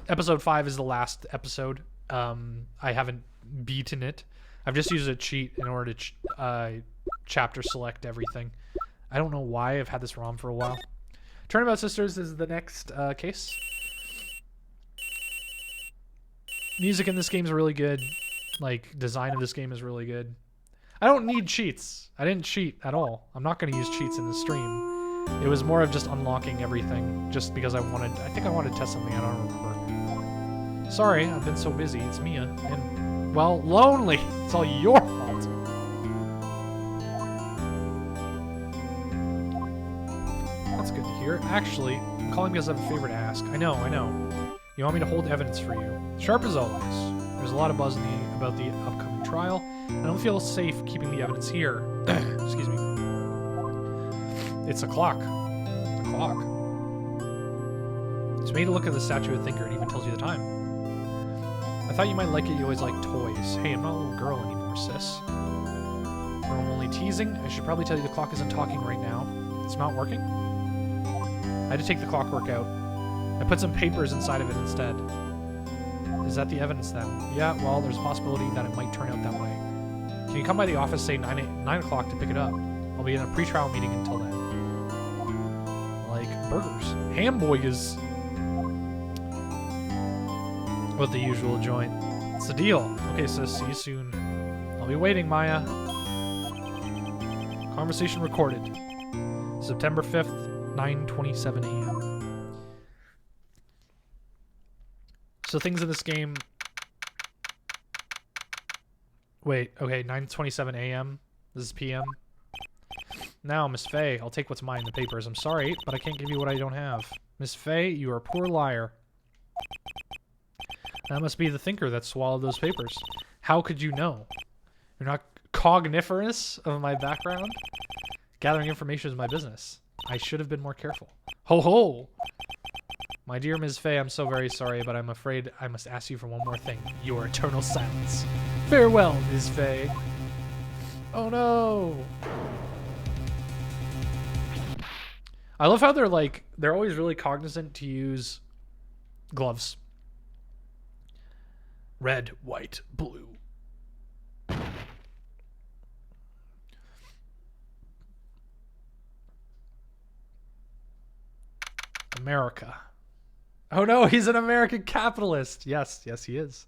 episode 5 is the last episode. I haven't beaten it. I've just used a cheat in order to chapter select everything. I don't know why. I've had this ROM for a while. Turnabout Sisters is the next case. Music in this game is really good. Like, design of this game is really good. I don't need cheats. I didn't cheat at all. I'm not going to use cheats in the stream. It was more of just unlocking everything just because I think I wanted to test something. I don't remember. Sorry, I've been so busy. It's Mia. And, well, lonely. It's all your fault. That's good to hear. Actually, I'm calling because I have a favor to ask. I know. You want me to hold evidence for you. Sharp as always. There's a lot of buzz about the upcoming trial. I don't feel safe keeping the evidence here. Excuse me. It's a clock. A clock. It's made to look at the statue of the thinker and even tells you the time. I thought you might like it. You always like toys. Hey, I'm not a little girl anymore, sis. Or I'm only teasing. I should probably tell you the clock isn't talking right now. It's not working? I had to take the clockwork out. I put some papers inside of it instead. Is that the evidence then? Yeah, well, there's a possibility that it might turn out that way. Can you come by the office, say 9 o'clock to pick it up? I'll be in a pre-trial meeting until then. Like burgers. Hamburgers. With the usual joint. It's the deal. Okay, sis, see you soon. I'll be waiting, Maya. Conversation recorded. September 5th, 9:27 a.m. So things in this game... Wait, okay, 9:27 a.m. This is p.m. Now, Miss Faye, I'll take what's mine in the papers. I'm sorry, but I can't give you what I don't have. Miss Faye, you are a poor liar. That must be the thinker that swallowed those papers. How could you know? You're not cogniferous of my background? Gathering information is my business. I should have been more careful. Ho ho! My dear Ms. Faye, I'm so very sorry, but I'm afraid I must ask you for one more thing. Your eternal silence. Farewell, Ms. Faye. Oh no! I love how they're always really cognizant to use gloves. Red, white, blue. America. Oh no, he's an American capitalist. Yes, he is.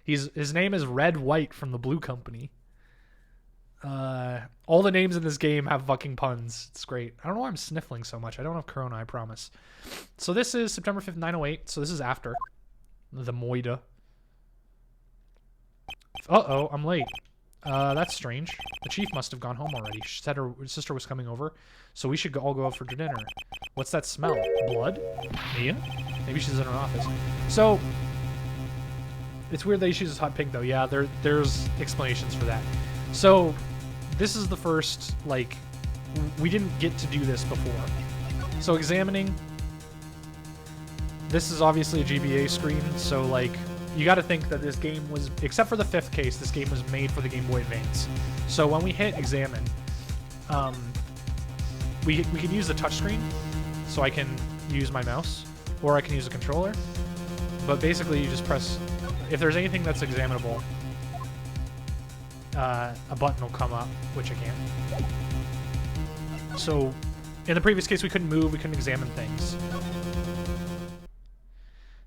His name is Red White from the Blue Company. All the names in this game have fucking puns. It's great. I don't know why I'm sniffling so much. I don't have corona, I promise. So this is September 5th, 908. So this is after the Moida. Uh-oh, I'm late. That's strange. The chief must have gone home already. She said her sister was coming over, so we should all go out for dinner. What's that smell? Blood? Mia? Maybe she's in her office. So, it's weird that she uses hot pink, though. Yeah, there's explanations for that. So, this is the first, like, we didn't get to do this before. So, examining, this is obviously a GBA screen, so, like, you got to think that this game was, except for the 5th case, this game was made for the Game Boy Advance. So when we hit examine, we can use the touchscreen, so I can use my mouse, or I can use a controller. But basically, you just press, if there's anything that's examinable, a button will come up, which I can't. So in the previous case, we couldn't move, we couldn't examine things.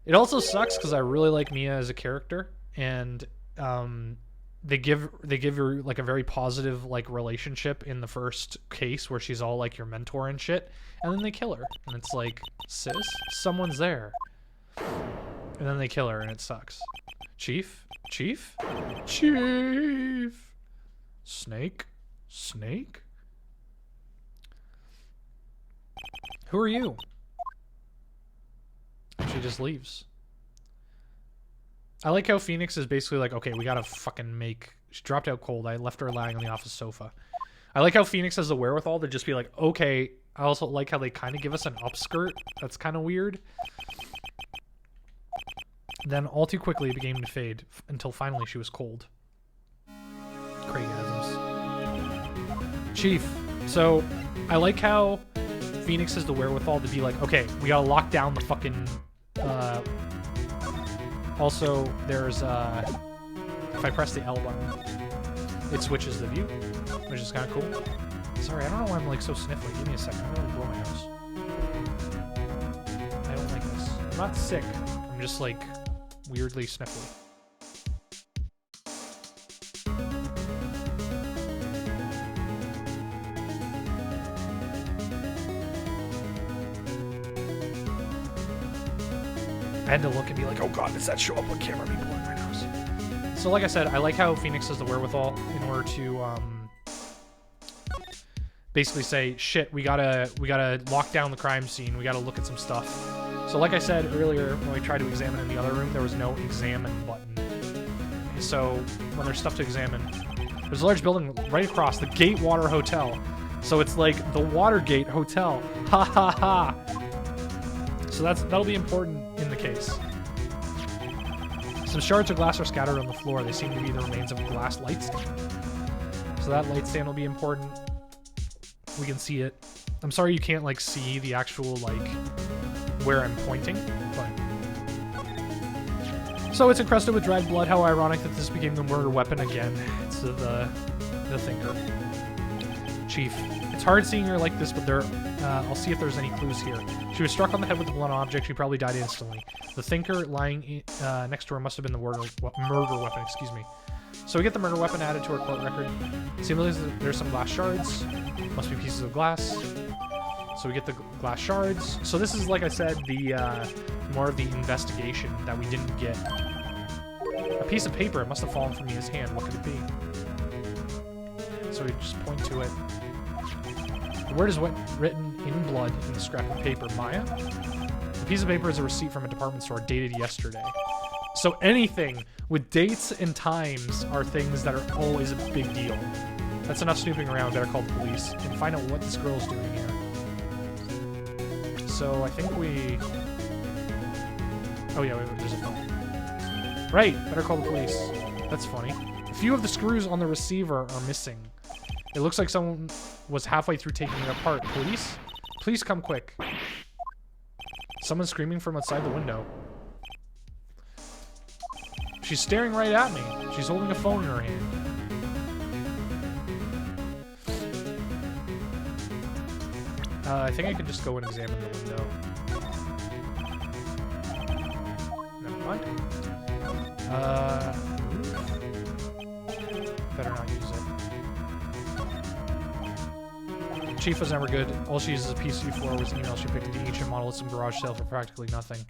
It also sucks because I really like Mia as a character, and they give her like a very positive like relationship in the first case where she's all like your mentor and shit, and then they kill her, and it's like, sis, someone's there, and then they kill her, and it sucks. Chief, Snake. Who are you? She just leaves. I like how Phoenix is basically like, okay, we gotta fucking make... She dropped out cold. I left her lying on the office sofa. I like how Phoenix has the wherewithal to just be like, okay. I also like how they kind of give us an upskirt. That's kind of weird. Then all too quickly it began to fade until finally she was cold. Craigasms. Chief. So, I like how Phoenix has the wherewithal to be like, okay, we gotta lock down the fucking Also, there's, if I press the L button, it switches the view, which is kind of cool. Sorry, I don't know why I'm, like, so sniffly. Give me a second. I'm gonna blow my nose. I don't like this. I'm not sick. I'm just, like, weirdly sniffly. I had to look and be like, oh god, does that show up on camera? Me blowing my nose. So like I said, I like how Phoenix has the wherewithal in order to basically say, shit, we gotta lock down the crime scene. We gotta look at some stuff. So like I said earlier, when we tried to examine in the other room, there was no examine button. So when there's stuff to examine, there's a large building right across, the Gatewater Hotel. So it's like the Watergate Hotel. Ha ha ha. So that'll be important in the case. Some shards of glass are scattered on the floor. They seem to be the remains of a glass light stand. So that light stand will be important. We can see it. I'm sorry you can't, like, see the actual, like, where I'm pointing, but... So it's encrusted with dried blood. How ironic that this became the murder weapon again. It's the thinker. Chief. It's hard seeing her like this, but I'll see if there's any clues here. She was struck on the head with a blunt object. She probably died instantly. The thinker lying next to her must have been the murder weapon, excuse me. So we get the murder weapon added to our court record. Seemingly there's some glass shards. Must be pieces of glass. So we get the glass shards. So this is, like I said, the more of the investigation that we didn't get. A piece of paper. It must have fallen from his hand. What could it be? So we just point to it. The word is written in blood in the scrap of paper. Maya? The piece of paper is a receipt from a department store dated yesterday. So anything with dates and times are things that are always a big deal. That's enough snooping around. Better call the police and find out what this girl's doing here. So I think we... Oh yeah, wait, there's a phone. Right, better call the police. That's funny. A few of the screws on the receiver are missing. It looks like someone was halfway through taking it apart. Police? Please come quick. Someone's screaming from outside the window. She's staring right at me. She's holding a phone in her hand. I think I could just go and examine the window. Never mind. Better not use it. Chief was never good. All she uses a PC4 was email she picked a DHM model at some garage sale for practically nothing.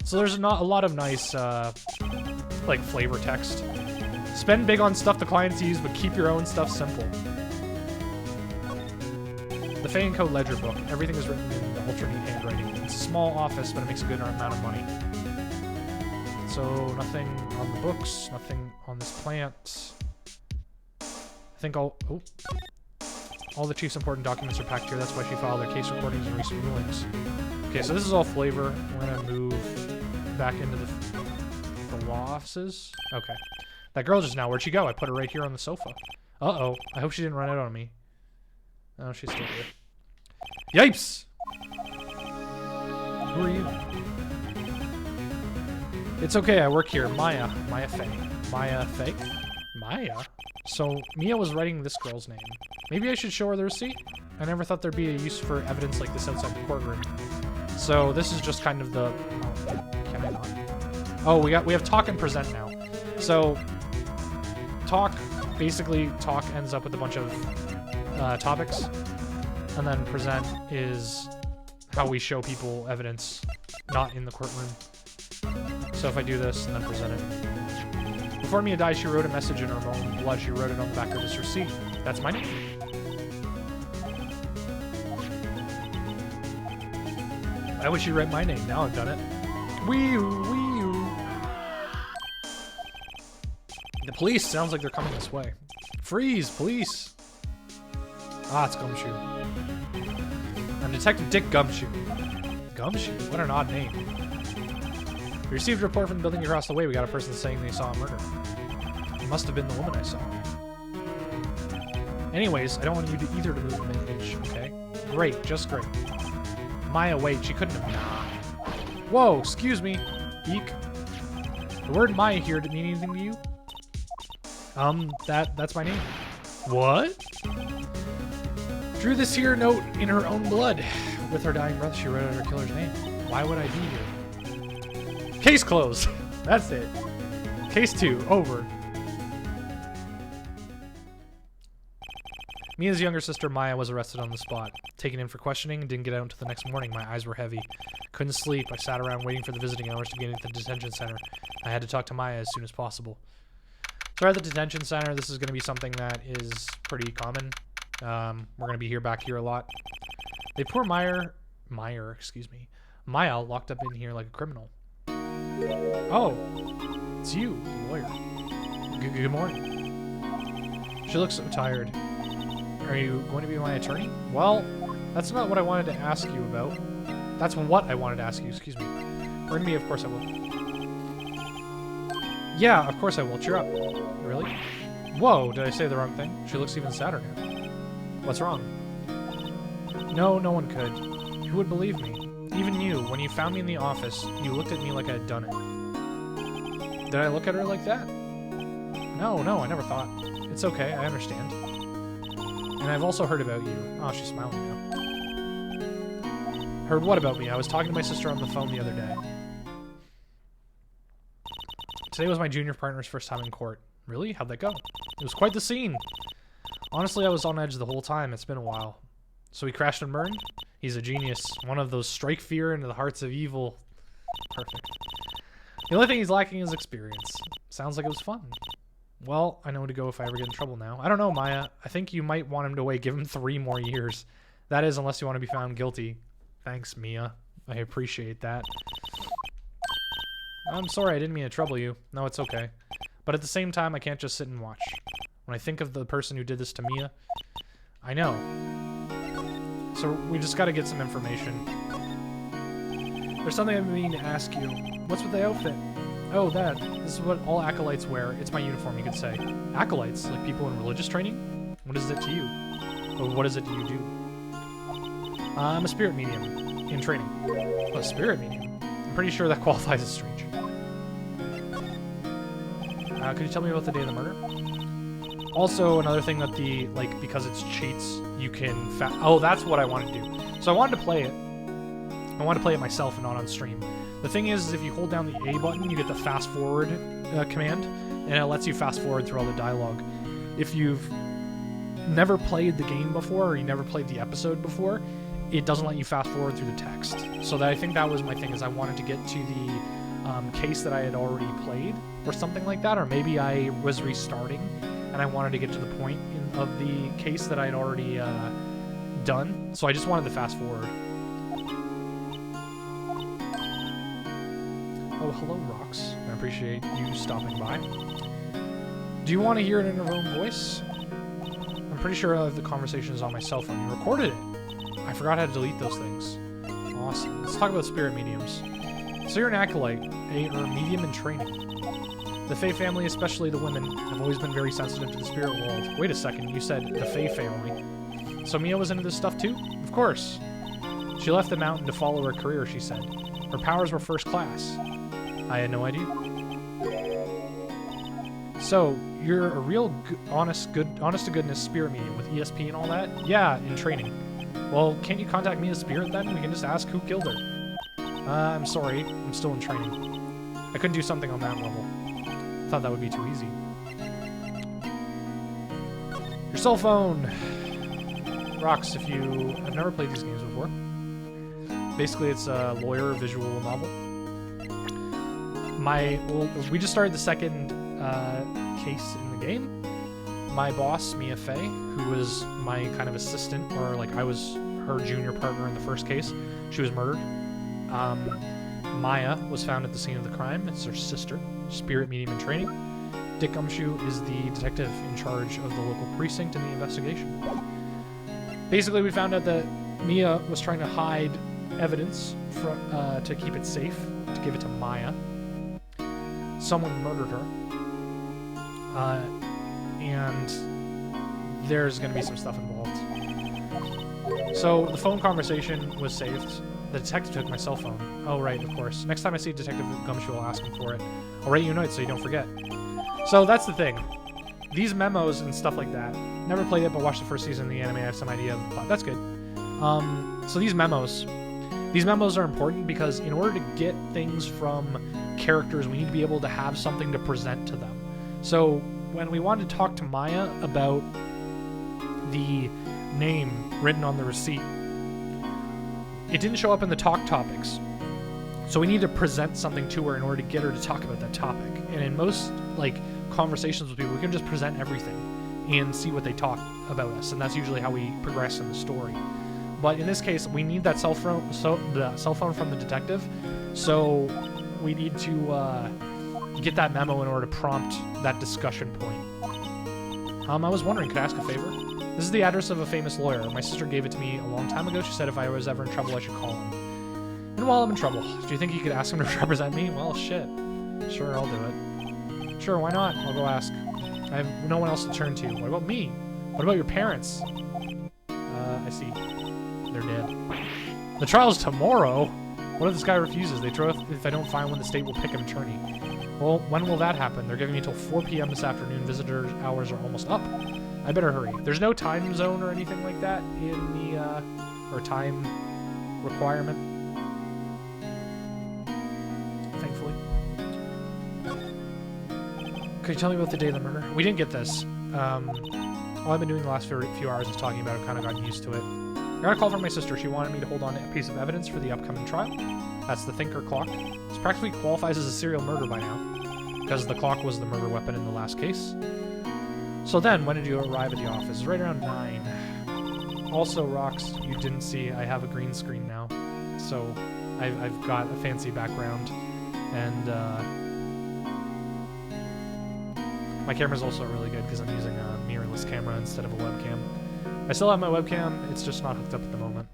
So there's not a lot of nice, like, flavor text. Spend big on stuff the clients use, but keep your own stuff simple. The Fay & Co. ledger book. Everything is written in the ultra neat handwriting. It's a small office, but it makes a good amount of money. So nothing on the books, nothing on this plant. I think all the chief's important documents are packed here. That's why she filed their case recordings and recent rulings. Okay, so this is all flavor. We're gonna move back into the law offices. Okay. That girl just now, where'd she go? I put her right here on the sofa. Uh-oh. I hope she didn't run out on me. Oh, she's still here. Yipes! Who are you? It's okay, I work here. Maya. Maya Fay. Maya Fay? Maya? So, Mia was writing this girl's name. Maybe I should show her the receipt? I never thought there'd be a use for evidence like this outside the courtroom. So, this is just kind of the... Oh, can I not? Oh, we have talk and present now. So, talk ends up with a bunch of topics. And then present is how we show people evidence not in the courtroom. So if I do this and then present it. Before Mia died, she wrote a message in her own blood. She wrote it on the back of this receipt. That's my name. Why would she write my name? Now I've done it. Wee-oo, wee-oo. The police sounds like they're coming this way. Freeze, police. Ah, it's Gumshoe. I'm Detective Dick Gumshoe. Gumshoe? What an odd name. We received a report from the building across the way. We got a person saying they saw a murder. It must have been the woman I saw. Anyways, I don't want you to either to move an inch, okay? Great, just great. Maya, wait, she couldn't have... Whoa, excuse me. Eek. The word Maya here didn't mean anything to you? That's my name. What? Drew this here note in her own blood. With her dying breath, she wrote out her killer's name. Why would I be here? Case closed. That's it. Case 2, over. Mia's younger sister, Maya, was arrested on the spot. Taken in for questioning, didn't get out until the next morning. My eyes were heavy. Couldn't sleep. I sat around waiting for the visiting hours to get into the detention center. I had to talk to Maya as soon as possible. So at the detention center, this is going to be something that is pretty common. We're going to be back here a lot. They poor Maya locked up in here like a criminal. Oh, it's you, the lawyer. Good morning. She looks so tired. Are you going to be my attorney? Well, that's not what I wanted to ask you about. That's what I wanted to ask you, excuse me. Bring me, of course I will. Yeah, of course I will. Cheer up. Really? Whoa, did I say the wrong thing? She looks even sadder now. What's wrong? No, no one could. Who would believe me? Even you, when you found me in the office, you looked at me like I had done it. Did I look at her like that? No, I never thought. It's okay, I understand. And I've also heard about you. Oh, she's smiling now. Heard what about me? I was talking to my sister on the phone the other day. Today was my junior partner's first time in court. Really? How'd that go? It was quite the scene. Honestly, I was on edge the whole time. It's been a while. So he crashed and burned? He's a genius. One of those strike fear into the hearts of evil. Perfect. The only thing he's lacking is experience. Sounds like it was fun. Well, I know where to go if I ever get in trouble now. I don't know, Maya. I think you might want him to wait. Give him 3 more years. That is, unless you want to be found guilty. Thanks, Mia. I appreciate that. I'm sorry, I didn't mean to trouble you. No, it's okay. But at the same time, I can't just sit and watch. When I think of the person who did this to Mia, I know. So we just got to get some information. There's something I mean to ask you. What's with the outfit? Oh, that. This is what all acolytes wear. It's my uniform, you could say. Acolytes? Like people in religious training? What is it to you? Or what is it you do? I'm a spirit medium. In training. A spirit medium? I'm pretty sure that qualifies as strange. Could you tell me about the day of the murder? Also, another thing that because it's cheats, you can oh, that's what I wanted to do. So I wanted to play it. I wanted to play it myself and not on stream. The thing is if you hold down the A button, you get the fast forward command, and it lets you fast forward through all the dialogue. If you've never played the game before, or you never played the episode before, it doesn't let you fast forward through the text. So I think that was my thing, is I wanted to get to the case that I had already played, or something like that, or maybe I was restarting, and I wanted to get to the point of the case that I had already done. So I just wanted to fast forward. Oh, hello, Rox. I appreciate you stopping by. Do you want to hear it in your own voice? I'm pretty sure the conversation is on my cell phone. You recorded it. I forgot how to delete those things. Awesome. Let's talk about spirit mediums. So you're an acolyte, or medium in training. The Fae family, especially the women, have always been very sensitive to the spirit world. Wait a second, you said the Fae family. So Mia was into this stuff too? Of course. She left the mountain to follow her career, she said. Her powers were first class. I had no idea. So, you're a real honest-to-goodness spirit medium with ESP and all that? Yeah, in training. Well, can't you contact Mia's spirit then? We can just ask who killed her. I'm sorry, I'm still in training. I couldn't do something on that level. Thought that would be too easy. Your cell phone! Rox, if you have never played these games before. Basically, it's a lawyer visual novel. We just started the second case in the game. My boss, Mia Fae, who was my kind of assistant, or I was her junior partner in the first case, she was murdered. Maya was found at the scene of the crime. It's her sister, spirit medium in training. Dick Gumshoe is the detective in charge of the local precinct in the investigation. Basically, we found out that Mia was trying to hide evidence to keep it safe, to give it to Maya. Someone murdered her. And there's going to be some stuff involved. So the phone conversation was saved. The detective took my cell phone. Oh, right, of course. Next time I see Detective Gumshoe, I'll ask him for it. I'll write you a note so you don't forget. So that's the thing. These memos and stuff like that. Never played it, but watched the first season of the anime. I have some idea of the plot. That's good. So these memos are important because in order to get things from characters, we need to be able to have something to present to them. So when we wanted to talk to Maya about the name written on the receipt, it didn't show up in the talk topics. So we need to present something to her in order to get her to talk about that topic. And in most conversations with people, we can just present everything and see what they talk about us, and that's usually how we progress in the story. But in this case, we need that cell phone, the cell phone from the detective. So we need to get that memo in order to prompt that discussion point. I was wondering, could I ask a favor? This is the address of a famous lawyer. My sister gave it to me a long time ago. She said if I was ever in trouble, I should call him. And while I'm in trouble, do you think you could ask him to represent me? Well, shit. Sure, I'll do it. Sure, why not? I'll go ask. I have no one else to turn to. What about me? What about your parents? I see. They're dead. The trial's tomorrow? What if this guy refuses? They throw if I don't find one, the state will pick an attorney. Well, when will that happen? They're giving me until 4 p.m. this afternoon. Visitor hours are almost up. I better hurry. There's no time zone or anything like that in the, or time requirement. Thankfully. Could you tell me about the day of the murder? We didn't get this. All I've been doing the last few hours is talking about it. Kind of gotten used to it. I got a call from my sister. She wanted me to hold on to a piece of evidence for the upcoming trial. That's the thinker clock. This practically qualifies as a serial murder by now, because the clock was the murder weapon in the last case. So then, when did you arrive at the office? Right around 9. Also, Rox, you didn't see, I have a green screen now. So, I've got a fancy background. And, my camera's also really good because I'm using a mirrorless camera instead of a webcam. I still have my webcam, it's just not hooked up at the moment.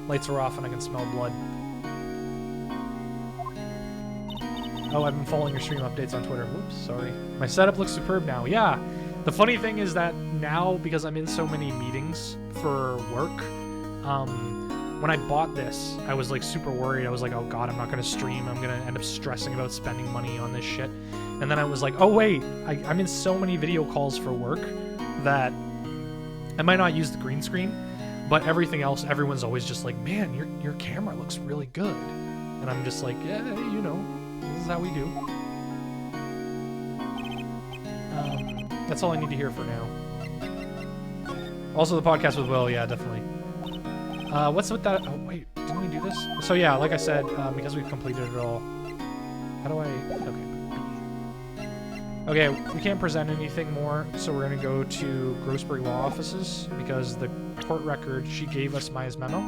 Lights are off and I can smell blood. Oh, I've been following your stream updates on Twitter. Whoops, sorry. My setup looks superb now. Yeah, the funny thing is that now, because I'm in so many meetings for work, when I bought this, I was like super worried. I was like, oh god, I'm not going to stream. I'm going to end up stressing about spending money on this shit. And then I was like, oh wait, I'm in so many video calls for work that I might not use the green screen, but everything else, everyone's always just like, man, your camera looks really good. And I'm just like, yeah, you know, this is how we do. That's all I need to hear for now. Also, the podcast with Will, yeah, definitely. What's with that? Oh, wait, didn't we do this? So yeah, like I said, because we've completed it all. How do I... Okay, we can't present anything more, so we're going to go to Grossberg Law Offices, because the court record, she gave us Maya's memo.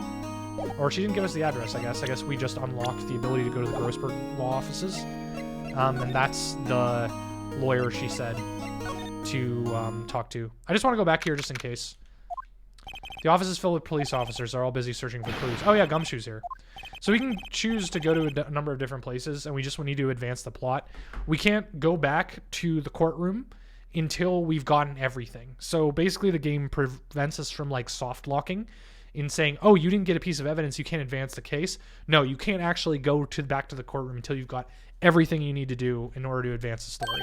Or she didn't give us the address, I guess. I guess we just unlocked the ability to go to the Grossberg Law Offices. And that's the lawyer she said to talk to. I just want to go back here just in case. The office is filled with police officers. They're all busy searching for clues. Oh yeah, Gumshoe's here. So we can choose to go to a number of different places, and we just need to advance the plot. We can't go back to the courtroom until we've gotten everything. So basically the game prevents us from like soft locking in saying, oh, you didn't get a piece of evidence, you can't advance the case. No, you can't actually go back to the courtroom until you've got everything you need to do in order to advance the story.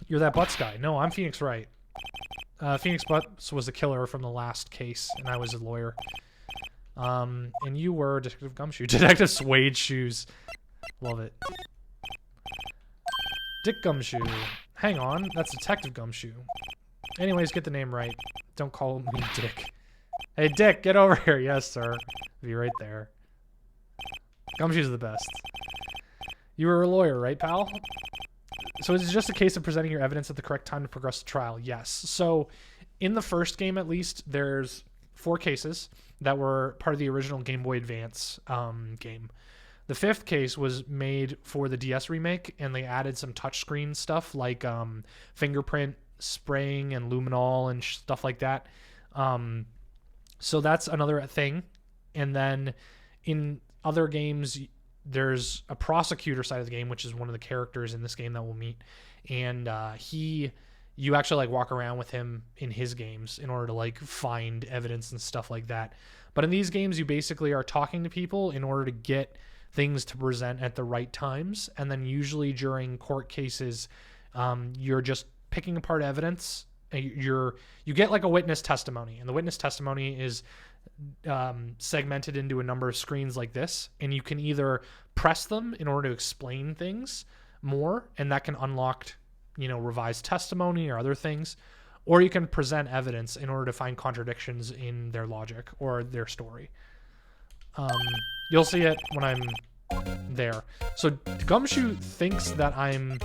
You're that Butts guy. No, I'm Phoenix Wright. Phoenix Butts was the killer from the last case, and I was a lawyer. And you were Detective Gumshoe. Detective Suede Shoes. Love it. Dick Gumshoe. Hang on, that's Detective Gumshoe. Anyways, get the name right. Don't call me Dick. Hey, Dick, get over here. Yes, sir. Be right there. Gumshoe's the best. You were a lawyer, right, pal? So is it just a case of presenting your evidence at the correct time to progress the trial? Yes. So in the first game, at least, there's 4 cases that were part of the original Game Boy Advance game. The 5th case was made for the DS remake, and they added some touchscreen stuff like fingerprint spraying and luminol and stuff like that. So that's another thing. And then in other games, there's a prosecutor side of the game, which is one of the characters in this game that we'll meet. And he you actually like walk around with him in his games in order to like find evidence and stuff like that. But in these games, you basically are talking to people in order to get things to present at the right times. And then usually during court cases, you're just picking apart evidence. You get like a witness testimony, and the witness testimony is segmented into a number of screens like this, and you can either press them in order to explain things more, and that can unlock, revised testimony or other things, or you can present evidence in order to find contradictions in their logic or their story. You'll see it when I'm there. So Gumshoe thinks that I'm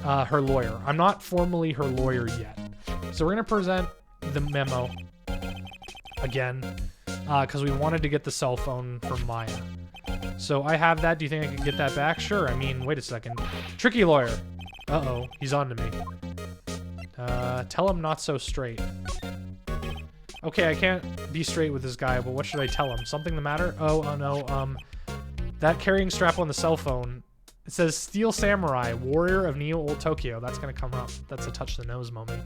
her lawyer. I'm not formally her lawyer yet. So we're going to present the memo again because we wanted to get the cell phone from Maya. So I have that. Do you think I can get that back? Sure. I mean, wait a second. Tricky lawyer. Uh-oh. He's on to me. Tell him not so straight. Okay, I can't be straight with this guy, but what should I tell him? Something the matter? Oh no. That carrying strap on the cell phone, it says Steel Samurai, warrior of Neo Old Tokyo. That's going to come up. That's a touch the nose moment.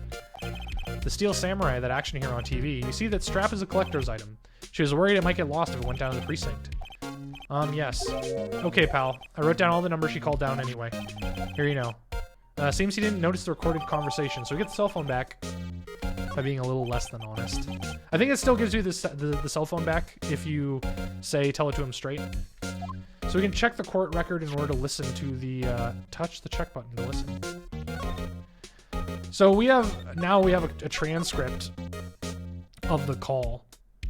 The Steel Samurai, that action hero on TV. You see that strap is a collector's item. She was worried it might get lost if it went down to the precinct. Yes. Okay, pal. I wrote down all the numbers she called down anyway. Here you know. Seems he didn't notice the recorded conversation, so we get the cell phone back by being a little less than honest. I think it still gives you the cell phone back if you say tell it to him straight. So we can check the court record in order to listen to the touch the check button to listen. So we have a transcript of the call,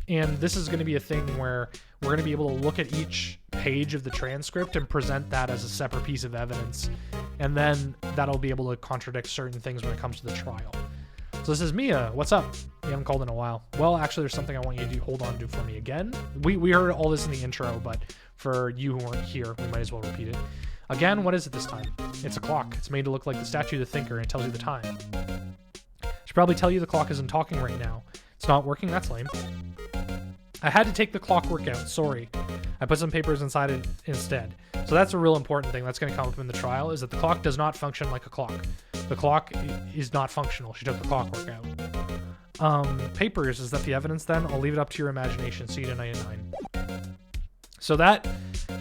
and this is going to be a thing where we're going to be able to look at each page of the transcript and present that as a separate piece of evidence, and then that'll be able to contradict certain things when it comes to the trial. So this is Mia. What's up? You haven't called in a while. Well, actually, there's something I want you to hold on to for me again. We heard all this in the intro, but for you who weren't here, we might as well repeat it. Again, what is it this time? It's a clock. It's made to look like the statue of the thinker, and it tells you the time. Should probably tell you the clock isn't talking right now. It's not working? That's lame. I had to take the clockwork out. Sorry. I put some papers inside it instead. So that's a real important thing that's going to come up in the trial, is that the clock does not function like a clock. The clock is not functional. She took the clockwork out. Papers, is that the evidence then? I'll leave it up to your imagination. See you tonight at 9. So that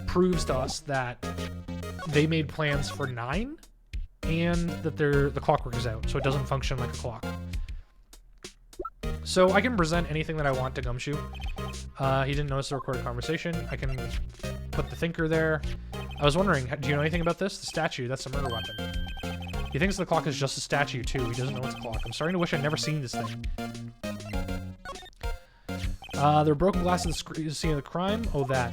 proves to us that they made plans for 9 and that the clockwork is out, so it doesn't function like a clock. So I can present anything that I want to Gumshoe. He didn't notice the recorded conversation. I can put the thinker there. I was wondering, do you know anything about this? The statue, that's a murder weapon. He thinks the clock is just a statue too. He doesn't know it's a clock. I'm starting to wish I'd never seen this thing. There are broken glass at the scene of the crime. Oh, that.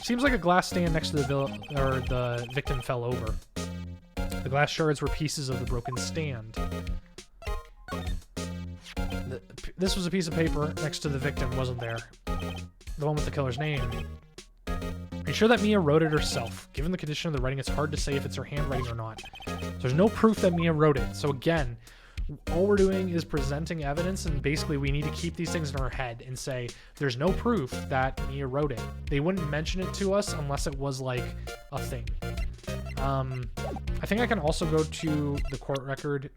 Seems like a glass stand next to the victim fell over. The glass shards were pieces of the broken stand. This was a piece of paper next to the victim, wasn't there? The one with the killer's name. Are you sure that Mia wrote it herself? Given the condition of the writing, it's hard to say if it's her handwriting or not. There's no proof that Mia wrote it. So again, all we're doing is presenting evidence, and basically we need to keep these things in our head and say, there's no proof that Mia wrote it. They wouldn't mention it to us unless it was like a thing. I think I can also go to the court record.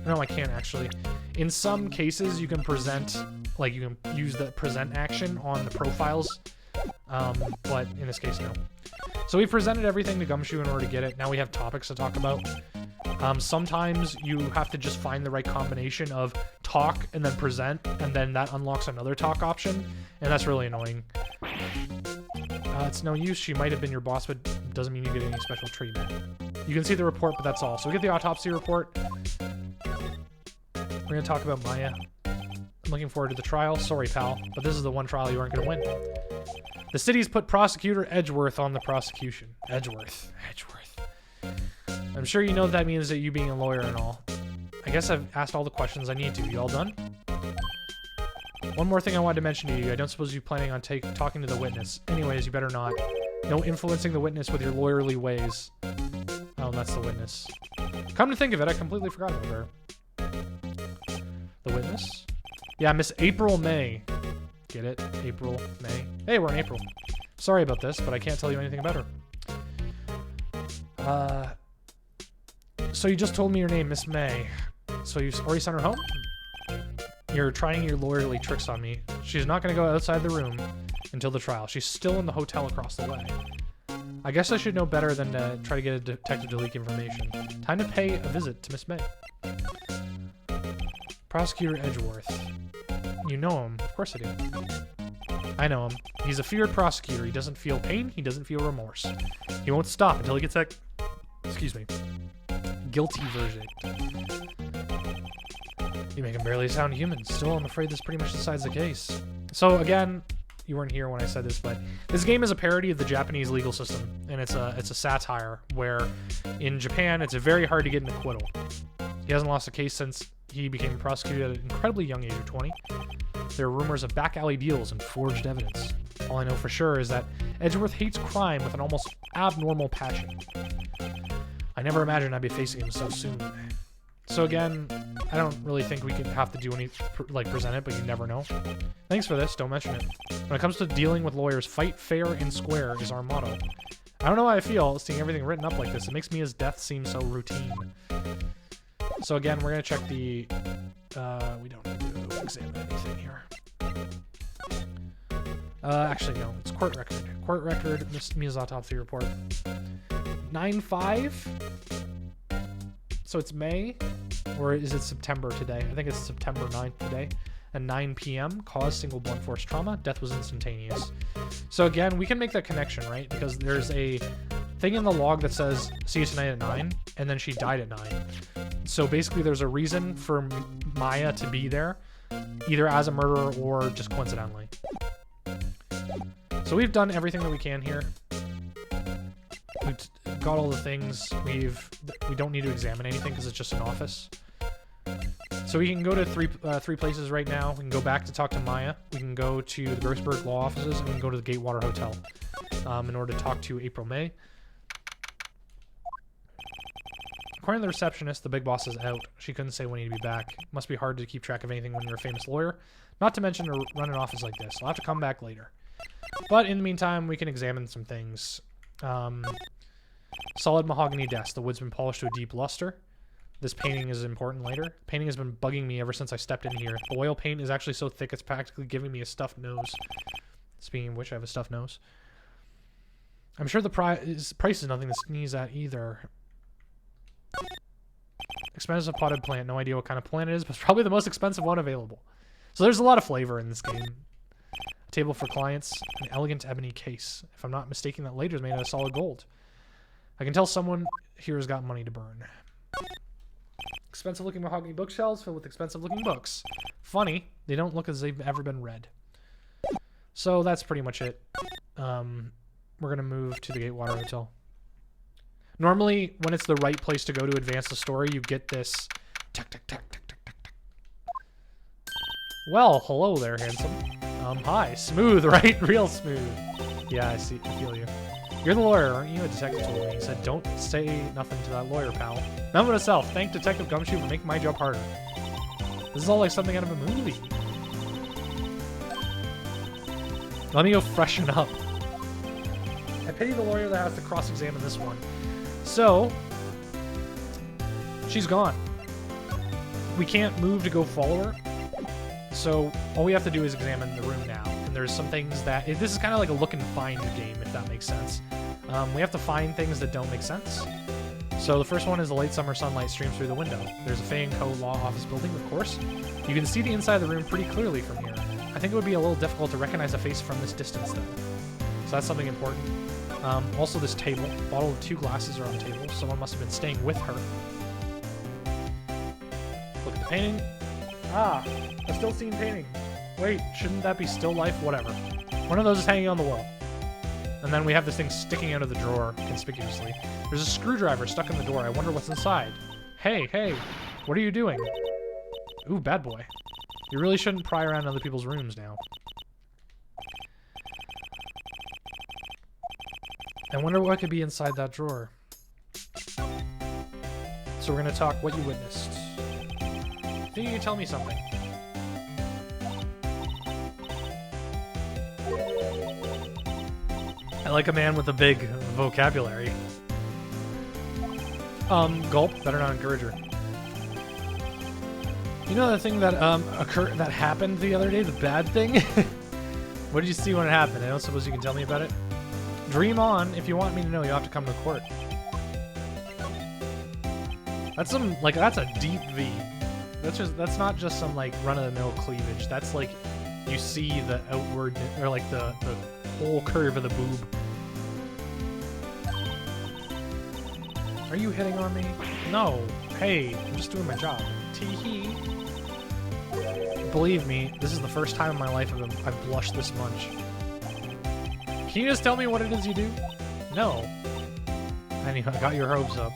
No, I can't actually. In some cases, you can present, like you can use the present action on the profiles, but in this case, no. So we presented everything to Gumshoe in order to get it. Now we have topics to talk about. Sometimes you have to just find the right combination of talk and then present, and then that unlocks another talk option, and that's really annoying. It's no use. She might have been your boss, but doesn't mean you get any special treatment. You can see the report, but that's all. So we get the autopsy report. We're going to talk about Maya. I'm looking forward to the trial. Sorry, pal, but this is the one trial you aren't going to win. The city's put prosecutor Edgeworth on the prosecution. Edgeworth. I'm sure you know what that means, that you being a lawyer and all. I guess I've asked all the questions I need to. You all done? One more thing I wanted to mention to you. I don't suppose you're planning on talking to the witness. Anyways, you better not. No influencing the witness with your lawyerly ways. Oh, that's the witness. Come to think of it, I completely forgot about her. The witness? Yeah, Miss April May. Get it? April, May. Hey, we're in April. Sorry about this, but I can't tell you anything about her. So you just told me your name, Miss May. So you've already sent her home? You're trying your lawyerly tricks on me. She's not going to go outside the room until the trial. She's still in the hotel across the way. I guess I should know better than to try to get a detective to leak information. Time to pay a visit to Miss May. Prosecutor Edgeworth. You know him. Of course I do. I know him. He's a feared prosecutor. He doesn't feel pain. He doesn't feel remorse. He won't stop until he gets that... Excuse me. Guilty verdict. You make him barely sound human. Still, I'm afraid this pretty much decides the case. So again, you weren't here when I said this, but this game is a parody of the Japanese legal system, and it's a satire where in Japan it's very hard to get an acquittal. He hasn't lost a case since he became prosecuted at an incredibly young age of 20. There are rumors of back alley deals and forged evidence. All I know for sure is that Edgeworth hates crime with an almost abnormal passion. I never imagined I'd be facing him so soon. So again, I don't really think we could have to do any, like, present it, but you never know. Thanks for this, don't mention it. When it comes to dealing with lawyers, fight fair and square is our motto. I don't know how I feel seeing everything written up like this. It makes Mia's death seem so routine. So again, we're gonna check the, we don't need to examine anything here. Actually no, it's court record. Court record, Mia's autopsy report. 9/5? So it's May, or is it September today? I think it's September 9th today. At 9 p.m., cause single blunt force trauma, death was instantaneous. So again, we can make that connection, right? Because there's a thing in the log that says, see you tonight at 9, and then she died at 9. So basically there's a reason for Maya to be there, either as a murderer or just coincidentally. So we've done everything that we can here. We've got all the things. We don't need to examine anything because it's just an office. So we can go to three places right now. We can go back to talk to Maya. We can go to the Grossberg Law offices, and we can go to the Gatewater Hotel in order to talk to April May. According to the receptionist, the big boss is out. She couldn't say when he'd be back. Must be hard to keep track of anything when you're a famous lawyer. Not to mention to run an office like this. I'll have to come back later. But in the meantime, we can examine some things. Solid mahogany desk. The wood's been polished to a deep luster. This painting is important later. Painting has been bugging me ever since I stepped in here. The oil paint is actually so thick it's practically giving me a stuffed nose. Speaking of which, I have a stuffed nose. I'm sure the price is nothing to sneeze at either. Expensive potted plant. No idea what kind of plant it is, but it's probably the most expensive one available. So there's a lot of flavor in this game. A table for clients. An elegant ebony case. If I'm not mistaken, that later is made out of solid gold. I can tell someone here has got money to burn. Expensive looking mahogany bookshelves filled with expensive looking books. Funny, they don't look as they've ever been read. So that's pretty much it. We're going to move to the Gatewater Hotel. Normally, when it's the right place to go to advance the story, you get this... Tuck, tuck, tuck, tuck, tuck, tuck, tuck. Well, hello there, handsome. Hi. Smooth, right? Real smooth. Yeah, I see. I feel you. You're the lawyer, aren't you? A detective told me. He said, don't say nothing to that lawyer, pal. None but itself. Thank Detective Gumshoe for making my job harder. This is all like something out of a movie. Let me go freshen up. I pity the lawyer that has to cross-examine this one. So, she's gone. We can't move to go follow her. So, all we have to do is examine the room now. And there's some things that... This is kind of like a look and find game, if that makes sense. We have to find things that don't make sense. So the first one is the late summer sunlight streams through the window. There's a Fay & Co. law office building, of course. You can see the inside of the room pretty clearly from here. I think it would be a little difficult to recognize a face from this distance, though. So that's something important. Also this table. A bottle of 2 glasses are on the table. Someone must have been staying with her. Look at the painting. Ah, a still scene painting. Wait, shouldn't that be still life? Whatever. One of those is hanging on the wall. And then we have this thing sticking out of the drawer conspicuously. There's a screwdriver stuck in the door. I wonder what's inside. Hey, hey, what are you doing? Ooh, bad boy. You really shouldn't pry around other people's rooms now. I wonder what could be inside that drawer. So we're going to talk what you witnessed. I think you can tell me something. I like a man with a big vocabulary. Gulp, better not encourage her. You know the thing that that happened the other day, the bad thing? What did you see when it happened? I don't suppose you can tell me about it? Dream on. If you want me to know, you have to come to court. That's some, like, that's a deep V. That's not just some, like, run-of-the-mill cleavage. That's, like, you see the outward, or, like, the whole curve of the boob. Are you hitting on me? No. Hey, I'm just doing my job. Tee-hee. Believe me, this is the first time in my life I've blushed this much. Can you just tell me what it is you do? No. Anyway, I got your hopes up.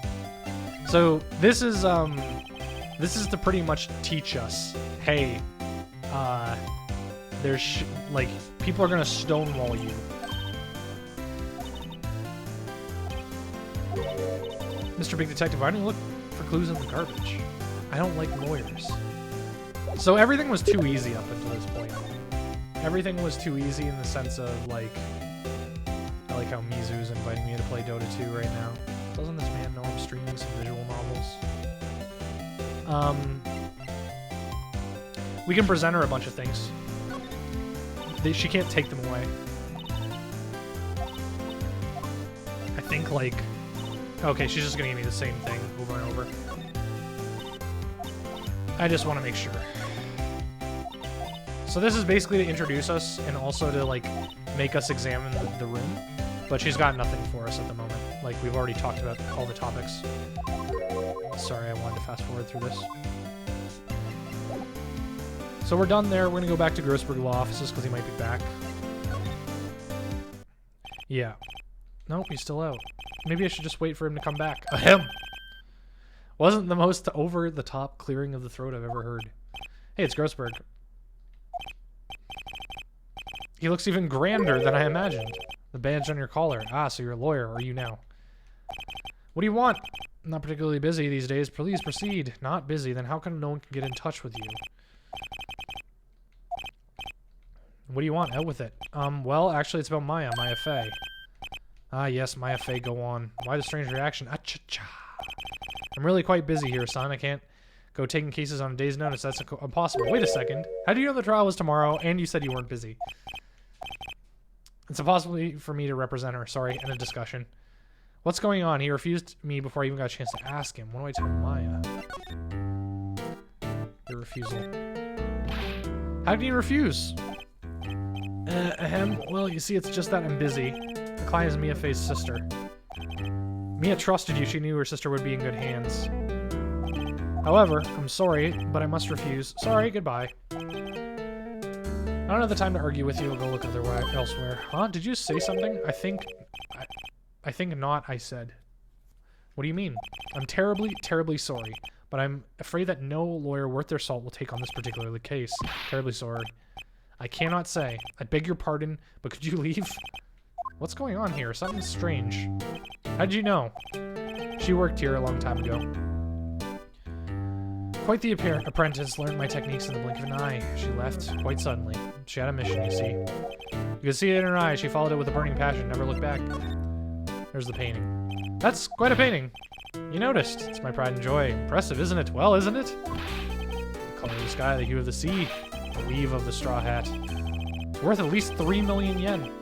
So this is to pretty much teach us, hey, there's like people are gonna stonewall you. Mr. Big Detective, why don't you look for clues in the garbage? I don't like lawyers. So everything was too easy up until this point. Everything was too easy in the sense of, like, I like how Mizu's inviting me to play Dota 2 right now. Doesn't this man know I'm streaming some visual novels? We can present her a bunch of things. She can't take them away. I think, like... Okay, she's just gonna give me the same thing over and over. I just want to make sure. So this is basically to introduce us and also to, like, make us examine the room. But she's got nothing for us at the moment. Like, we've already talked about all the topics. Sorry, I wanted to fast forward through this. So we're done there. We're gonna go back to Grossberg Law Offices because he might be back. Yeah. Nope, he's still out. Maybe I should just wait for him to come back. Ahem! Wasn't the most over-the-top clearing of the throat I've ever heard. Hey, it's Grossberg. He looks even grander than I imagined. The badge on your collar. Ah, so you're a lawyer, are you now? What do you want? I'm not particularly busy these days. Please proceed. Not busy, then how come no one can get in touch with you? What do you want? Out with it. Well, actually, it's about Maya Fey. Ah, yes, Maya Fey, go on. Why the strange reaction? Ah-cha-cha. I'm really quite busy here, son. I can't go taking cases on a day's notice. That's impossible. Wait a second. How do you know the trial was tomorrow, and you said you weren't busy? It's impossible for me to represent her. Sorry, end of discussion. What's going on? He refused me before I even got a chance to ask him. What do I tell Maya? Your refusal. How did you refuse? Well, you see, it's just that I'm busy. The client is Mia Fey's sister. Mia trusted you. She knew her sister would be in good hands. However, I'm sorry, but I must refuse. Sorry, goodbye. I don't have the time to argue with you. I'll go look elsewhere. Huh? Did you say something? I think not, I said. What do you mean? I'm terribly, terribly sorry, but I'm afraid that no lawyer worth their salt will take on this particular case. Terribly sorry. I cannot say. I beg your pardon, but could you leave? What's going on here? Something's strange. How'd you know? She worked here a long time ago. Quite the apprentice, learned my techniques in the blink of an eye. She left quite suddenly. She had a mission, you see. You could see it in her eyes. She followed it with a burning passion, never looked back. There's the painting. That's quite a painting. You noticed. It's my pride and joy. Impressive, isn't it? Well, isn't it? The color of the sky, the hue of the sea, the weave of the straw hat. It's worth at least 3 million yen.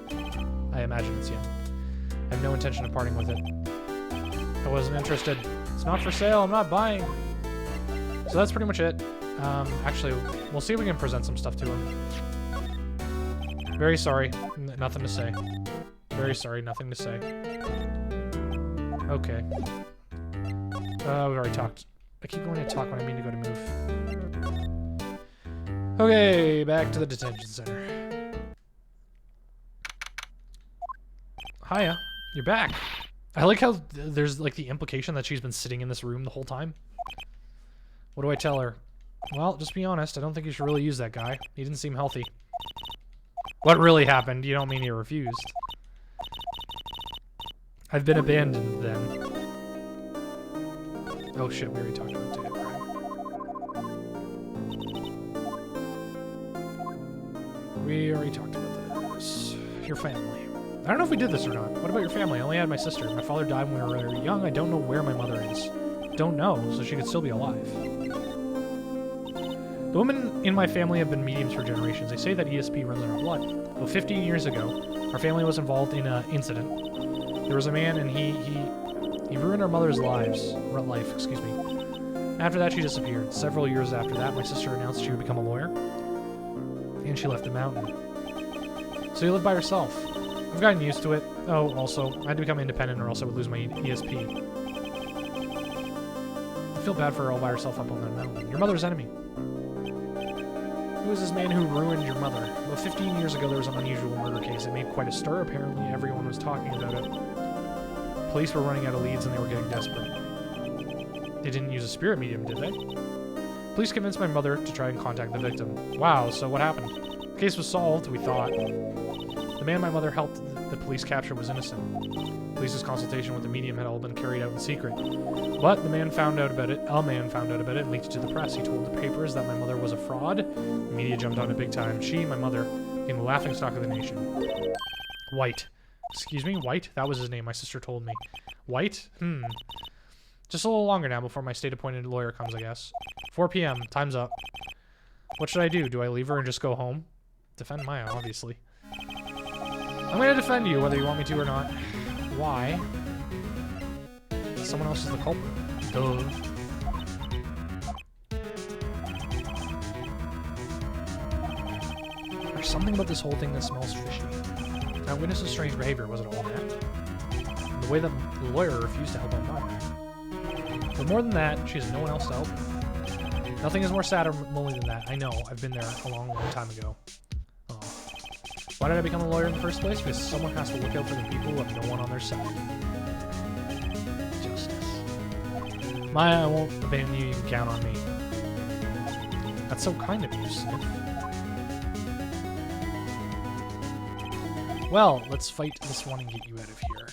I imagine it's yen. I have no intention of parting with it. I wasn't interested. It's not for sale. I'm not buying. So that's pretty much it. Actually, we'll see if we can present some stuff to him. Very sorry. Nothing to say. Very sorry. Nothing to say. Okay. We've already talked. I keep going to talk when I mean to go to move. Okay, back to the detention center. Hiya. You're back. I like how there's like the implication that she's been sitting in this room the whole time. What do I tell her? Well, just be honest. I don't think you should really use that guy. He didn't seem healthy. What really happened? You don't mean he refused. I've been abandoned then. Oh shit, we already talked about data, right? We already talked about this. Your family. I don't know if we did this or not. What about your family? I only had my sister. My father died when we were really young. I don't know where my mother is. Don't know, so she could still be alive. The women in my family have been mediums for generations. They say that ESP runs in our blood. Well, 15 years ago, our family was involved in an incident. There was a man, and he ruined our mother's life. Excuse me. After that, she disappeared. Several years after that, my sister announced she would become a lawyer, and she left the mountain. So you live by yourself. I've gotten used to it. Oh, also, I had to become independent or else I would lose my ESP. I feel bad for her all by herself up on that mountain. Your mother's enemy. Who is this man who ruined your mother? Well, 15 years ago, there was an unusual murder case. It made quite a stir. Apparently, everyone was talking about it. Police were running out of leads and they were getting desperate. They didn't use a spirit medium, did they? Police convinced my mother to try and contact the victim. Wow, so what happened? The case was solved, we thought. The man my mother helped the police capture was innocent. Police's consultation with the medium had all been carried out in secret. But the man found out about it. A man found out about it and leaked it to the press. He told the papers that my mother was a fraud. The media jumped on it big time. She, my mother, became the laughingstock of the nation. White. Excuse me? White? That was his name, my sister told me. White? Just a little longer now before my state-appointed lawyer comes, I guess. 4 p.m. Time's up. What should I do? Do I leave her and just go home? Defend Maya, obviously. I'm going to defend you, whether you want me to or not. Why? Someone else is the culprit. Duh. There's something about this whole thing that smells fishy. Now, witness's strange behavior, was it all that? The way that the lawyer refused to help my mom. But more than that, she has no one else to help. Nothing is more sad or lonely than that. I know, I've been there a long, long time ago. Oh. Why did I become a lawyer in the first place? Because someone has to look out for the people who have no one on their side. Justice. Maya, I won't abandon you. You can count on me. That's so kind of you, Sniff. Well, let's fight this one and get you out of here.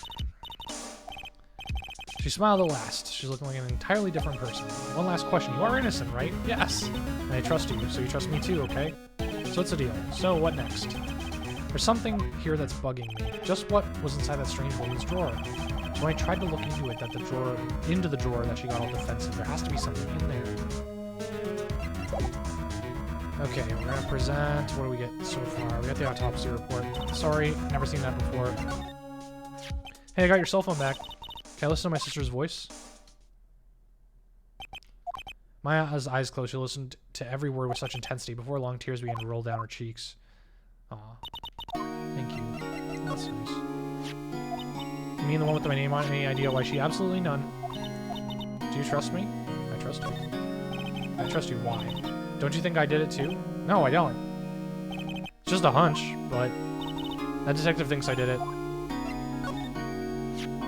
She smiled at last. She's looking like an entirely different person. One last question. You are innocent, right? Yes. And I trust you, so you trust me too, okay? So what's the deal? So what next? There's something here that's bugging me. Just what was inside that strange woman's drawer? So when I tried to look into it, into the drawer that she got all defensive, there has to be something in there. Okay, we're gonna present. What do we get so far? We got the autopsy report. Sorry, never seen that before. Hey, I got your cell phone back. Can I listen to my sister's voice? Maya's eyes closed. She listened to every word with such intensity. Before long, tears began to roll down her cheeks. Aw. Thank you. That's nice. You mean the one with my name on it? Any idea why she? Absolutely none. Do you trust me? I trust you. I trust you. Why? Don't you think I did it too? No, I don't. It's just a hunch, but that detective thinks I did it.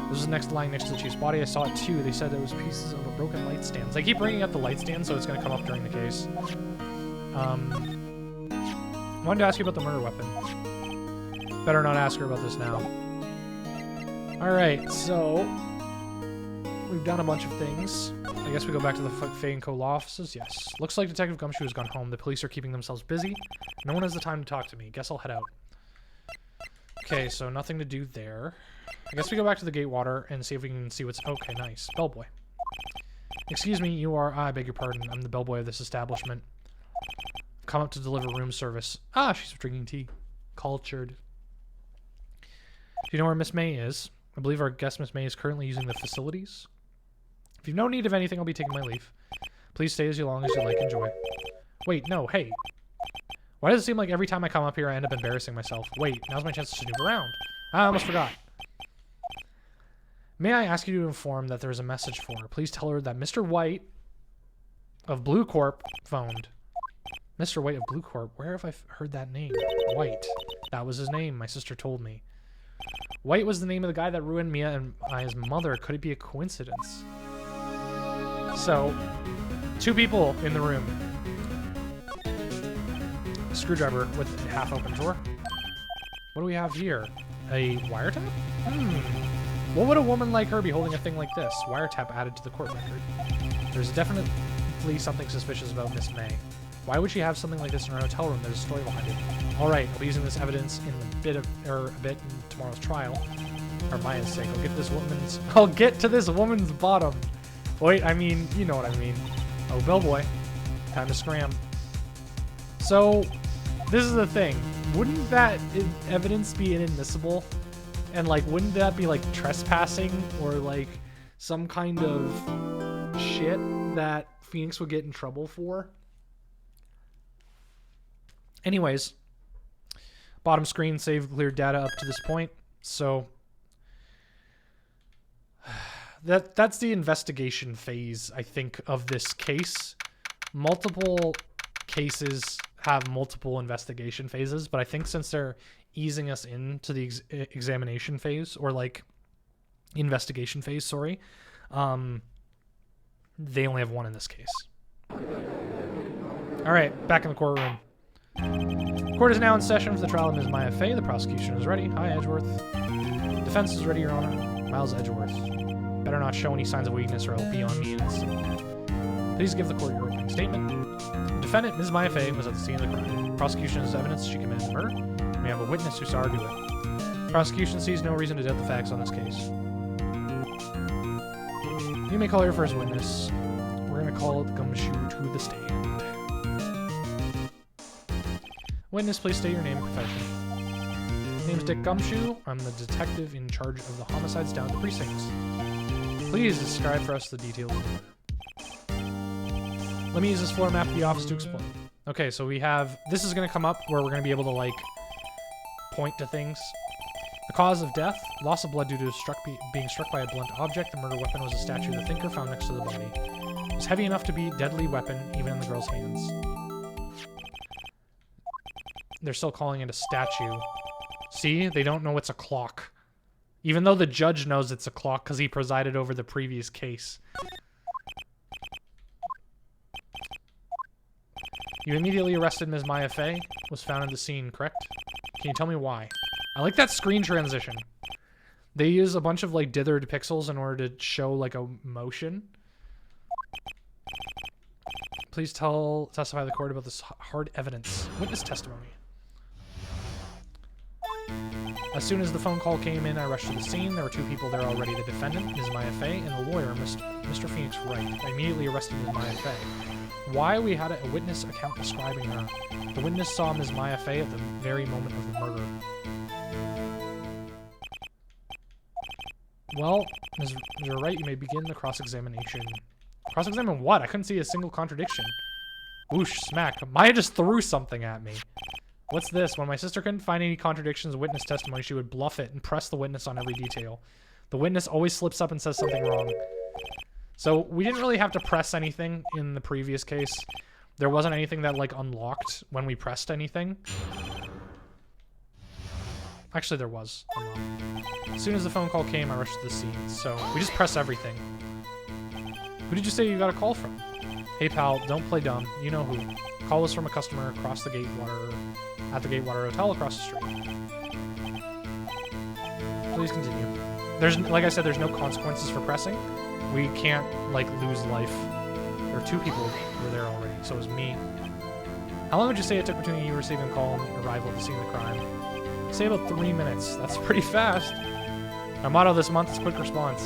This is lying next to the chief's body. I saw it too. They said there was pieces of a broken light stand. I keep bringing up the light stand, so it's going to come up during the case. I wanted to ask you about the murder weapon. Better not ask her about this now. Alright, so we've done a bunch of things. I guess we go back to the Faye & Co. law offices. Yes. Looks like Detective Gumshoe has gone home. The police are keeping themselves busy. No one has the time to talk to me. Guess I'll head out. Okay, so nothing to do there. I guess we go back to the Gatewater and see if we can see what's... Okay, nice. Bellboy. Excuse me, you are... I beg your pardon. I'm the bellboy of this establishment. I've come up to deliver room service. Ah, she's drinking tea. Cultured. Do you know where Miss May is? I believe our guest Miss May is currently using the facilities. If you've no need of anything, I'll be taking my leave. Please stay as long as you like. Enjoy. Wait, no, hey. Why does it seem like every time I come up here, I end up embarrassing myself? Wait, now's my chance to snoop around. I almost forgot. May I ask you to inform that there is a message for her? Please tell her that Mr. White of Blue Corp phoned. Mr. White of Blue Corp? Where have I heard that name? White. That was his name, my sister told me. White was the name of the guy that ruined Mia and Maya's mother. Could it be a coincidence? So, 2 people in the room. A screwdriver with a half-open drawer. What do we have here? A wiretap? What would a woman like her be holding a thing like this? Wiretap added to the court record. There's definitely something suspicious about Miss May. Why would she have something like this in her hotel room? There's a story behind it. Alright, I'll be using this evidence in a bit in tomorrow's trial. For Maya's sake, I'll get to this woman's bottom. Wait, I mean, you know what I mean. Oh, bellboy. Time to scram. So, this is the thing. Wouldn't that evidence be inadmissible? And, like, wouldn't that be, like, trespassing or, like, some kind of shit that Phoenix would get in trouble for? Anyways, bottom screen, save clear data up to this point. So, that's the investigation phase, I think, of this case. Multiple cases have multiple investigation phases, but I think since they're easing us into the examination phase, or like investigation phase, sorry, they only have one in this case. All right, back in the courtroom. Court is now in session for the trial of Ms. Maya Fey. The prosecution is ready. Hi, Edgeworth. Defense is ready, Your Honor. Miles Edgeworth. Better not show any signs of weakness or it'll be on me in this scene. Please give the court your opening statement. The defendant, Ms. Maya Fey, was at the scene of the crime. Prosecution has evidence she committed the murder. We have a witness who saw her do it. Prosecution sees no reason to doubt the facts on this case. You may call your first witness. We're going to call Gumshoe to the stand. Witness, please state your name and profession. My name is Dick Gumshoe. I'm the detective in charge of the homicides down at the precincts. Please describe for us the details of the murder. Let me use this floor map of the office to explain. Okay, so we have... This is going to come up where we're going to be able to, like, point to things. The cause of death, loss of blood due to being struck by a blunt object. The murder weapon was a statue of the thinker found next to the body. It was heavy enough to be a deadly weapon, even in the girl's hands. They're still calling it a statue. See? They don't know it's a clock. Even though the judge knows it's a clock because he presided over the previous case. You immediately arrested Ms. Maya Fey. Was found at the scene, correct? Can you tell me why? I like that screen transition. They use a bunch of, like, dithered pixels in order to show, like, a motion. Please testify to the court about this hard evidence. Witness testimony. As soon as the phone call came in, I rushed to the scene. There were two people there already, the defendant, Ms. Maya Fey, and the lawyer, Mr. Phoenix Wright. I immediately arrested Ms. Maya Fey. Why? We had a witness account describing her. The witness saw Ms. Maya Fey at the very moment of the murder. Well, Ms. Wright, you may begin the cross-examination. Cross-examine what? I couldn't see a single contradiction. Whoosh, smack. Maya just threw something at me. What's this? When my sister couldn't find any contradictions in witness testimony, she would bluff it and press the witness on every detail. The witness always slips up and says something wrong. So we didn't really have to press anything in the previous case. There wasn't anything that, like, unlocked when we pressed anything. Actually, there was. As soon as the phone call came, I rushed to the scene. So we just press everything. Who did you say you got a call from? Hey, pal, don't play dumb. You know who. Call was from a customer across the at the Gatewater Hotel across the street. Please continue. There's, like I said, there's no consequences for pressing. We can't, like, lose life. There were two people who were there already, so it was me. How long would you say it took between you receiving a call and arrival at the scene of the crime? Say about 3 minutes. That's pretty fast. Our motto this month is quick response.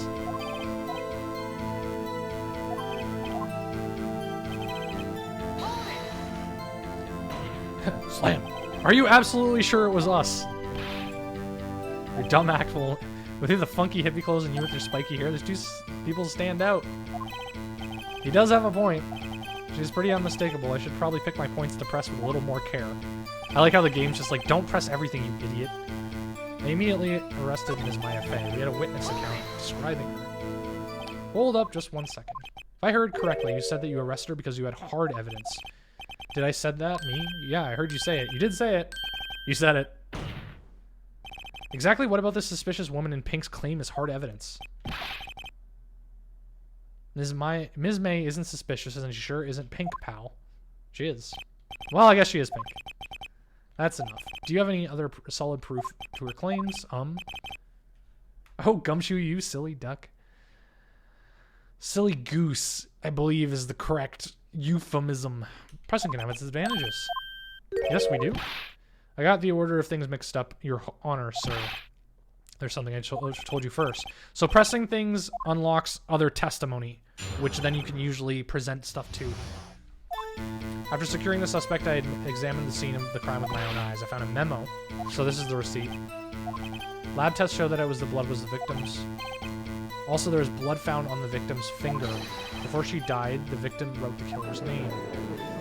Slam. Are you absolutely sure it was us? Your dumb axle with the funky hippie clothes and you with your spiky hair. There's two people stand out. He does have a point. She's pretty unmistakable. I should probably pick my points to press with a little more care. I like how the game's just like, don't press everything, you idiot. I immediately arrested Ms. Maya Fey. We had a witness account describing her. Hold up just 1 second. If I heard correctly, you said that you arrested her because you had hard evidence. Did I said that? Me? Yeah, I heard you say it. You did say it. You said it. Exactly what about this suspicious woman in pink's claim is hard evidence? Ms. May isn't suspicious, and she sure isn't pink, pal. She is. Well, I guess she is pink. That's enough. Do you have any other solid proof to her claims? Oh, Gumshoe, you silly duck. Silly goose, I believe, is the correct euphemism. Pressing can have its advantages. Yes, we do. I got the order of things mixed up, Your Honor, sir. There's something I told you first. So pressing things unlocks other testimony, which then you can usually present stuff to. After securing the suspect, I had examined the scene of the crime with my own eyes. I found a memo. So this is the receipt. Lab tests show that the blood was the victim's. Also, there was blood found on the victim's finger. Before she died, the victim wrote the killer's name.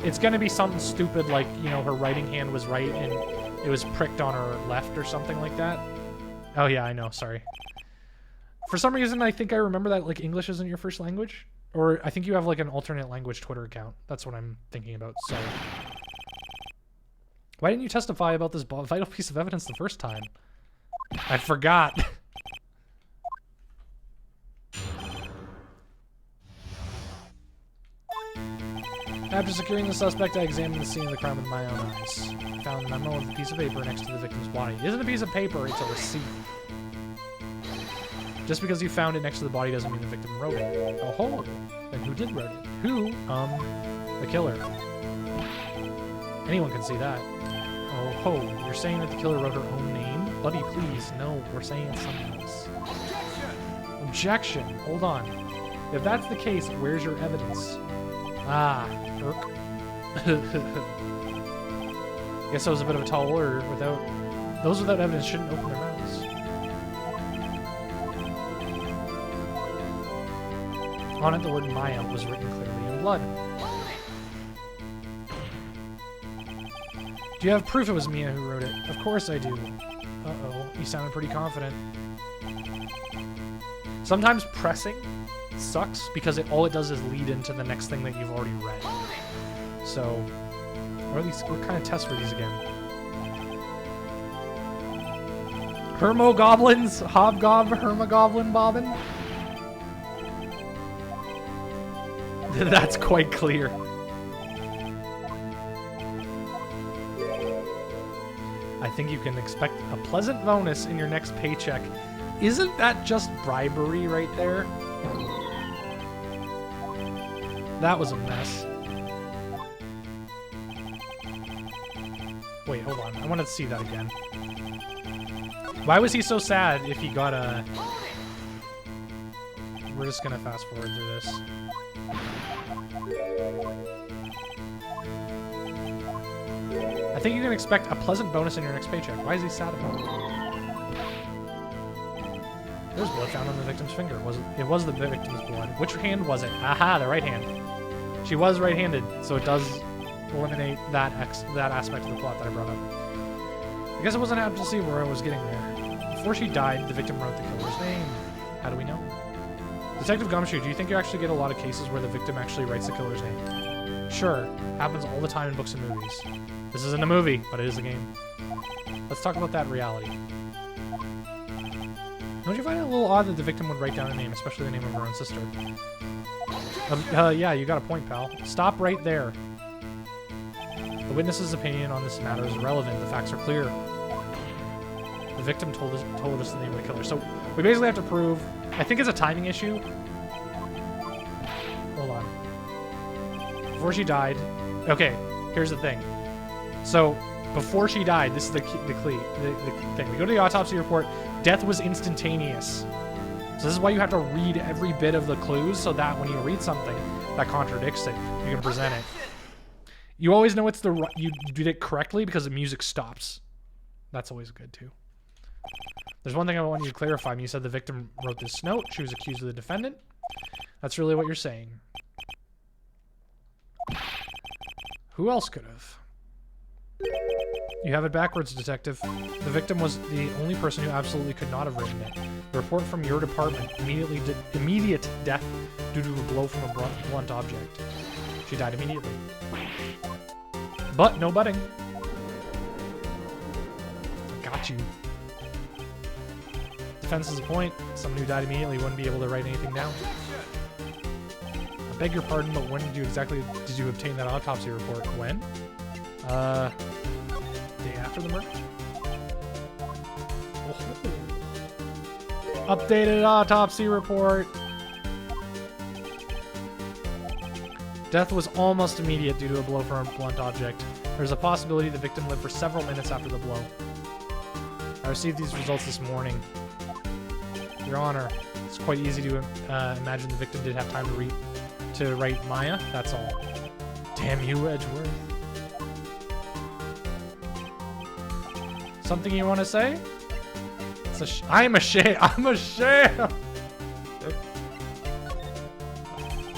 It's gonna be something stupid like, you know, her writing hand was right and it was pricked on her left or something like that. Oh yeah, I know, sorry. For some reason, I think I remember that, like, English isn't your first language. Or I think you have, like, an alternate language Twitter account. That's what I'm thinking about, sorry. Why didn't you testify about this vital piece of evidence the first time? I forgot. After securing the suspect, I examined the scene of the crime with my own eyes. I found a memo of a piece of paper next to the victim's body. It isn't a piece of paper, it's a receipt. Just because you found it next to the body doesn't mean the victim wrote it. Oh ho! Then who did write it? Who? The killer. Anyone can see that. Oh ho! You're saying that the killer wrote her own name? Buddy, please, no, we're saying something else. Objection! Hold on. If that's the case, where's your evidence? Ah, Guess I was a bit of a tall order. Those without evidence shouldn't open their mouths. On it, the word Maya was written clearly in blood. Do you have proof it was Mia who wrote it? Of course I do. Uh-oh, you sounded pretty confident. Sometimes pressing sucks because all it does is lead into the next thing that you've already read. So, what kind of tests were these again? Hermogoblins? Hermogoblin bobbin? That's quite clear. I think you can expect a pleasant bonus in your next paycheck. Isn't that just bribery right there? That was a mess. Wait, hold on. I want to see that again. Why was he so sad if he got a... We're just going to fast forward through this. I think you can expect a pleasant bonus in your next paycheck. Why is he sad about it? There's blood found on the victim's finger. It was the victim's blood. Which hand was it? Aha, the right hand. She was right-handed, so it does eliminate that aspect of the plot that I brought up. I guess I wasn't able to see where I was getting there. Before she died, the victim wrote the killer's name. How do we know? Detective Gumshoe, do you think you actually get a lot of cases where the victim actually writes the killer's name? Sure. Happens all the time in books and movies. This isn't a movie, but it is a game. Let's talk about that in reality. Don't you find it a little odd that the victim would write down a name, especially the name of her own sister? Yeah, you got a point, pal. Stop right there. The witness's opinion on this matter is irrelevant. The facts are clear. The victim told us the name of the killer. So we basically have to prove... I think it's a timing issue. Hold on. Before she died... Okay, here's the thing. So, before she died, this is the thing. We go to the autopsy report. Death was instantaneous. So this is why you have to read every bit of the clues so that when you read something that contradicts it, you can present it. You always know it's you did it correctly because the music stops. That's always good too. There's one thing I want you to clarify. You said the victim wrote this note. She was accused of the defendant. That's really what you're saying. Who else could have? You have it backwards, detective. The victim was the only person who absolutely could not have written it. The report from your department, immediate death due to a blow from a blunt object. She died immediately. But no butting. Got you. Defense is a point. Someone who died immediately wouldn't be able to write anything down. I beg your pardon, but when did you obtain that autopsy report? When? Day after the murder? Oh. Updated autopsy report. Death was almost immediate due to a blow from a blunt object. There's a possibility the victim lived for several minutes after the blow. I received these results this morning. Your Honor, it's quite easy to imagine the victim did have time to write Maya, that's all. Damn you, Edgeworth. Something you want to say? It's I'm ashamed. I'm ashamed.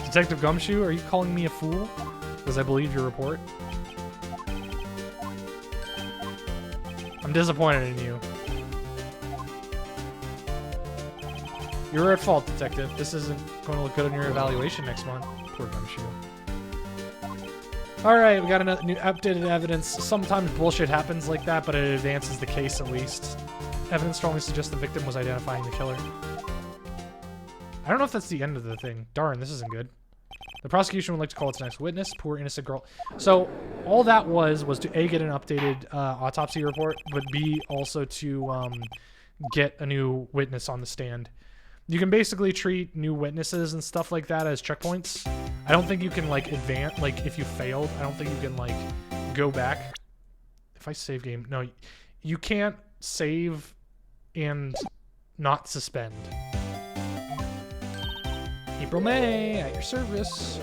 Detective Gumshoe, are you calling me a fool? Because I believe your report. I'm disappointed in you. You're at fault, Detective. This isn't going to look good on your evaluation next month. Poor Gumshoe. Alright, we got a new updated evidence. Sometimes bullshit happens like that, but it advances the case at least. Evidence strongly suggests the victim was identifying the killer. I don't know if that's the end of the thing. Darn, this isn't good. The prosecution would like to call its next witness, poor innocent girl. So, all that was to A, get an updated autopsy report, but B, also to get a new witness on the stand. You can basically treat new witnesses and stuff like that as checkpoints. I don't think you can, like, advance, like, if you failed, I don't think you can, like, go back. If I save game, no, you can't save and not suspend. April May, at your service.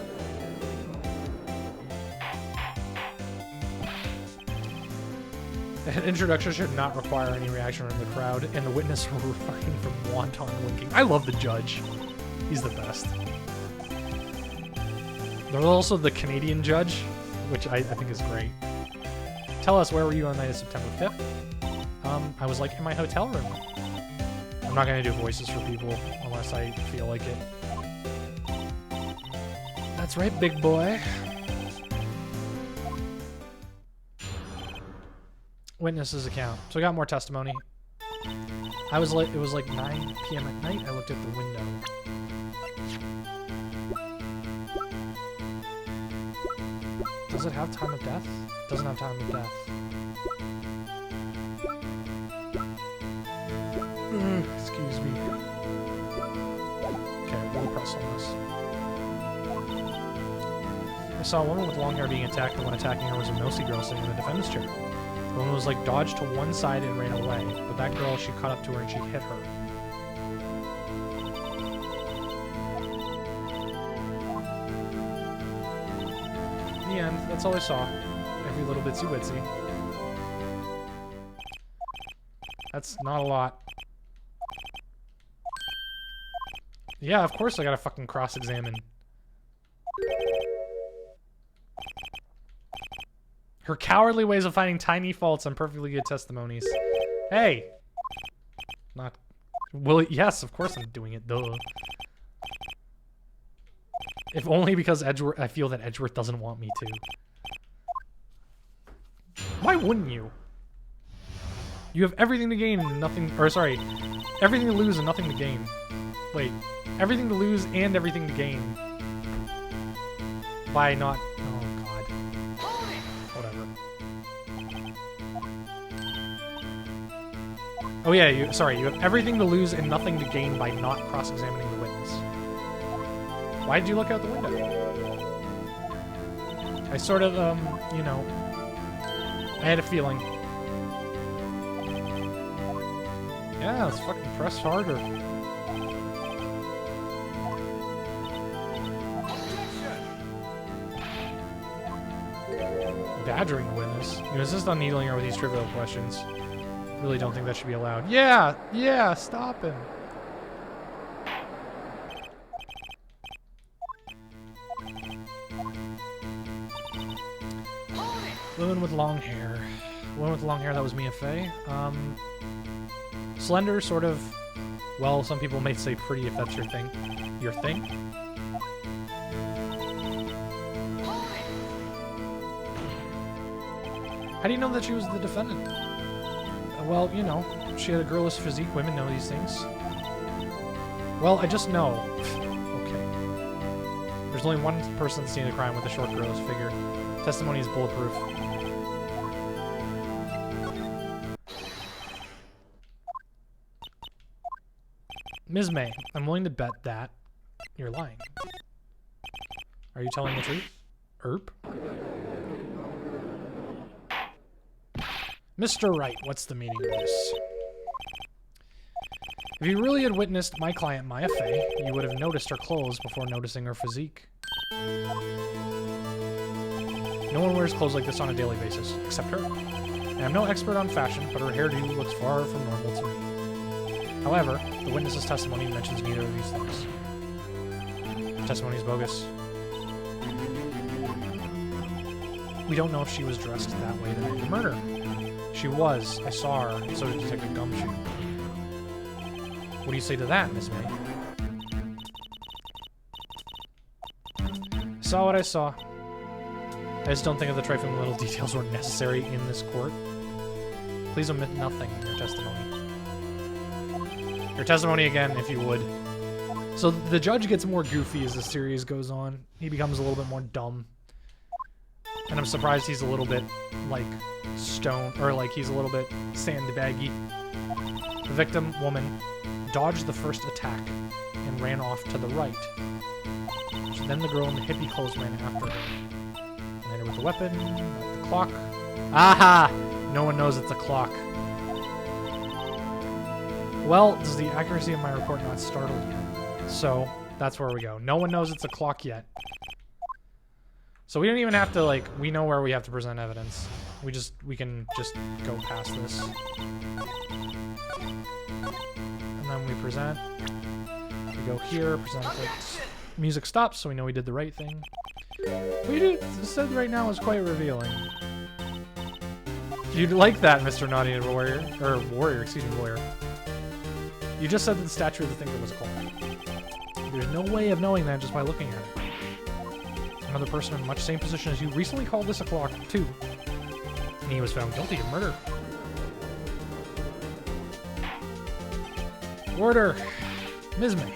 An introduction should not require any reaction from the crowd, and the witness will refrain from wanton winking. I love the judge. He's the best. There's also the Canadian judge, which I think is great. Tell us, where were you on the night of September 5th? I was, like, in my hotel room. I'm not gonna do voices for people unless I feel like it. That's right, big boy. Witness's account. So I got more testimony. It was like 9 p.m. at night. I looked at the window. Does it have time of death? It doesn't have time of death. Excuse me. Okay, we'll press on this. I saw a woman with long hair being attacked, and when attacking her was a nosy girl sitting in the defendant's chair. The woman was like dodged to one side and ran away, but that girl, she caught up to her and she hit her. In the end, that's all I saw. Every little bitsy witsy. That's not a lot. Yeah, of course I gotta fucking cross-examine. Her cowardly ways of finding tiny faults on perfectly good testimonies. Hey! Not... Well, yes, of course I'm doing it, duh. If only because Edgeworth... I feel that Edgeworth doesn't want me to. Why wouldn't you? You have everything to gain and nothing... Or, sorry. Everything to lose and nothing to gain. Wait. Everything to lose and everything to gain. By not... Oh, God. Whatever. Oh, yeah, sorry. You have everything to lose and nothing to gain by not cross-examining the witness. Why did you look out the window? I sort of, you know... I had a feeling. Yeah, let's fucking press harder. Badgering the witness. You insist on needling her with these trivial questions. Really don't think that should be allowed. Yeah! Yeah! Stop him! Woman with long hair. Woman with long hair, that was Mia Fey. Slender, sort of... Well, some people may say pretty if that's your thing. Your thing? How do you know that she was the defendant? Well, you know, she had a girlish physique. Women know these things. Well, I just know. Okay. There's only one person seeing the crime with a short girlish figure. Testimony is bulletproof. Ms. May, I'm willing to bet that you're lying. Are you telling the truth? Erp? Mr. Wright, what's the meaning of this? If you really had witnessed my client, Maya Fey, you would have noticed her clothes before noticing her physique. No one wears clothes like this on a daily basis, except her. I am no expert on fashion, but her hairdo looks far from normal to me. However, the witness's testimony mentions neither of these things. The testimony is bogus. We don't know if she was dressed that way the night of the murder. She was. I saw her, and so did Detective Gumshoe. What do you say to that, Miss May? I saw what I saw. I just don't think that the trifling little details were necessary in this court. Please omit nothing in your testimony. Your testimony again, if you would. So the judge gets more goofy as the series goes on. He becomes a little bit more dumb. And I'm surprised he's a little bit, like, stone, or like he's a little bit sandbaggy. The victim, woman, dodged the first attack and ran off to the right. Then the girl in the hippie clothes ran after her. And hit her with the weapon, the clock. Aha! No one knows it's a clock. Well, does the accuracy of my report not startle you? So, that's where we go. No one knows it's a clock yet. So we don't even have to, like, we know where we have to present evidence. We can just go past this. And then we present. We go here, present it. Music stops, so we know we did the right thing. What you said right now is quite revealing. You'd like that, Mr. Naughty Warrior. Or Warrior, excuse me, Warrior. You just said that the statue of the thinker was a clock. There's no way of knowing that just by looking at it. Another person in much the same position as you recently called this a clock, too. And he was found guilty of murder. Order! Ms. May,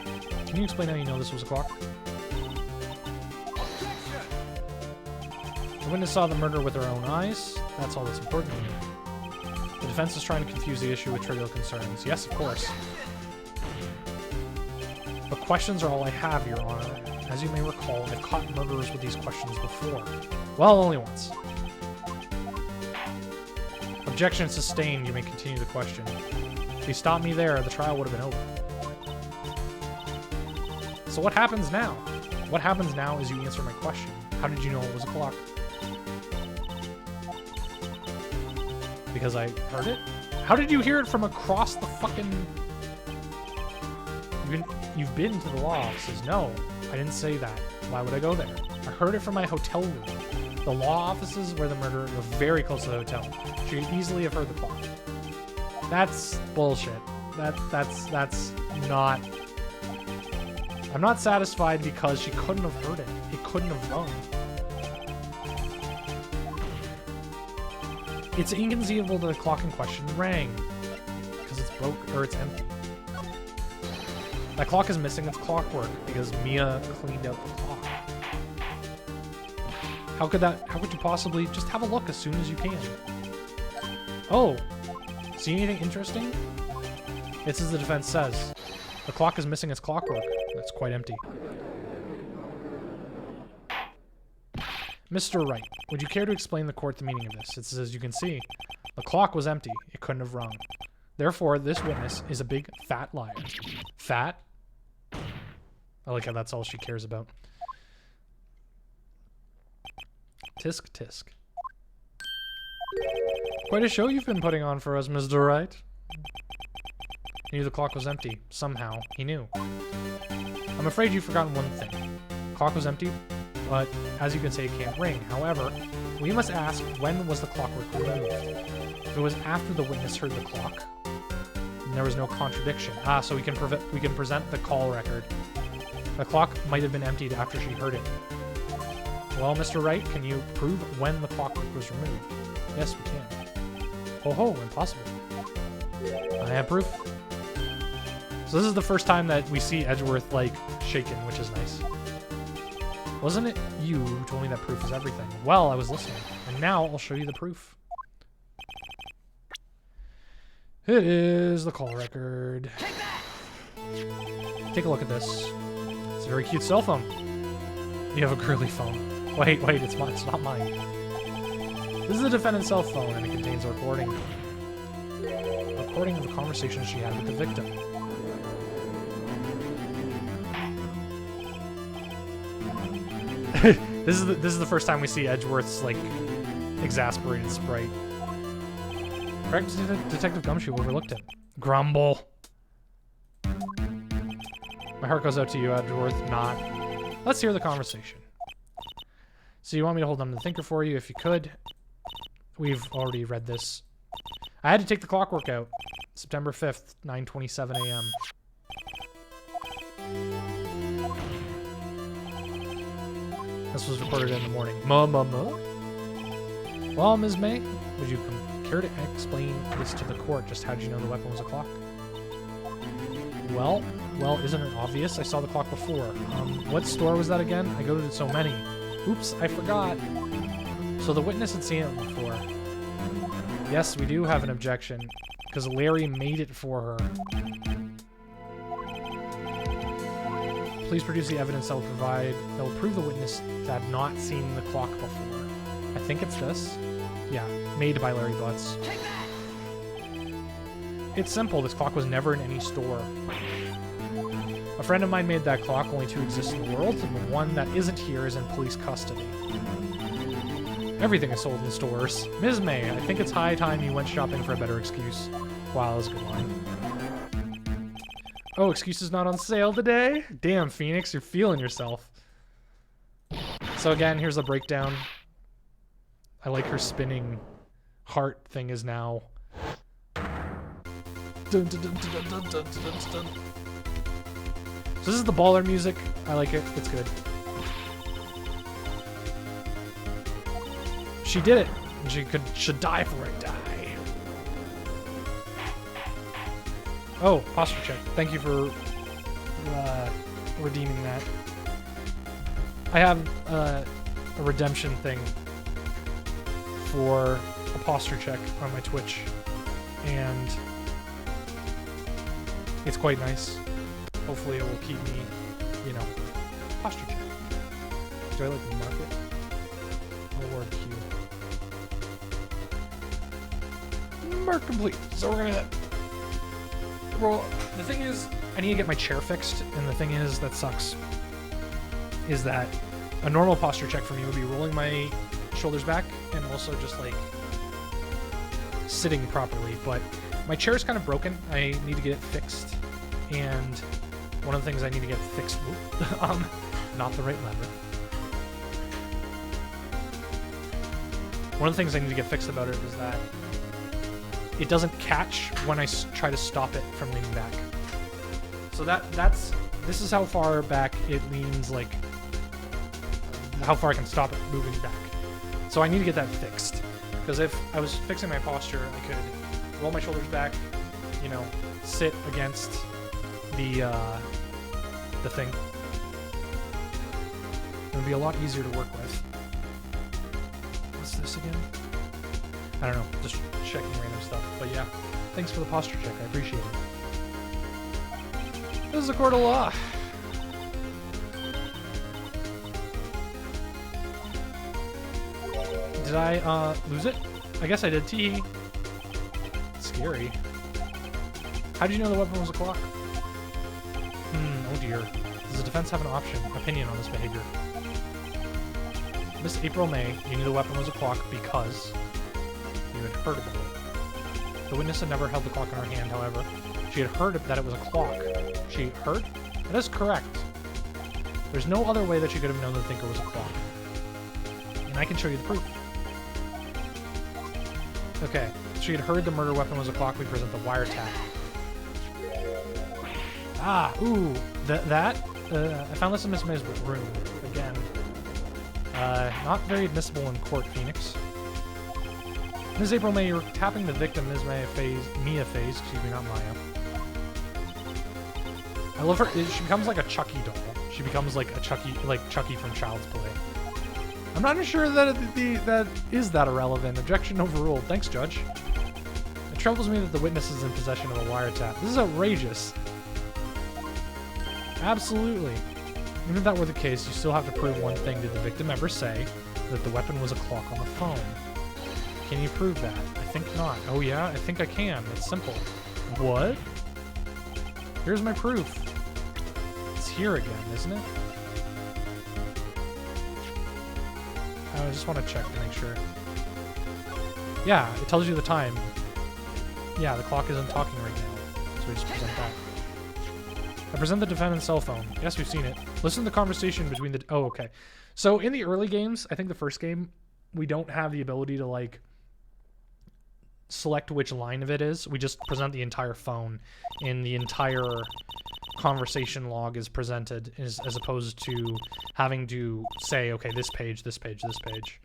can you explain how you know this was a clock? The witness saw the murder with her own eyes. That's all that's important here. The defense is trying to confuse the issue with trivial concerns. Yes, of course. But questions are all I have, Your Honor. As you may recall, I've caught murderers with these questions before. Well, only once. Objection sustained. You may continue the question. If you stopped me there, the trial would have been over. So what happens now? What happens now is you answer my question. How did you know it was a clock? Because I heard it? How did you hear it from across the fucking... You've been to the law offices. No, I didn't say that. Why would I go there? I heard it from my hotel room. The law offices where the murder were very close to the hotel. She could easily have heard the clock. That's bullshit. That's not... I'm not satisfied because she couldn't have heard it. It couldn't have rung. It's inconceivable that the clock in question rang. Because it's broke, or it's empty. That clock is missing its clockwork because Mia cleaned out the clock. How could you possibly just have a look as soon as you can? Oh, see anything interesting? It's as the defense says. The clock is missing its clockwork. That's quite empty. Mr. Wright, would you care to explain the court the meaning of this? It's as you can see. The clock was empty. It couldn't have rung. Therefore, this witness is a big, fat liar. Fat? I like how that's all she cares about. Tisk, tisk. Quite a show you've been putting on for us, Mr. Wright. He knew the clock was empty. Somehow, he knew. I'm afraid you've forgotten one thing. The clock was empty, but as you can say, it can't ring. However, we must ask, when was the clockwork removed? If it was after the witness heard the clock, and there was no contradiction. So we can present the call record. The clock might have been emptied after she heard it. Well, Mr. Wright, can you prove when the clockwork was removed? Yes, we can. Ho, impossible. I have proof. So this is the first time that we see Edgeworth, like, shaken, which is nice. Wasn't it you who told me that proof is everything? Well, I was listening. And now I'll show you the proof. It is the call record. Take a look at this. It's a very cute cell phone. You have a girly phone. Wait, it's not mine. This is the defendant's cell phone, and it contains a recording of the conversation she had with the victim. This is the first time we see Edgeworth's like exasperated sprite. Correct, Detective Gumshoe overlooked it. Grumble. My heart goes out to you, Edgeworth. Not. Let's hear the conversation. So you want me to hold on to the thinker for you? If you could. We've already read this. I had to take the clockwork out. September 5th, 9:27 a.m. This was recorded in the morning. Well, Ms. May, would you care to explain this to the court? Just how did you know the weapon was a clock? Well, isn't it obvious? I saw the clock before. What store was that again? I go to so many. Oops, I forgot. So the witness had seen it before. Yes, we do have an objection, because Larry made it for her. Please produce the evidence that will prove the witness had not seen the clock before. I think it's this. Yeah, made by Larry Butts. It's simple. This clock was never in any store. A friend of mine made that clock. Only two exist in the world, and the one that isn't here is in police custody. Everything is sold in stores. Ms. May, I think it's high time you went shopping for a better excuse. Wow, that's a good line. Oh, excuses not on sale today? Damn, Phoenix, you're feeling yourself. So again, here's the breakdown. I like her spinning heart thing is now. Dun, dun, dun, dun, dun, dun, dun, dun. So this is the baller music. I like it. It's good. She did it. And she should die for it. Die. Oh, posture check. Thank you for redeeming that. I have a redemption thing for a posture check on my Twitch, and it's quite nice. Hopefully it will keep me, you know, posture check. Do I like mark it? Award Q. Mark complete. So we're gonna roll. The thing is, I need to get my chair fixed, and the thing is that sucks is that a normal posture check for me would be rolling my shoulders back and also just like sitting properly, but my chair is kind of broken. I need to get it fixed, and one of the things I need to get fixed, not the right lever. One of the things I need to get fixed about it is that it doesn't catch when I try to stop it from leaning back. So this is how far back it leans, like how far I can stop it moving back. So I need to get that fixed, because if I was fixing my posture, I could roll my shoulders back, you know, sit against the thing. It would be a lot easier to work with. What's this again? I don't know, just checking random stuff. But yeah, thanks for the posture check. I appreciate it. This is a court of law. Did I lose it? I guess I did. Tee. Scary. How did you know the weapon was a clock? Oh dear. Does the defense have an opinion on this behavior? Miss April May, you knew the weapon was a clock because you had heard about it. The witness had never held the clock in her hand, however. She had heard that it was a clock. She heard? That is correct. There's no other way that she could have known the thinker was a clock. And I can show you the proof. Okay, she had heard the murder weapon was a clock. We present the wiretap. Ah, ooh, I found this in Miss May's room. Again, not very admissible in court, Phoenix. Ms. April May, you're tapping the victim, Mia Faze, excuse me, not Maya. I love her. She becomes like a Chucky doll. She becomes like a Chucky from Child's Play. I'm not sure that that is that irrelevant. Objection overruled. Thanks, Judge. It troubles me that the witness is in possession of a wiretap. This is outrageous. Absolutely. Even if that were the case, you still have to prove one thing. Did the victim ever say that the weapon was a clock on the phone? Can you prove that? I think not. Oh yeah, I think I can. It's simple. What? Here's my proof. It's here again, isn't it? I just want to check to make sure. Yeah, it tells you the time. Yeah, the clock isn't talking right now. So we just present that. I present the defendant's cell phone. Yes, we've seen it. Listen to the conversation between the... Oh, okay. So in the early games, I think the first game, we don't have the ability to, like, select which line of it is. We just present the entire phone, and the entire conversation log is presented as opposed to having to say, okay, this page, this page, this page.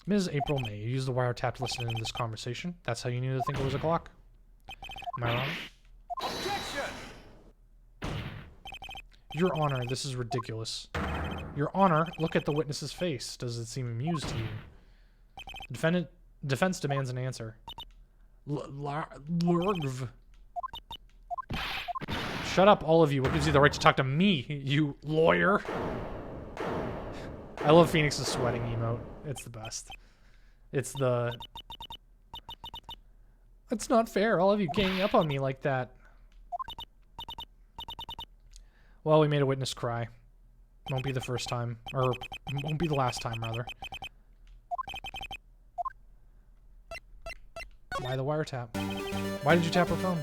Ms. April May, you used the wiretap to listen to this conversation. That's how you knew to think it was a clock. Am I wrong? Objection! Your Honor, this is ridiculous. Your Honor, look at the witness's face. Does it seem amused to you? Defense demands an answer. Lurgv. Shut up, all of you. What gives you the right to talk to me, you lawyer? I love Phoenix's sweating emote. It's the best. It's the... It's not fair, all of you ganging up on me like that. Well, we made a witness cry. Won't be the first time. Or, won't be the last time, rather. Why the wiretap? Why did you tap her phone?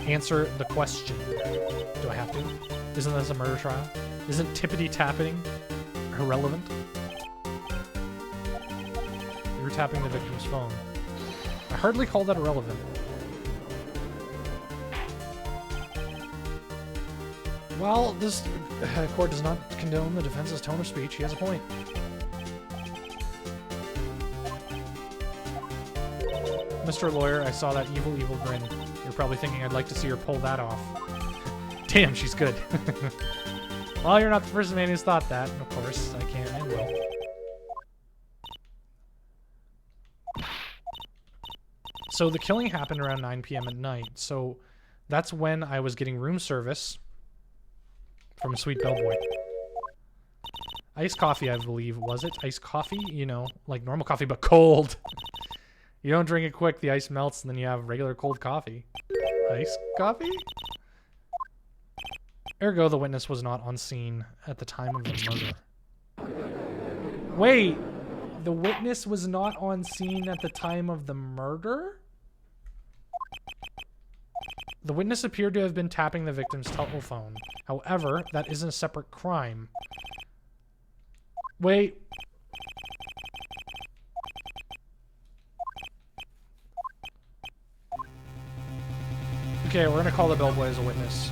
Answer the question. Do I have to? Isn't this a murder trial? Isn't tippity-tapping irrelevant? You were tapping the victim's phone. I hardly call that irrelevant. Well, this court does not condone the defense's tone of speech. He has a point. Mr. Lawyer, I saw that evil grin. You're probably thinking I'd like to see her pull that off. Damn, she's good. Well, you're not the first man who's thought that. Of course, I can and will. So the killing happened around 9 p.m. at night. So that's when I was getting room service from Sweet Bellboy. Iced coffee, I believe. Was it? Iced coffee? You know, like normal coffee, but cold. You don't drink it quick, the ice melts, and then you have regular cold coffee. Iced coffee? Ergo, the witness was not on scene at the time of the murder. Wait! The witness was not on scene at the time of the murder? The witness appeared to have been tapping the victim's telephone. However, that isn't a separate crime. Wait. Okay, we're gonna call the bellboy as a witness.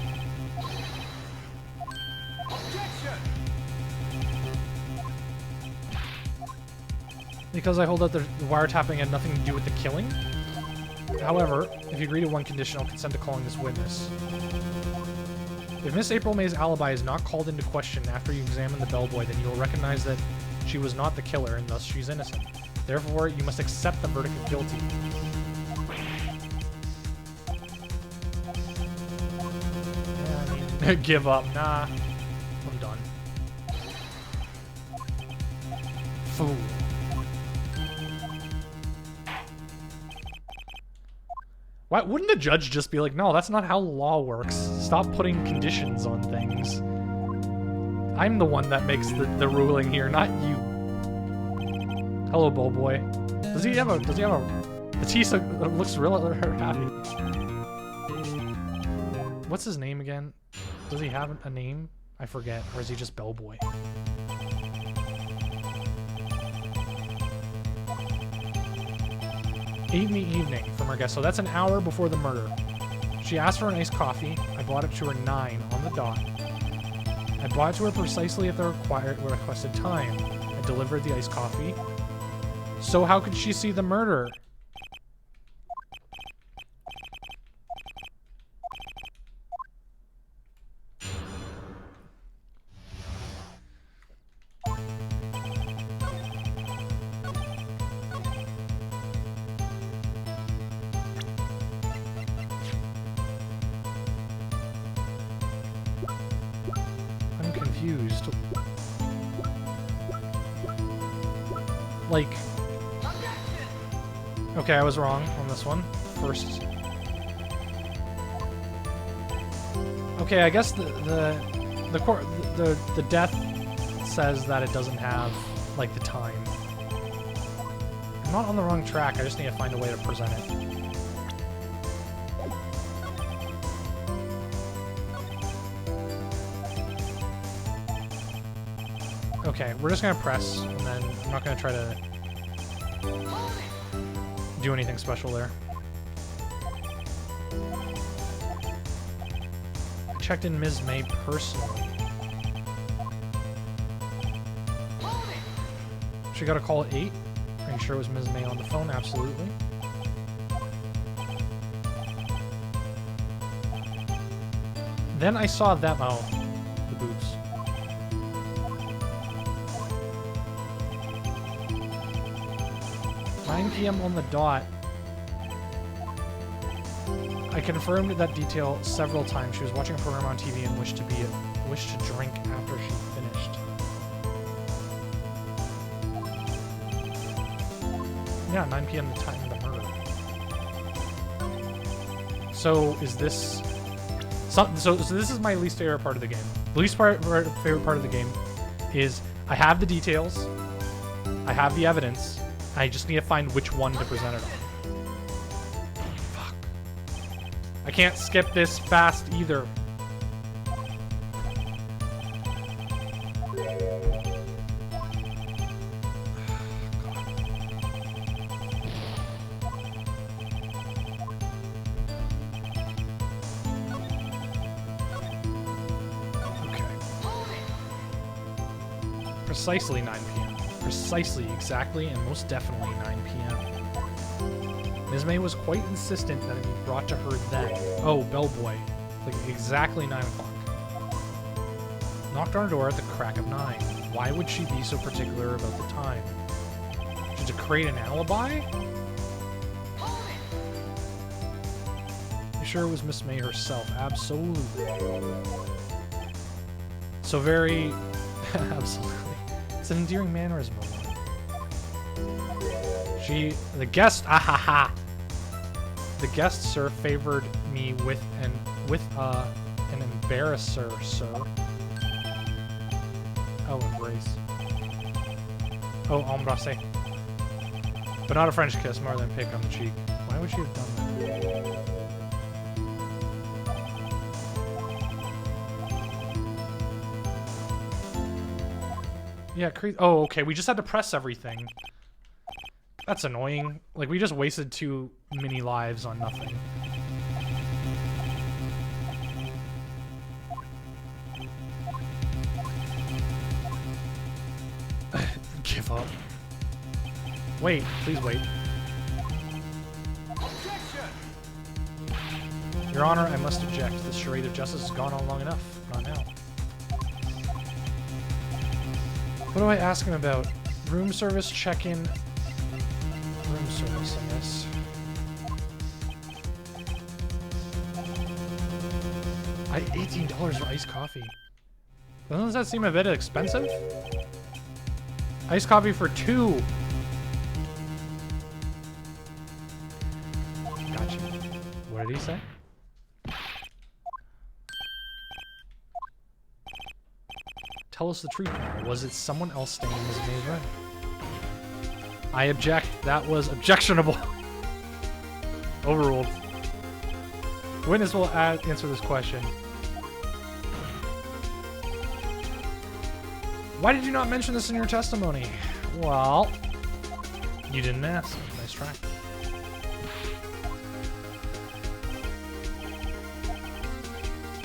Because I hold that the wiretapping had nothing to do with the killing. However, if you agree to one condition, I'll consent to calling this witness. If Miss April May's alibi is not called into question after you examine the bellboy, then you will recognize that she was not the killer and thus she's innocent. Therefore, you must accept the verdict of guilty. Yeah, I mean, give up. Nah. I'm done. Fool. Why wouldn't a judge just be like, no, that's not how law works. Stop putting conditions on things. I'm the one that makes the ruling here, not you. Hello, bellboy. Does he have a Batista looks real happy. What's his name again? Does he have a name? I forget. Or is he just bellboy? In the evening from our guest. So that's an hour before the murder. She asked for an iced coffee. I brought it to her 9 on the dot. I brought it to her precisely at the requested time. I delivered the iced coffee. So how could she see the murder? Like, okay, I was wrong on this one. First, okay, I guess the death says that it doesn't have, like, the time. I'm not on the wrong track, I just need to find a way to present it. Okay, we're just gonna press, and then I'm not gonna try to do anything special there. I checked in Ms. May personally. She got a call at 8. Are you sure it was Ms. May on the phone? Absolutely. Then I saw that. Oh, the boots. "9 p.m. on the dot. I confirmed that detail several times. She was watching a program on TV and wished to drink after she finished." Yeah, 9 p.m. the time of the murder. So is this... So this is my least favorite part of the game. The least favorite part of the game is I have the details, I have the evidence, I just need to find which one to present it on. Fuck. I can't skip this fast either. Precisely 9 p.m. Precisely, exactly, and most definitely 9 p.m. Ms. May was quite insistent that it be brought to her then. Oh, bellboy. Like exactly 9 o'clock. Knocked on her door at the crack of 9. Why would she be so particular about the time? To create an alibi? You sure it was Miss May herself? Absolutely. So very... Absolutely. It's an endearing mannerism. The guest, the guest, sir, favored me with an embarrasser, sir. Oh, embrace. Oh, embrasse. But not a French kiss, more than a pick on the cheek. Why would she have done that? Yeah, crazy. Oh, okay. We just had to press everything. That's annoying. Like, we just wasted 2 mini lives on nothing. Give up. Wait. Please wait. Objection! Your Honor, I must object. This charade of justice has gone on long enough. Not now. What do I ask him about? Room service, check-in. Room service, I guess. $18 for iced coffee. Doesn't that seem a bit expensive? Iced coffee for 2. Gotcha. What did he say? Tell us the truth now. Was it someone else staying in Ms. May's room? I object. That was objectionable. Overruled. The witness will answer this question. Why did you not mention this in your testimony? Well, you didn't ask. Nice try.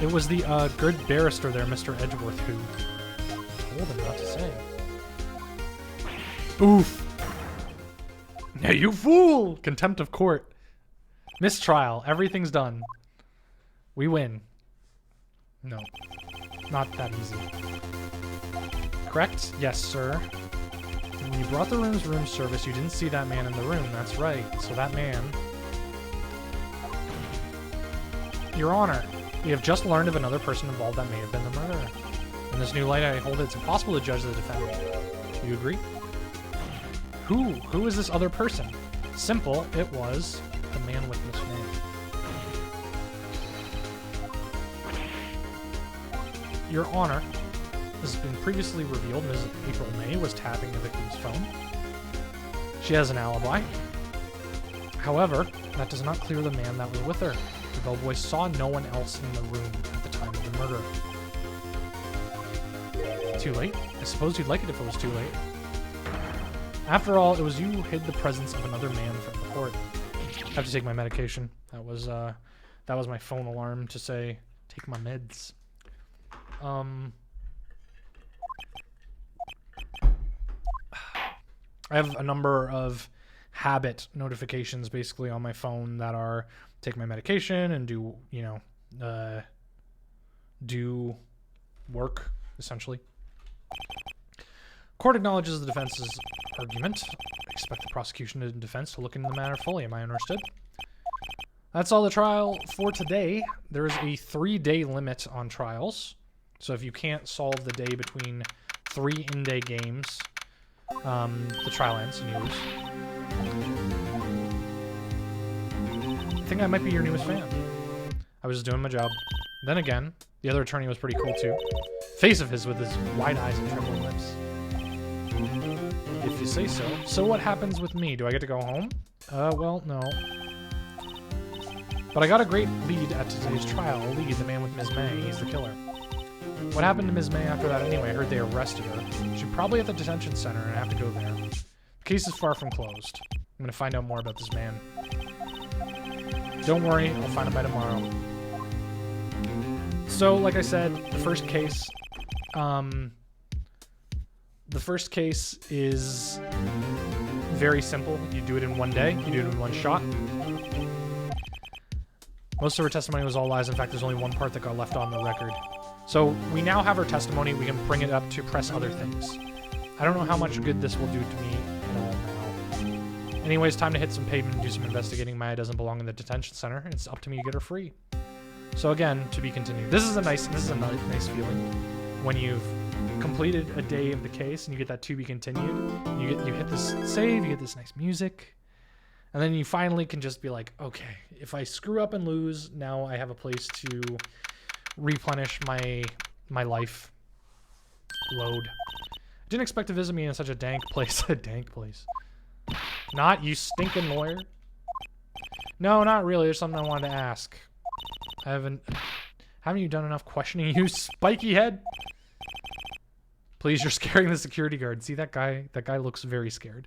It was the good barrister there, Mr. Edgeworth, who told him not to say. Oof. Now you fool! Contempt of court. Mistrial. Everything's done. We win. No. Not that easy. Correct? Yes, sir. When you brought the room service, you didn't see that man in the room. That's right. So that man... Your Honor, we have just learned of another person involved that may have been the murderer. In this new light, I hold it's impossible to judge the defendant. Do you agree? Who? Who is this other person? Simple. It was the man with Miss May. Your Honor, has been previously revealed, Ms. April May was tapping the victim's phone. She has an alibi. However, that does not clear the man that was with her. The bellboy saw no one else in the room at the time of the murder. Too late? I suppose you'd like it if it was too late. After all, it was you who hid the presence of another man from the court. I have to take my medication. That was my phone alarm to say, take my meds. I have a number of habit notifications basically on my phone that are take my medication and do, do work, essentially. Court acknowledges the defense's argument. I expect the prosecution and defense to look into the matter fully. Am I understood? That's all the trial for today. There is a 3-day limit on trials. So if you can't solve the day between 3 in-day games, the trial ends and you lose. I think I might be your newest fan. I was just doing my job. Then again, the other attorney was pretty cool too. Face of his with his wide eyes and trembling lips. If you say so. So what happens with me? Do I get to go home? Well, no. But I got a great lead at today's trial. A lead, the man with Ms. May. He's the killer. What happened to Ms. May after that anyway? I heard they arrested her. She's probably at the detention center and I have to go there. The case is far from closed. I'm going to find out more about this man. Don't worry, I'll find him by tomorrow. So, like I said, the first case is very simple. You do it in one day. You do it in one shot. Most of her testimony was all lies. In fact, there's only one part that got left on the record. So we now have her testimony. We can bring it up to press other things. I don't know how much good this will do to me at all now. Anyways, time to hit some pavement and do some investigating. Maya doesn't belong in the detention center. It's up to me to get her free. So again, to be continued. This is a nice feeling when you've completed a day of the case and you get that to be continued. You hit this save. You get this nice music. And then you finally can just be like, okay, if I screw up and lose, now I have a place to replenish my life load. I didn't expect to visit me in such a dank place. A dank place. Not you stinking lawyer. No, not really. There's something I wanted to ask. Haven't you done enough questioning, you spiky head? Please, you're scaring the security guard. See that guy? That guy looks very scared.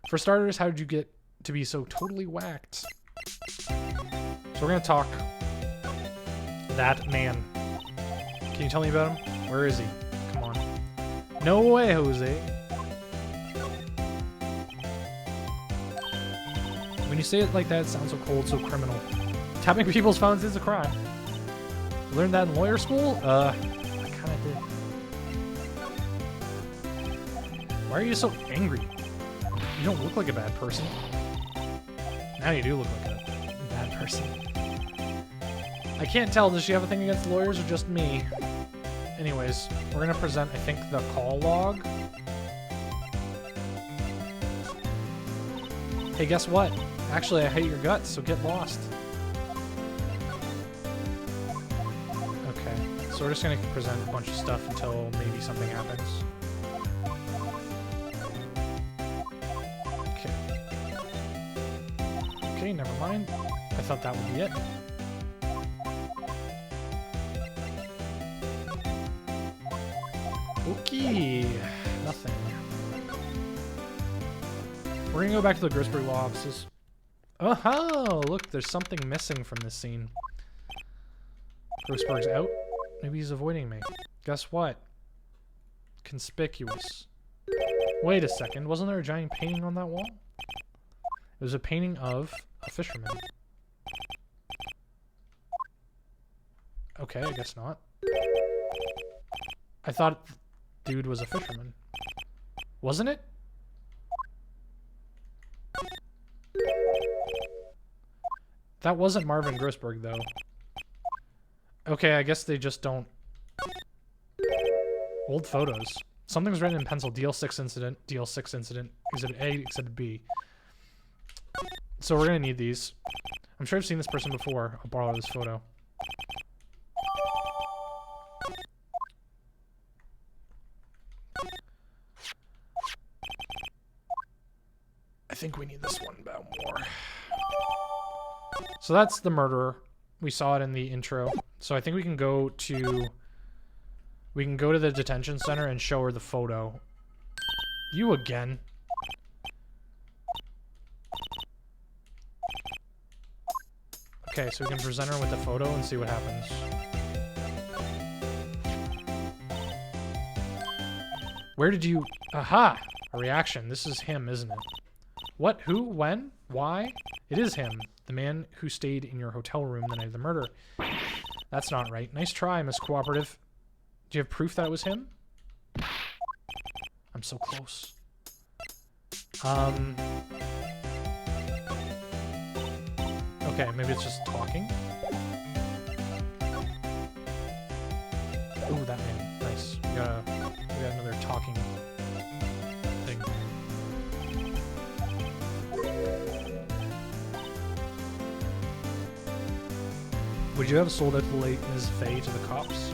For starters, how did you get to be so totally whacked? So we're gonna talk that man. Can you tell me about him? Where is he? Come on. No way, Jose. When you say it like that, it sounds so cold, so criminal. Tapping people's phones is a crime. You learned that in lawyer school? I kinda did. Why are you so angry? You don't look like a bad person. Now you do look like a bad person. I can't tell, does she have a thing against lawyers or just me? Anyways, we're gonna present, I think, the call log. Hey, guess what? Actually, I hate your guts, so get lost. Okay, so we're just gonna present a bunch of stuff until maybe something happens. Okay, never mind. I thought that would be it. Okay, nothing. We're gonna go back to the Grossberg Law offices. Oh, look, there's something missing from this scene. Grossberg's out. Maybe he's avoiding me. Guess what? Conspicuous. Wait a second, wasn't there a giant painting on that wall? It was a painting of a fisherman. Okay, I guess not. I thought dude was a fisherman. Wasn't it? That wasn't Marvin Grossberg, though. Okay, I guess they just don't... Old photos. Something's written in pencil. DL6 incident. DL6 incident. Exhibit A, Exhibit B. So we're gonna need these. I'm sure I've seen this person before. I'll borrow this photo. think we need this one about more. So that's the murderer. We saw it in the intro. So I think we can go to the detention center and show her the photo. You again. Okay, so we can present her with the photo and see what happens. Where did you... Aha! A reaction. This is him, isn't it? What? Who? When? Why? It is him. The man who stayed in your hotel room the night of the murder. That's not right. Nice try, Miss Cooperative. Do you have proof that it was him? I'm so close. Okay, maybe it's just talking. Ooh, that man. Nice. We got another talking thing. Would you have sold out the late Ms. Faye to the cops?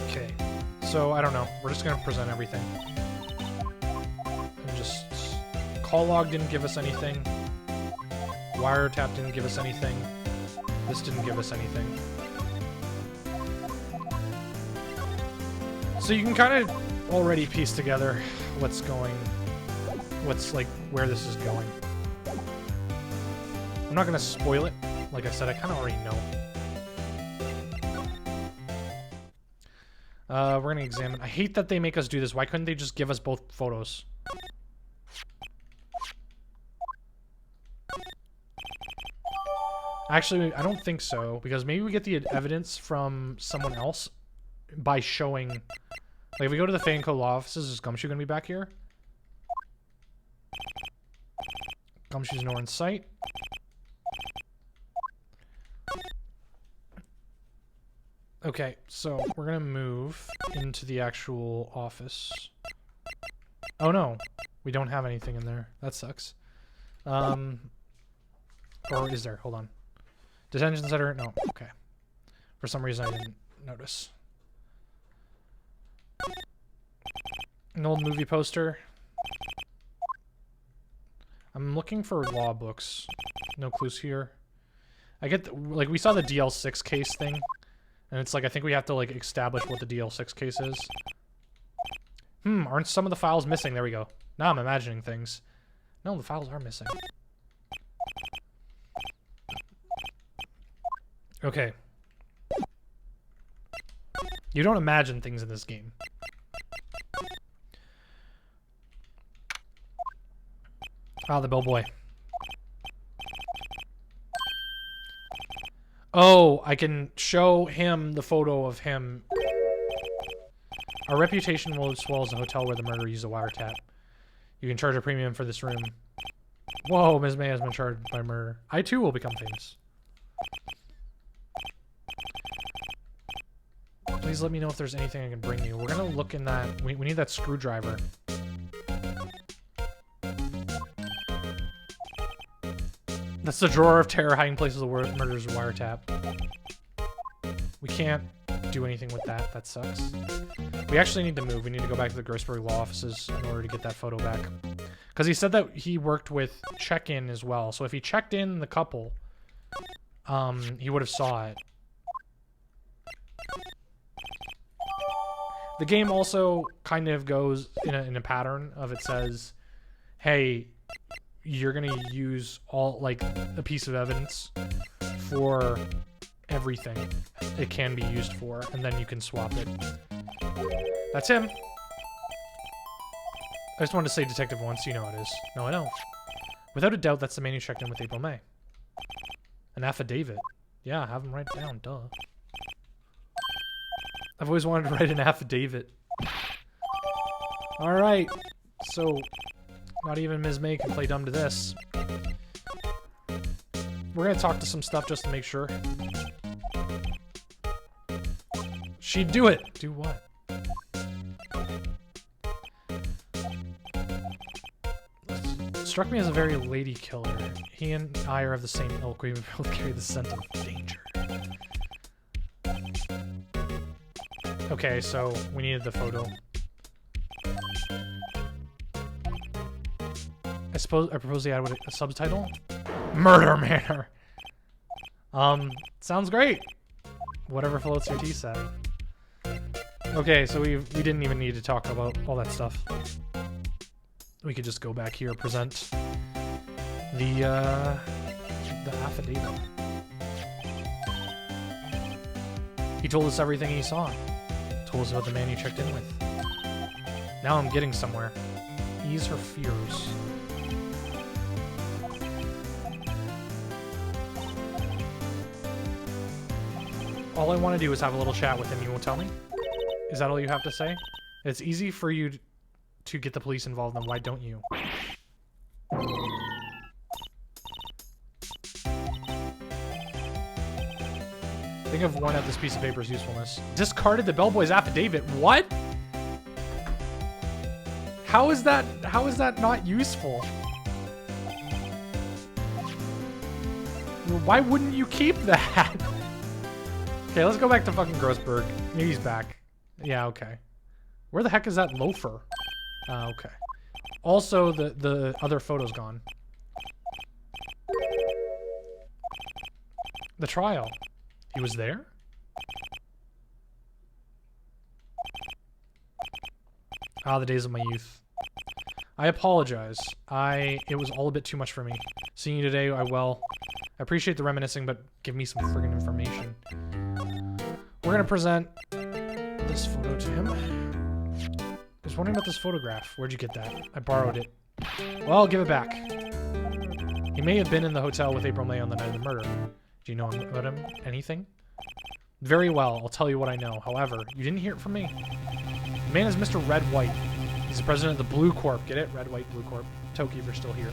Okay. So, I don't know. We're just gonna present everything. And just... Call log didn't give us anything. Wiretap didn't give us anything. This didn't give us anything. So you can kind of already piece together what's like, where this is going. I'm not gonna spoil it. Like I said, I kind of already know. We're gonna examine. I hate that they make us do this. Why couldn't they just give us both photos? Actually, I don't think so, because maybe we get the evidence from someone else by showing... Like, if we go to the Fanco law offices, is Gumshoe gonna be back here? Gumshoe's nowhere in sight. Okay, so we're gonna move into the actual office. Oh no, we don't have anything in there. That sucks. Or is there? Hold on. Detention center? No. Okay. For some reason I didn't notice. An old movie poster. I'm looking for law books. No clues here. I get like we saw the DL6 case thing, and it's like I think we have to like establish what the DL6 case is. Aren't some of the files missing? There we go. Now I'm imagining things. No, the files are missing. Okay. You don't imagine things in this game. Ah, the bellboy. Oh, I can show him the photo of him. Our reputation will as well as the hotel where the murderer used a wiretap. You can charge a premium for this room. Whoa, Ms. May has been charged by murder. I too will become famous. Please let me know if there's anything I can bring you. We're gonna look in that. We need that screwdriver. That's the drawer of terror hiding places of murder's wiretap. We can't do anything with that. That sucks. We actually need to move. We need to go back to the Grossberg law offices in order to get that photo back. Because he said that he worked with check-in as well. So if he checked in the couple, he would have saw it. The game also kind of goes in a pattern of it says, hey, you're gonna use all like a piece of evidence for everything it can be used for, and then you can swap it. That's him. I just wanted to say detective once, you know it is. No, I don't. Without a doubt, that's the man who checked in with April May. An affidavit. Yeah, have him write it down, duh. I've always wanted to write an affidavit. Alright, so not even Ms. May can play dumb to this. We're gonna talk to some stuff just to make sure. She'd do it! Do what? Struck me as a very lady killer. He and I are of the same ilk. We both carry the scent of danger. Okay, so we needed the photo. I propose they add with a subtitle. Murder Manor. Sounds great. Whatever floats your tea set. Okay, so we didn't even need to talk about all that stuff. We could just go back here, present the affidavit. He told us everything he saw. Told us about the man he checked in with. Now I'm getting somewhere. Ease her fears. All I want to do is have a little chat with him. You won't tell me? Is that all you have to say? It's easy for you to get the police involved, then why don't you? Think I've worn out this piece of paper's usefulness. Discarded the bellboy's affidavit. What? How is that not useful? Why wouldn't you keep that? Okay, let's go back to fucking Grossberg. Maybe he's back. Yeah, okay. Where the heck is that loafer? Okay. Also, the other photo's gone. The trial. He was there? Ah, the days of my youth. I apologize. It was all a bit too much for me. Seeing you today, I appreciate the reminiscing, but give me some friggin' information. We're gonna present this photo to him. I was wondering about this photograph. Where'd you get that? I borrowed it. Well, I'll give it back. He may have been in the hotel with April May on the night of the murder. Do you know about him? Anything? Very well, I'll tell you what I know. However, you didn't hear it from me. The man is Mr. Red White. He's the president of the Blue Corp. Get it? Red, White, Blue Corp. Toki, if you're still here.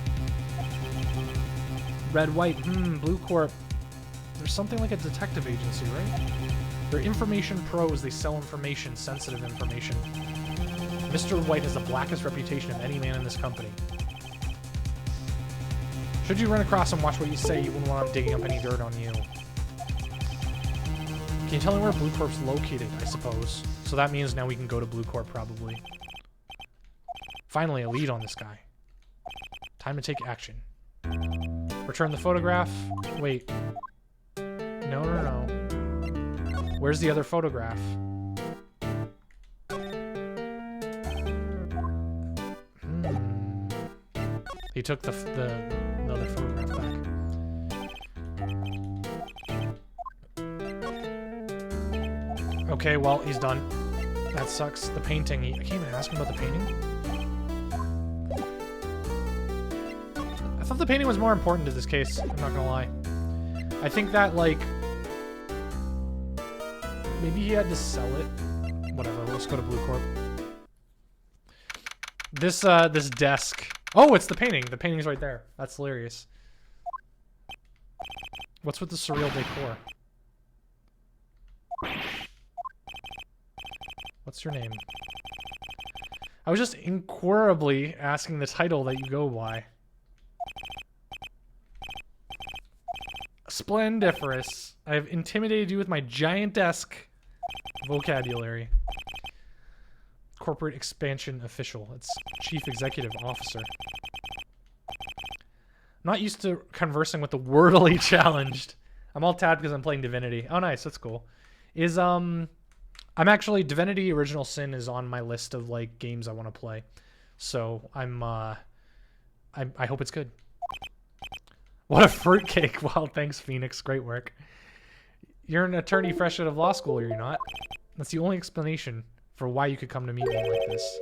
Red, White, Blue Corp. There's something like a detective agency, right? They're information pros. They sell information, sensitive information. Mr. White has the blackest reputation of any man in this company. Should you run across him, watch what you say. You wouldn't want him digging up any dirt on you. Can you tell me where Blue Corp's located, I suppose? So that means now we can go to Blue Corp, probably. Finally, a lead on this guy. Time to take action. Return the photograph. Wait. No. Where's the other photograph? He took the other photograph back. Okay, well, he's done. That sucks. The painting. I can't even ask him about the painting. I thought the painting was more important to this case. I'm not gonna lie. I think that, like, maybe he had to sell it. Whatever. Let's go to Blue Corp. This desk. Oh, it's the painting. The painting's right there. That's hilarious. What's with the surreal decor? What's your name? I was just inquirably asking the title that you go by. Splendiferous. I have intimidated you with my giant desk vocabulary. Corporate expansion official. It's chief executive officer. Not used to conversing with the wordily challenged. I'm all tabbed because I'm playing Divinity. Oh, nice. That's cool. I'm actually, Divinity Original Sin is on my list of, like, games I want to play. So I hope it's good. What a fruitcake. Wow, thanks, Phoenix. Great work. You're an attorney fresh out of law school, are you not? That's the only explanation for why you could come to meet me like this.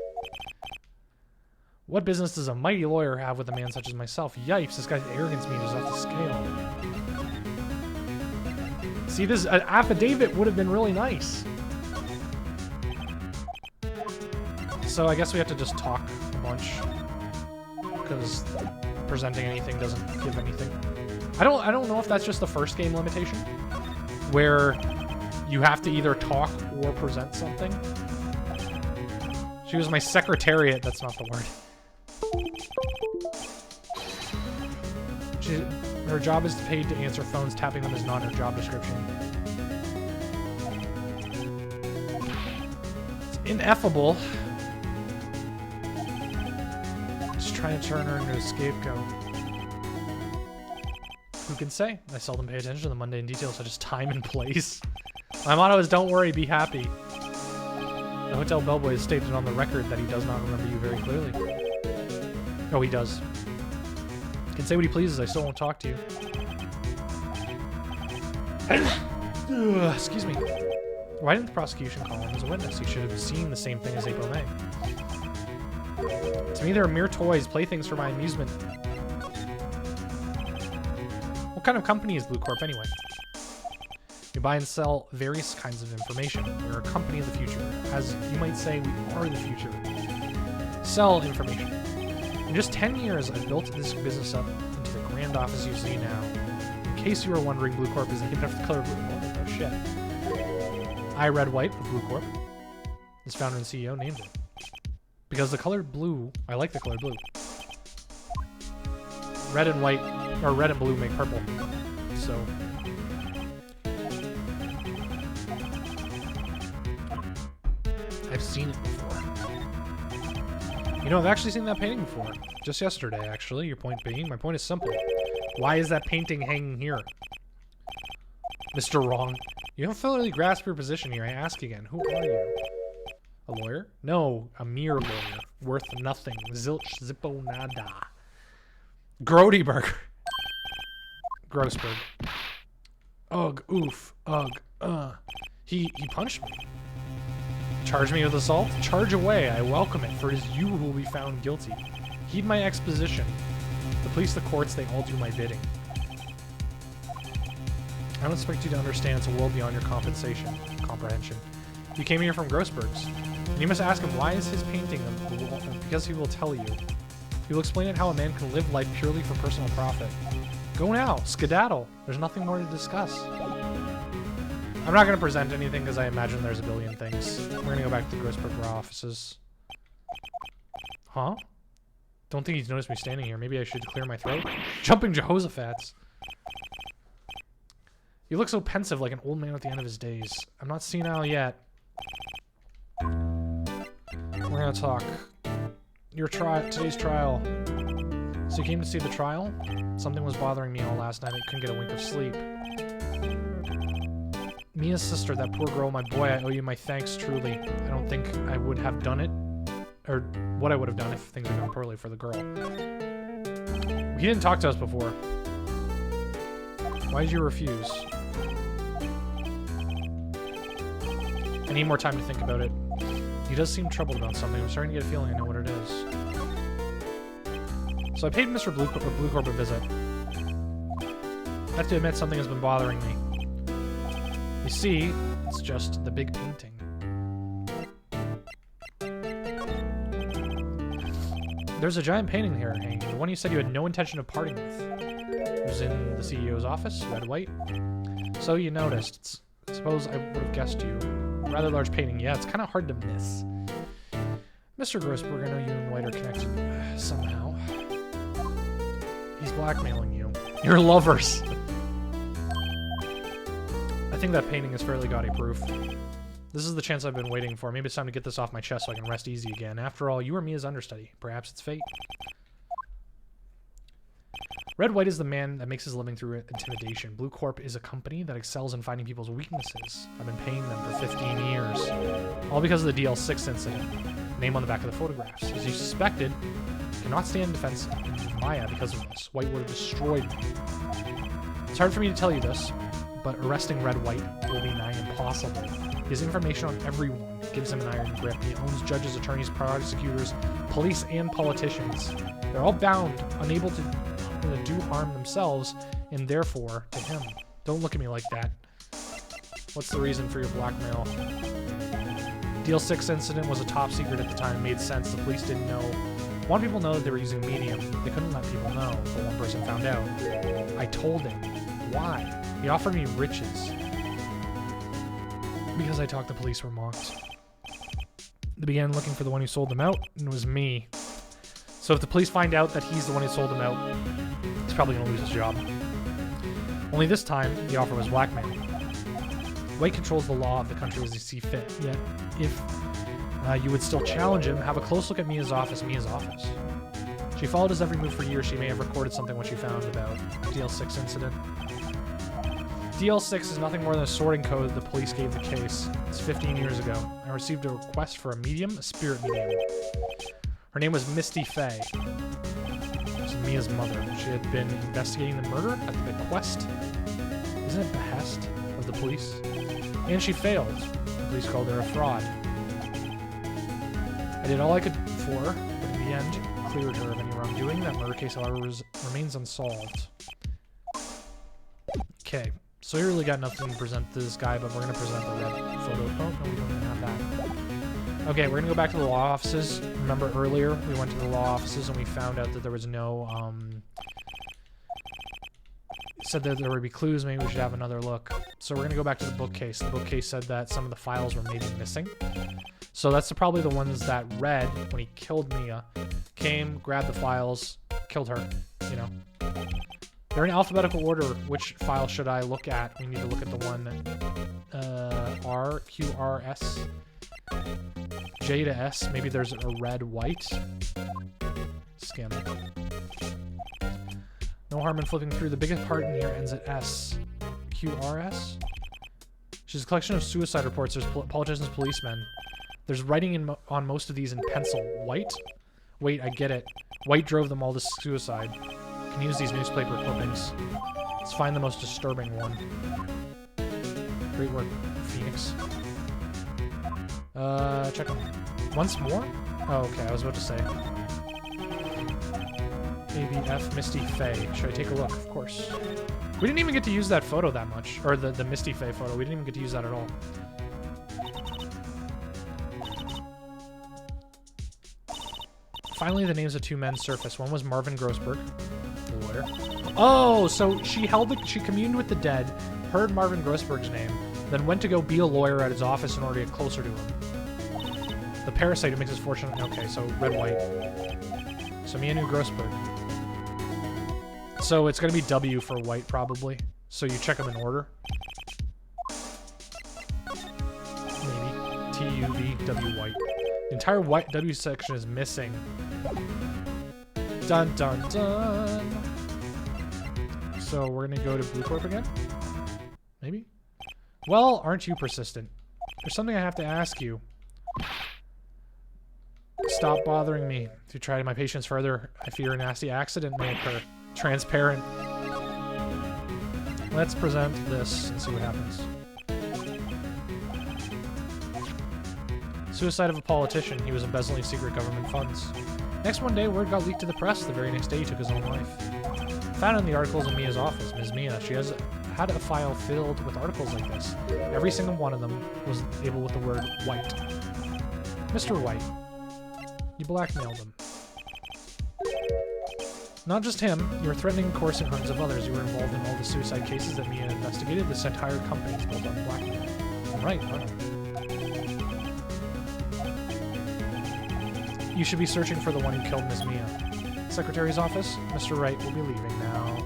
What business does a mighty lawyer have with a man such as myself? Yipes, this guy's arrogance meters off the scale. See, this affidavit would have been really nice. So I guess we have to just talk a bunch, because presenting anything doesn't give anything. I don't know if that's just the first game limitation, where you have to either talk or present something. She was my secretariat. That's not the word. Her job is paid to answer phones. Tapping them is not her job description. Ineffable. Just trying to turn her into a scapegoat. Who can say? I seldom pay attention to the mundane details such as time and place. My motto is don't worry, be happy. The hotel bellboy has stated on the record that he does not remember you very clearly. Oh, he does. He can say what he pleases, I still won't talk to you. Excuse me. Why didn't the prosecution call him as a witness? He should have seen the same thing as April May. To me, they're mere toys, playthings for my amusement. What kind of company is Blue Corp anyway? We buy and sell various kinds of information. We're a company of the future. As you might say, we are the future. Sell information. In just 10 years, I've built this business up into the grand office you see now. In case you were wondering, Blue Corp is named after the color blue. Oh, shit. I, Red White of Blue Corp, this founder and CEO, named it. Because the color blue, I like the color blue. Red and white, or red and blue make purple. So, I've seen it before. You know, I've actually seen that painting before. Just yesterday, actually. Your point being, my point is simple. Why is that painting hanging here? Mr. Wrong. You don't fully grasp your position here. I ask again, who are you? A lawyer? No, a mere lawyer. Worth nothing. Zilch, zippo, nada. Grodyberg. Grossberg. Ugh, oof, ugh, He punched me. Charge me with assault? Charge away. I welcome it, for it is you who will be found guilty. Heed my exposition. The police, the courts, they all do my bidding. I don't expect you to understand it's a world beyond your comprehension. You came here from Grossberg's. And you must ask him, why is his painting of the wall? Because he will tell you. He will explain it how a man can live life purely for personal profit. Go now, skedaddle. There's nothing more to discuss. I'm not going to present anything because I imagine there's a billion things. We're going to go back to the Grossberg offices. Huh? Don't think he's noticed me standing here. Maybe I should clear my throat. Jumping Jehoshaphat's. You look so pensive, like an old man at the end of his days. I'm not senile yet. We're gonna talk. Today's trial. So you came to see the trial? Something was bothering me all last night. I couldn't get a wink of sleep. Mia's sister, that poor girl, my boy, I owe you my thanks, truly. I don't think I would have done it, or what I would have done if things had gone poorly for the girl. He didn't talk to us before. Why did you refuse? I need more time to think about it. He does seem troubled about something. I'm starting to get a feeling I know what it is. So I paid Mr. Blue Corp a visit. I have to admit something has been bothering me. You see, it's just the big painting. There's a giant painting here hanging. The one you said you had no intention of parting with. It was in the CEO's office, red white. So you noticed. Suppose I would have guessed you. Rather large painting. Yeah, it's kind of hard to miss. Mr. Grossberg, I know you and White are connected somehow. He's blackmailing you. You're lovers. I think that painting is fairly gaudy proof. This is the chance I've been waiting for. Maybe it's time to get this off my chest so I can rest easy again. After all, you are Mia's understudy. Perhaps it's fate. Red White is the man that makes his living through intimidation. Blue Corp is a company that excels in finding people's weaknesses. I've been paying them for 15 years. All because of the DL6 incident. Name on the back of the photographs. As you suspected, cannot stand in defense of Maya because of this. White would have destroyed me. It's hard for me to tell you this, but arresting Red White will be nigh impossible. He has information on everyone. Gives him an iron grip. He owns judges, attorneys, prosecutors, police, and politicians. They're all bound, unable to do harm themselves, and therefore to him. Don't look at me like that. What's the reason for your blackmail? Deal 6 incident was a top secret at the time. It made sense. The police didn't know. One people know that they were using medium. They couldn't let people know, but one person found out. I told him. Why? He offered me riches. Because I talked, the police were mocked. They began looking for the one who sold them out, and it was me. So if the police find out that he's the one who sold them out, he's probably going to lose his job. Only this time, the offer was blackmail. White controls the law of the country as he sees fit. Yet, if You would still challenge him. Have a close look at Mia's office. Mia's office. She followed his every move for years. She may have recorded something when she found about DL6 incident. DL6 is nothing more than a sorting code the police gave the case. It's 15 years ago. I received a request for a medium, a spirit medium. Her name was Misty Faye. She's Mia's mother. She had been investigating the murder at the bequest. Isn't it behest of the police? And she failed. The police called her a fraud. I did all I could for her, but in the end, cleared her of any wrongdoing. That murder case, however, remains unsolved. Okay, so we really got nothing to present to this guy, but we're going to present the red photo. Oh, no, we don't even have that. Okay, we're going to go back to the law offices. Remember earlier, we went to the law offices and we found out that there was no, said that there would be clues. Maybe we should have another look. So we're going to go back to the bookcase. The bookcase said that some of the files were maybe missing. So that's probably the ones that Red, when he killed Mia, came, grabbed the files, killed her, you know. They're in alphabetical order. Which file should I look at? We need to look at the one R, Q, R, S, J to S. Maybe there's a red, white. Skim. No harm in flipping through. The biggest part in here ends at S. Q, R, S? She's a collection of suicide reports. There's politicians, policemen. There's writing on most of these in pencil. White? Wait, I get it. White drove them all to suicide. Can use these newspaper clippings. Let's find the most disturbing one. Great work, Phoenix. Check them. Once more? Oh, okay, I was about to say. ABF Misty Faye. Should I take a look? Of course. We didn't even get to use that photo that much. Or the Misty Faye photo. We didn't even get to use that at all. Finally, the names of two men surfaced. One was Marvin Grossberg, the lawyer. Oh, so she communed with the dead, heard Marvin Grossberg's name, then went to go be a lawyer at his office in order to get closer to him. The parasite who makes his fortune. Okay, so red, white. So Mia knew Grossberg. So it's gonna be W for white, probably. So you check them in order. Maybe. T, U, V, W, white. The entire white W section is missing. Dun dun dun. So we're gonna go to Blue Corp again? Maybe? Well, aren't you persistent? There's something I have to ask you. Stop bothering me. If you try my patience further, I fear a nasty accident may occur. Transparent. Let's present this and see what happens. Suicide of a politician. He was embezzling secret government funds. Next one day, word got leaked to the press. The very next day, he took his own life. Found in the articles in Mia's office. Ms. Mia, she has had a file filled with articles like this. Every single one of them was able with the word white. Mr. White, you blackmailed him. Not just him, you were threatening and coercing hundreds of others. You were involved in all the suicide cases that Mia investigated. This entire company is built on blackmail. Right, right. You should be searching for the one who killed Ms. Mia. Secretary's office? Mr. Wright will be leaving now.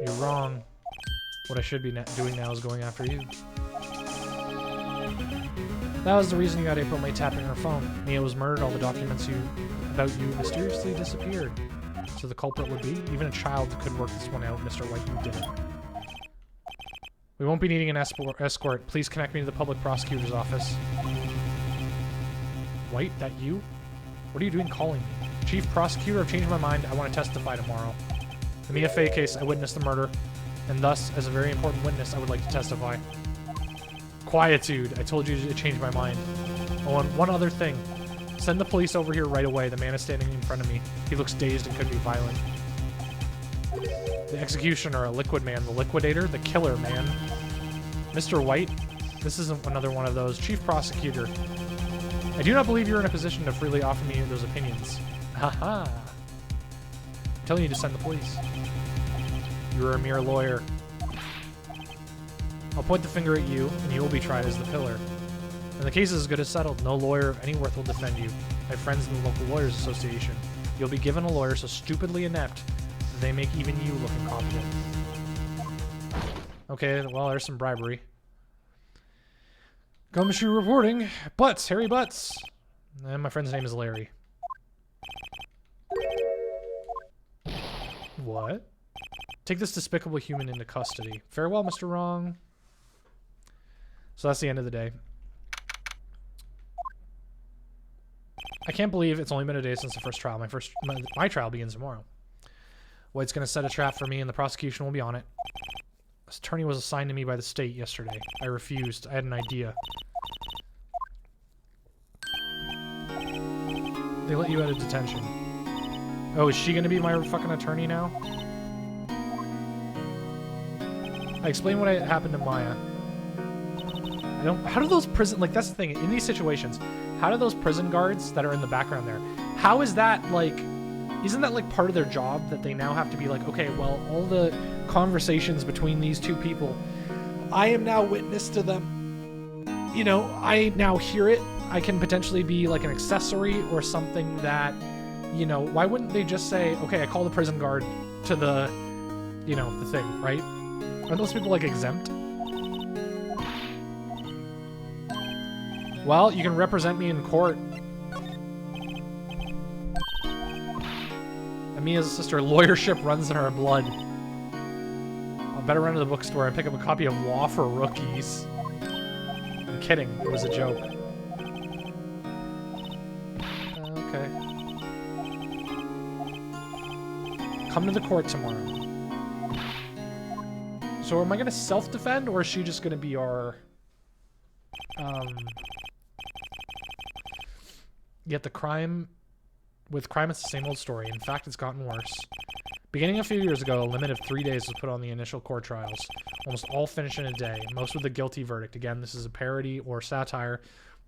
You're wrong. What I should be doing now is going after you. That was the reason you got April May tapping her phone. Mia was murdered. All the documents about you mysteriously disappeared. So the culprit would be? Even a child could work this one out, Mr. White. You did it. We won't be needing an escort. Please connect me to the public prosecutor's office. White, that you? What are you doing calling me? Chief Prosecutor, I've changed my mind. I want to testify tomorrow. The Mia Faye case, I witnessed the murder, and thus, as a very important witness, I would like to testify. Quietude. I told you to change my mind. Oh, and one other thing. Send the police over here right away. The man is standing in front of me. He looks dazed and could be violent. The executioner, a liquid man. The liquidator, the killer man. Mr. White, this isn't another one of those. Chief Prosecutor, I do not believe you're in a position to freely offer me those opinions. Haha. I'm telling you to send the police. You're a mere lawyer. I'll point the finger at you, and you will be tried as the pillar. And the case is as good as settled. No lawyer of any worth will defend you. I have friends in the local lawyers association. You'll be given a lawyer so stupidly inept that they make even you look incompetent. Okay, well, there's some bribery. Gumshoe reporting. Butts, Harry Butts. And my friend's name is Larry. What? Take this despicable human into custody. Farewell, Mr. Wrong. So that's the end of the day. I can't believe it's only been a day since the first trial. My trial begins tomorrow. White's going to set a trap for me and the prosecution will be on it. This attorney was assigned to me by the state yesterday. I refused. I had an idea. They let you out of detention. Oh, is she going to be my fucking attorney now? I explained what happened to Maya. How do those prison... Like, that's the thing. In these situations, how do those prison guards that are in the background there, how is that, like... Isn't that, like, part of their job that they now have to be like, okay, well, all the conversations between these two people, I am now witness to them. You know, I now hear it. I can potentially be, like, an accessory or something that, you know, why wouldn't they just say, okay, I call the prison guard to the, you know, the thing, right? Are those people, like, exempt? Well, you can represent me in court. Mia's sister, lawyership runs in her blood. I'll better run to the bookstore and pick up a copy of Law for Rookies. I'm kidding. It was a joke. Okay. Come to the court tomorrow. So am I going to self-defend, or is she just going to be our... Yet the crime... With crime, it's the same old story. In fact, it's gotten worse. Beginning a few years ago, a limit of 3 days was put on the initial court trials. Almost all finished in a day, most with a guilty verdict. Again, this is a parody or satire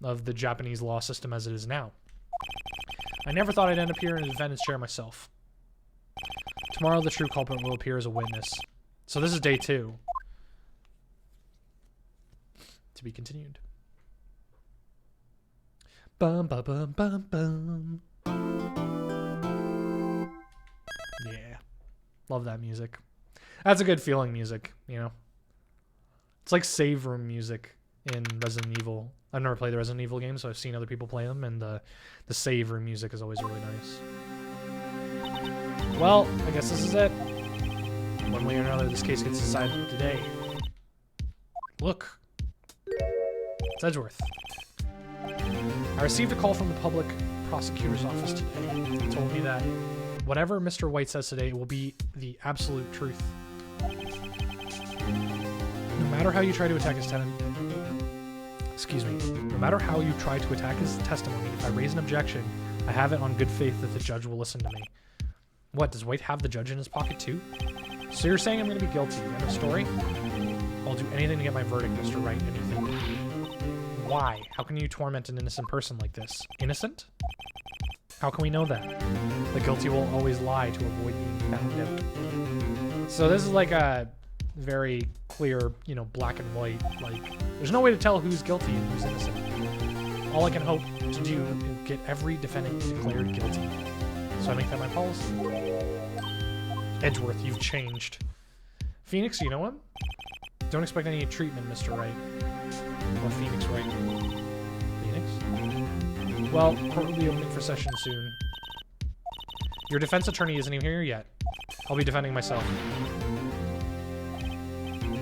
of the Japanese law system as it is now. I never thought I'd end up here in a defendant's chair myself. Tomorrow, the true culprit will appear as a witness. So this is day 2. To be continued. Bum, bum, bum, bum, bum. Yeah. Love that music. That's a good feeling music, you know? It's like save room music in Resident Evil. I've never played the Resident Evil games, so I've seen other people play them, and the save room music is always really nice. Well, I guess this is it. One way or another, this case gets decided today. Look. It's Edgeworth. I received a call from the public prosecutor's office today. He told me that whatever Mr. White says today will be the absolute truth. No matter how you try to attack his no matter how you try to attack his testimony, if I raise an objection, I have it on good faith that the judge will listen to me. What, does White have the judge in his pocket too? So you're saying I'm going to be guilty? End of story? I'll do anything to get my verdict, Mr. Wright. Anything. Why? How can you torment an innocent person like this? Innocent? How can we know that? The guilty will always lie to avoid being found guilty. So this is like a very clear, you know, black and white, like, there's no way to tell who's guilty and who's innocent. All I can hope to do is get every defendant declared guilty. So I make that my policy. Edgeworth, you've changed. Phoenix, you know him? Don't expect any treatment, Mr. Wright. Or Phoenix Wright. Phoenix? Well, court will be opening for session soon. Your defense attorney isn't even here yet. I'll be defending myself.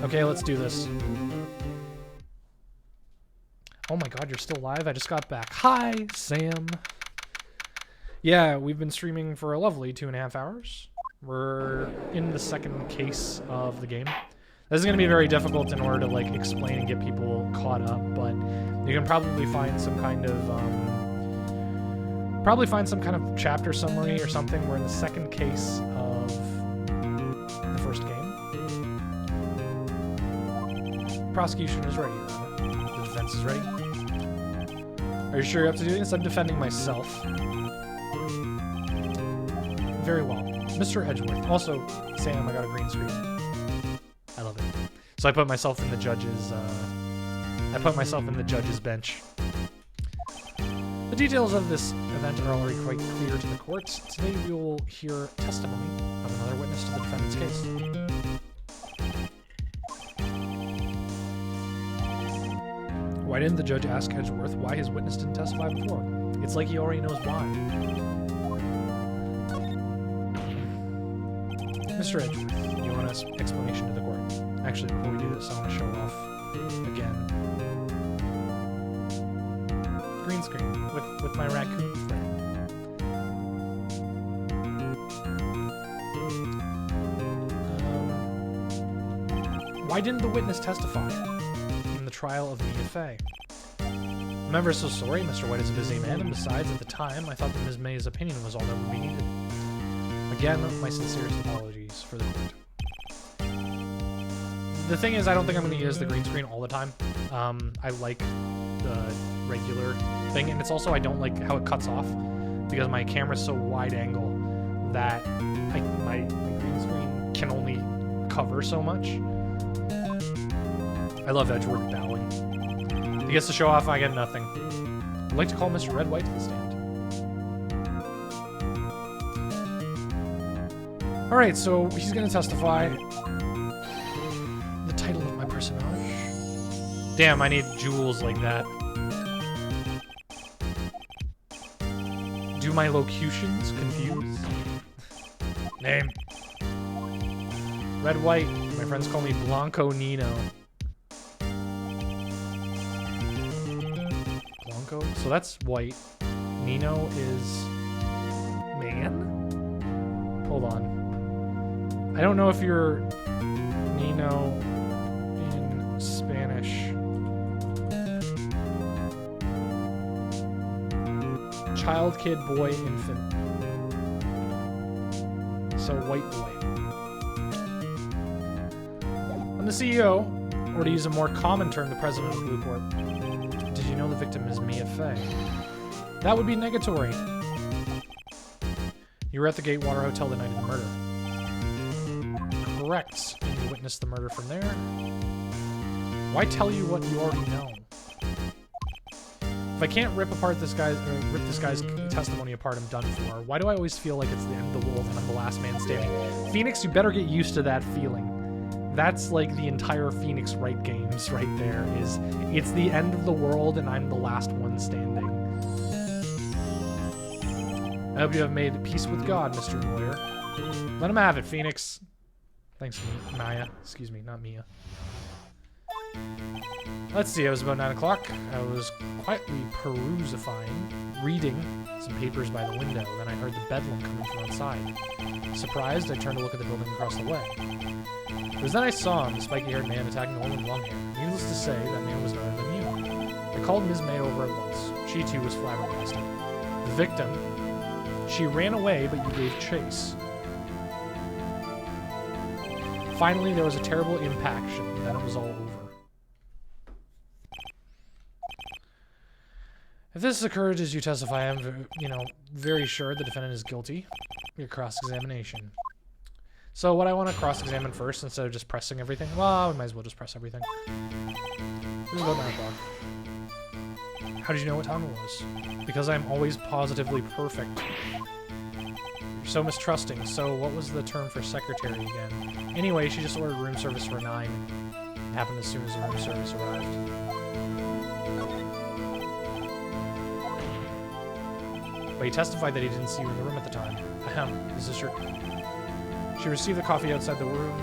Okay, let's do this. Oh my god, you're still live? I just got back. Hi, Sam. Yeah, we've been streaming for a lovely 2.5 hours. We're in the second case of the game. This is going to be very difficult in order to, like, explain and get people caught up, but you can probably find some kind of, chapter summary or something. We're in the second case of the first game. The prosecution is ready. The defense is ready. Are you sure you're up to doing this? I'm defending myself. Very well. Mr. Edgeworth. Also, Sam, I got a green screen. I love it. So I put myself in the judge's, bench. The details of this event are already quite clear to the courts. Today we will hear testimony of another witness to the defendant's case. Why didn't the judge ask Edgeworth why his witness didn't testify before? It's like he already knows why. Mr. Edgeworth, you want an explanation to the court? Actually, before we do this, I want to show off again. Green screen with my raccoon friend. Why didn't the witness testify in the trial of Mia Fey? I'm ever so sorry, Mr. White is a busy man, and besides, at the time, I thought that Ms. May's opinion was all that would be needed. Again, my sincerest apologies for the court. The thing is, I don't think I'm going to use the green screen all the time. I like the regular thing, and it's also I don't like how it cuts off, because my camera's so wide angle that my green screen can only cover so much. I love Edgeworth bowing. He gets to show off, I get nothing. I'd like to call Mr. Red White to the stand. Alright, so he's going to testify. The title of my personage. Damn, I need jewels like that. Do my locutions confuse? Name. Red White. My friends call me Blanco Nino. Blanco? So that's white. Nino is man? Hold on. I don't know if you're Nino in Spanish. Child, kid, boy, infant. So white boy. I'm the CEO, or to use a more common term, the president of Blue Corp. Did you know the victim is Mia Fey? That would be negatory. You were at the Gatewater Hotel the night of the murder. Correct. You witnessed the murder from there. Why tell you what you already know? If I can't rip this guy's testimony apart, I'm done for. Why do I always feel like it's the end of the world and I'm the last man standing? Phoenix, you better get used to that feeling. That's like the entire Phoenix Wright games right there. It's the end of the world and I'm the last one standing. I hope you have made peace with God, Mr. Lawyer. Let him have it, Phoenix. Thanks, Maya. Excuse me, not Mia. Let's see, it was about 9 o'clock. I was quietly reading some papers by the window. Then I heard the bedlam coming from outside. Surprised, I turned to look at the building across the way. It was then I saw him, the spiky-haired man attacking a woman with long hair. Needless to say, that man was none other than you. I called Ms. May over at once. She, too, was flabbergasted. The victim, she ran away, but you gave chase. Finally, there was a terrible impaction, and then it was all over. If this occurred as you testify, I'm, very sure the defendant is guilty. Your cross-examination. So what I want to cross-examine first, instead of just pressing everything, well, we might as well just press everything. It was about 9 o'clock. How did you know what time it was? Because I'm always positively perfect. You're so mistrusting. So what was the term for secretary again? Anyway, she just ordered room service for 9. It happened as soon as the room service arrived. But he testified that he didn't see you in the room at the time. Ahem, is this your... She received the coffee outside the room.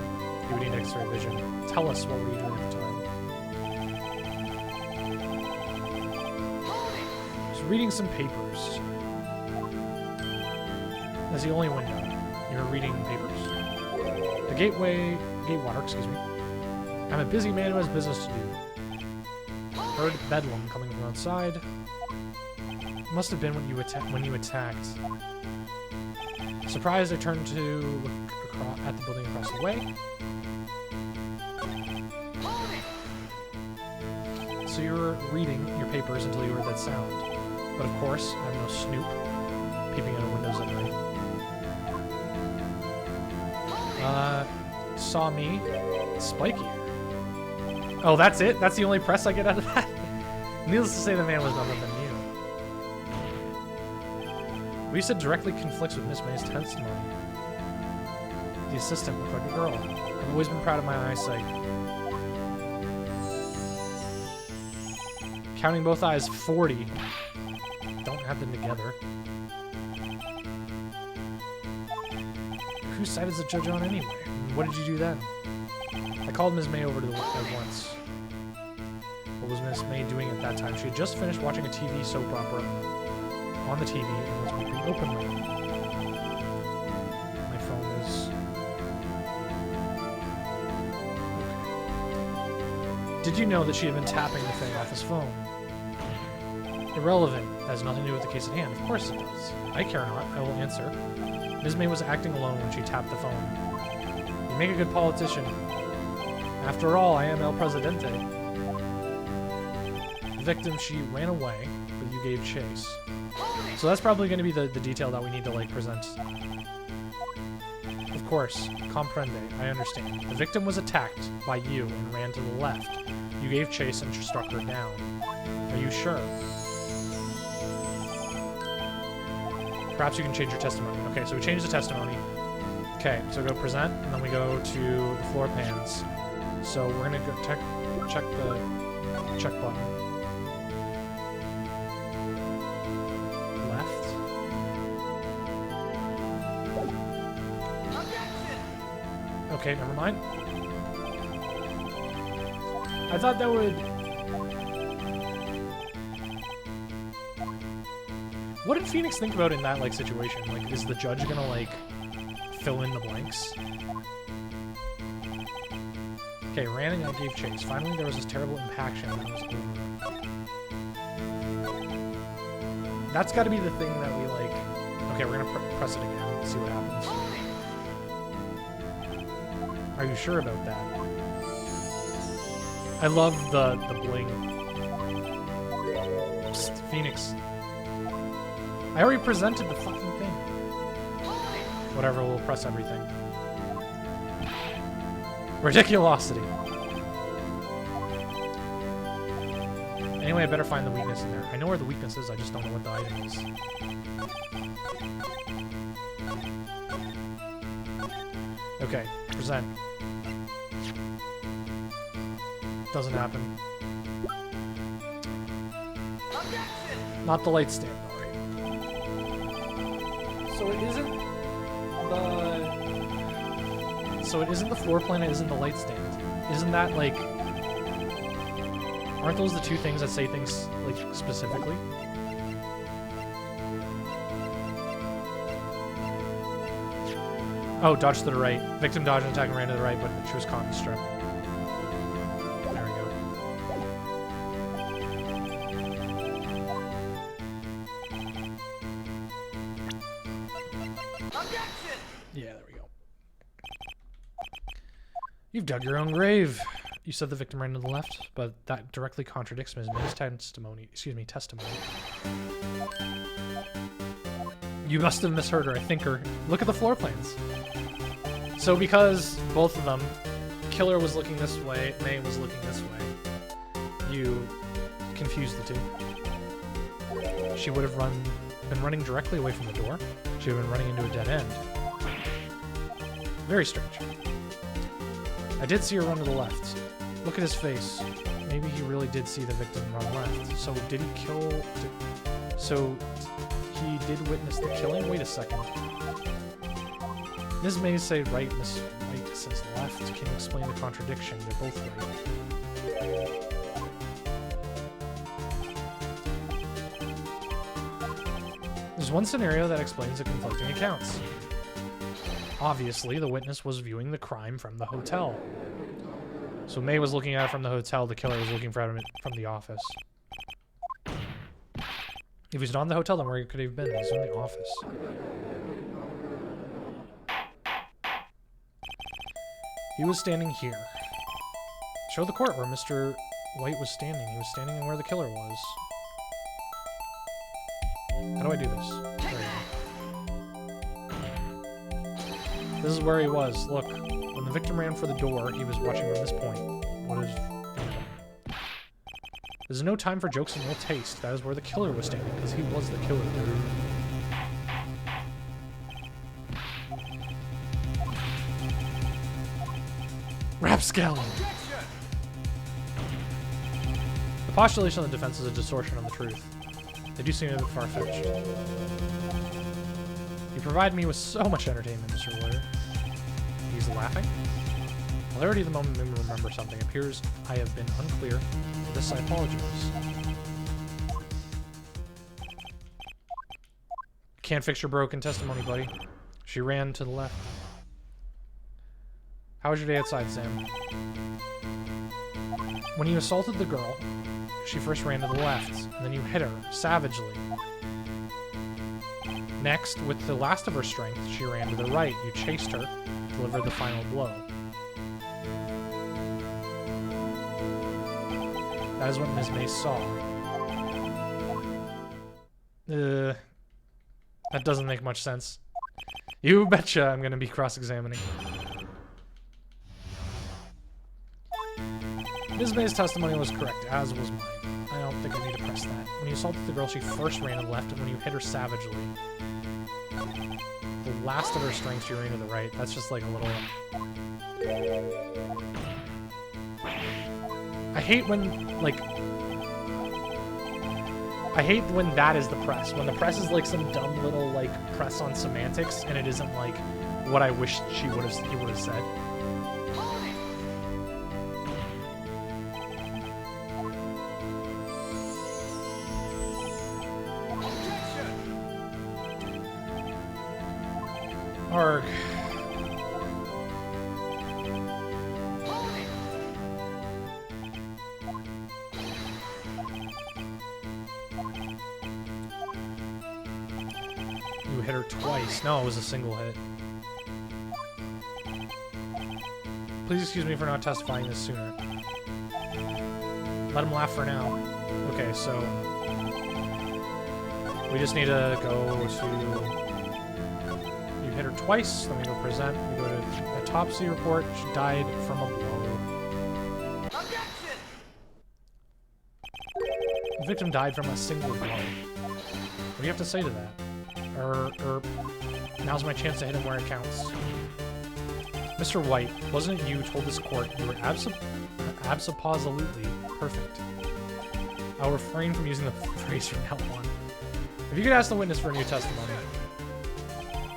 You would need X-ray vision. Tell us, what were you doing at the time? Just reading some papers. That's the only window. You're reading papers? The Gatewater, excuse me. I'm a busy man who has business to do. Heard bedlam coming from outside. Must have been when you attacked. Surprised, I turned to look at the building across the way. So you were reading your papers until you heard that sound. But of course, I'm no snoop, peeping out of windows at night. Saw me, spiky. Oh, that's it? That's the only press I get out of that? Needless to say, the man was none other than you. What you said directly conflicts with Miss May's testimony. The assistant looked like a girl. I've always been proud of my eyesight. Counting both eyes, 40. Don't have them together. Whose side is the judge on anyway? What did you do then? I called Ms. May over to the at once. What was Ms. May doing at that time? She had just finished watching a TV soap opera on the TV and was weeping openly. My phone is... Okay. Did you know that she had been tapping the thing off his phone? Irrelevant. That has nothing to do with the case at hand. Of course it does. I care not. I will answer. Ms. May was acting alone when she tapped the phone. You make a good politician. After all, I am El Presidente. The victim, she ran away, but you gave chase. So that's probably going to be the detail that we need to, like, present. Of course. Comprende. I understand. The victim was attacked by you and ran to the left. You gave chase and struck her down. Are you sure? Perhaps you can change your testimony. Okay, so we changed the testimony. Okay, so go present, and then we go to the floor plans. So we're gonna go check the check button. Left. Okay, never mind. I thought that would... What did Phoenix think about in that, like, situation? Like, is the judge gonna, like, fill in the blanks? Okay, ran and I gave chase. Finally, there was this terrible impaction and it was over. That's gotta be the thing that we, like... Okay, we're gonna press it again and see what happens. Are you sure about that? I love the bling. Psst, Phoenix. I already presented the fucking thing. Whatever, we'll press everything. Ridiculosity. Anyway, I better find the weakness in there. I know where the weakness is, I just don't know what the item is. Okay, present. Doesn't happen. Not the light stand, alright. So it isn't the floor plan, it isn't the light stand. Isn't that, like... Aren't those the two things that say things, like, specifically? Oh, dodge to the right. Victim dodged an attack and ran to the right, but she was caught in the strip. There we go. Yeah, there we go. You've dug your own grave. You said the victim ran to the left, but that directly contradicts Ms. May's testimony. Testimony. You must have misheard her, I think, or look at the floor plans. So because both of them, Killer was looking this way, May was looking this way, you confused the two. She would have been running directly away from the door. She would have been running into a dead end. Very strange. I did see her run to the left. Look at his face. Maybe he really did see the victim run left. So did he kill... So he did witness the killing? Wait a second. Ms. May say right, Ms. Wright says left. Can you explain the contradiction? They're both right. There's one scenario that explains the conflicting accounts. Obviously, the witness was viewing the crime from the hotel. So May was looking at it from the hotel, the killer was looking for it from the office. If he's not in the hotel, then where could he have been? He's in the office. He was standing here. Show the court where Mr. White was standing. He was standing where the killer was. How do I do this? There we go. This is where he was. Look, when the victim ran for the door, he was watching from this point. What is... There's no time for jokes and no taste. That is where the killer was standing, because he was the killer. Rapscallion! The Postulation of the defense is a distortion of the truth. They do seem a bit far-fetched. You provide me with so much entertainment, Mr. Lawyer. He's laughing. Hilarity of the moment made me remember something. It appears I have been unclear. For this, I apologize. Can't fix your broken testimony, buddy. She ran to the left. How was your day outside, Sam? When you assaulted the girl, she first ran to the left, and then you hit her, savagely. Next, with the last of her strength, she ran to the right. You chased her, delivered the final blow. That is what Ms. Mace saw. That doesn't make much sense. You betcha I'm gonna be cross-examining. Ms. May's testimony was correct, as was mine. I don't think I need to press that. When you assaulted the girl, she first ran to the left, and when you hit her savagely, the last of her strength, she ran to the right. That's just like a little... I hate when, like... I hate when that is the press. When the press is like some dumb little, like, press on semantics, and it isn't, like, what I wish he would have said. Arg. You hit her twice. No, it was a single hit. Please excuse me for not testifying this sooner. Let him laugh for now. Okay, so we just need to go to... Hit her twice, then we go present, we go to autopsy report, she died from a blow. Objection! The victim died from a single blow. What do you have to say to that? Now's my chance to hit him where it counts. Mr. White, wasn't it you who told this court you were absolutely perfect? I'll refrain from using the phrase from now on. If you could ask the witness for a new testimony.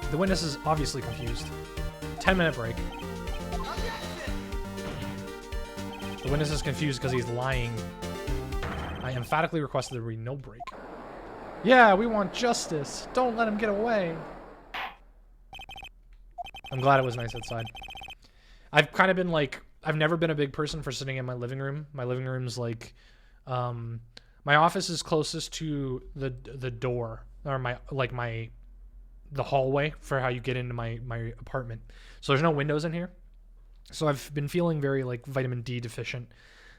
The witness is obviously confused. 10-minute break. The witness is confused because he's lying. I emphatically requested there be no break. Yeah, we want justice. Don't let him get away. I'm glad it was nice outside. I've kind of been like, I've never been a big person for sitting in my living room. My living room's like, my office is closest to the door, or the hallway for how you get into my apartment. So there's no windows in here. So I've been feeling very like vitamin D deficient.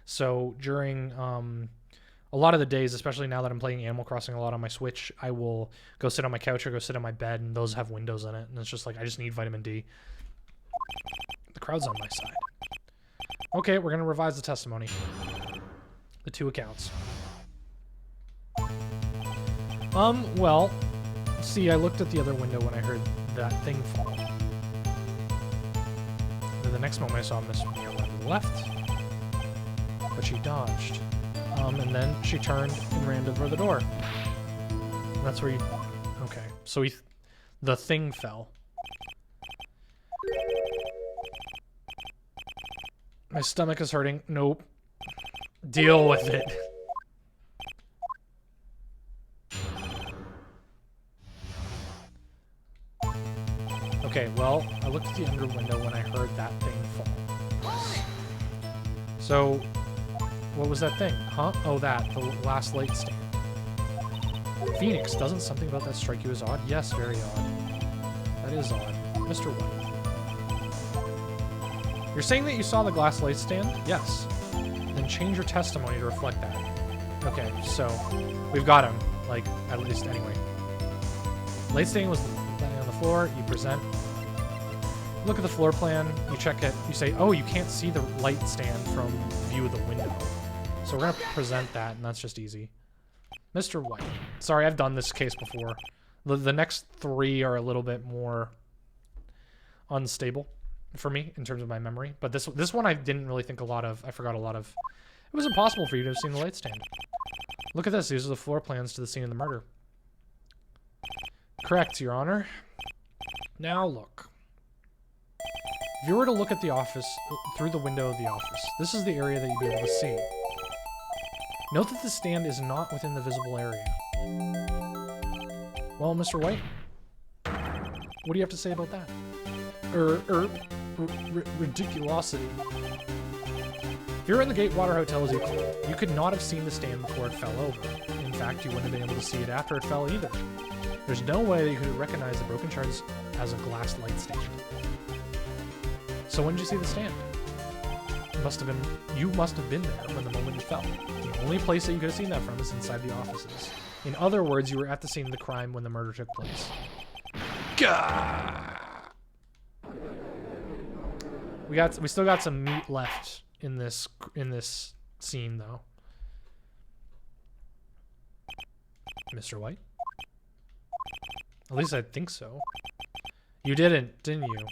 So during a lot of the days, especially now that I'm playing Animal Crossing a lot on my Switch, I will go sit on my couch or go sit on my bed, and those have windows in it. And it's just like, I just need vitamin D. The crowd's on my side. Okay, we're going to revise the testimony. The two accounts. Well... See, I looked at the other window when I heard that thing fall. Then the next moment I saw Miss Mia run to the left, but she dodged. And then she turned and ran for the door. And that's where you... Okay, so the thing fell. My stomach is hurting. Nope. Deal with it. Okay, well, I looked at the under window when I heard that thing fall. So, what was that thing? Huh? Oh, the last light stand. Phoenix, doesn't something about that strike you as odd? Yes, very odd. That is odd. Mr. White. You're saying that you saw the glass light stand? Yes. Then change your testimony to reflect that. Okay, so, we've got him. Like, at least anyway. Light stand was laying on the floor, you present. Look at the floor plan, you check it, you say, oh, you can't see the light stand from view of the window. So we're going to present that, and that's just easy. Mr. White. Sorry, I've done this case before. The next three are a little bit more unstable for me in terms of my memory. But this one I didn't really think a lot of. I forgot a lot of It was impossible for you to have seen the light stand. Look at this. These are the floor plans to the scene of the murder. Correct, Your Honor. Now look. If you were to look at the office, through the window of the office, this is the area that you'd be able to see. Note that the stand is not within the visible area. Well, Mr. White, what do you have to say about that? Ridiculosity. If you were in the Gatewater Hotel as you could not have seen the stand before it fell over. In fact, you wouldn't have been able to see it after it fell either. There's no way that you could recognize the broken shards as a glass light stand. So when did you see the stand? You must have been there when the moment it fell. The only place that you could have seen that from is inside the offices. In other words, you were at the scene of the crime when the murder took place. Gah! We still got some meat left in this scene though. Mr. White? At least I think so. You didn't you?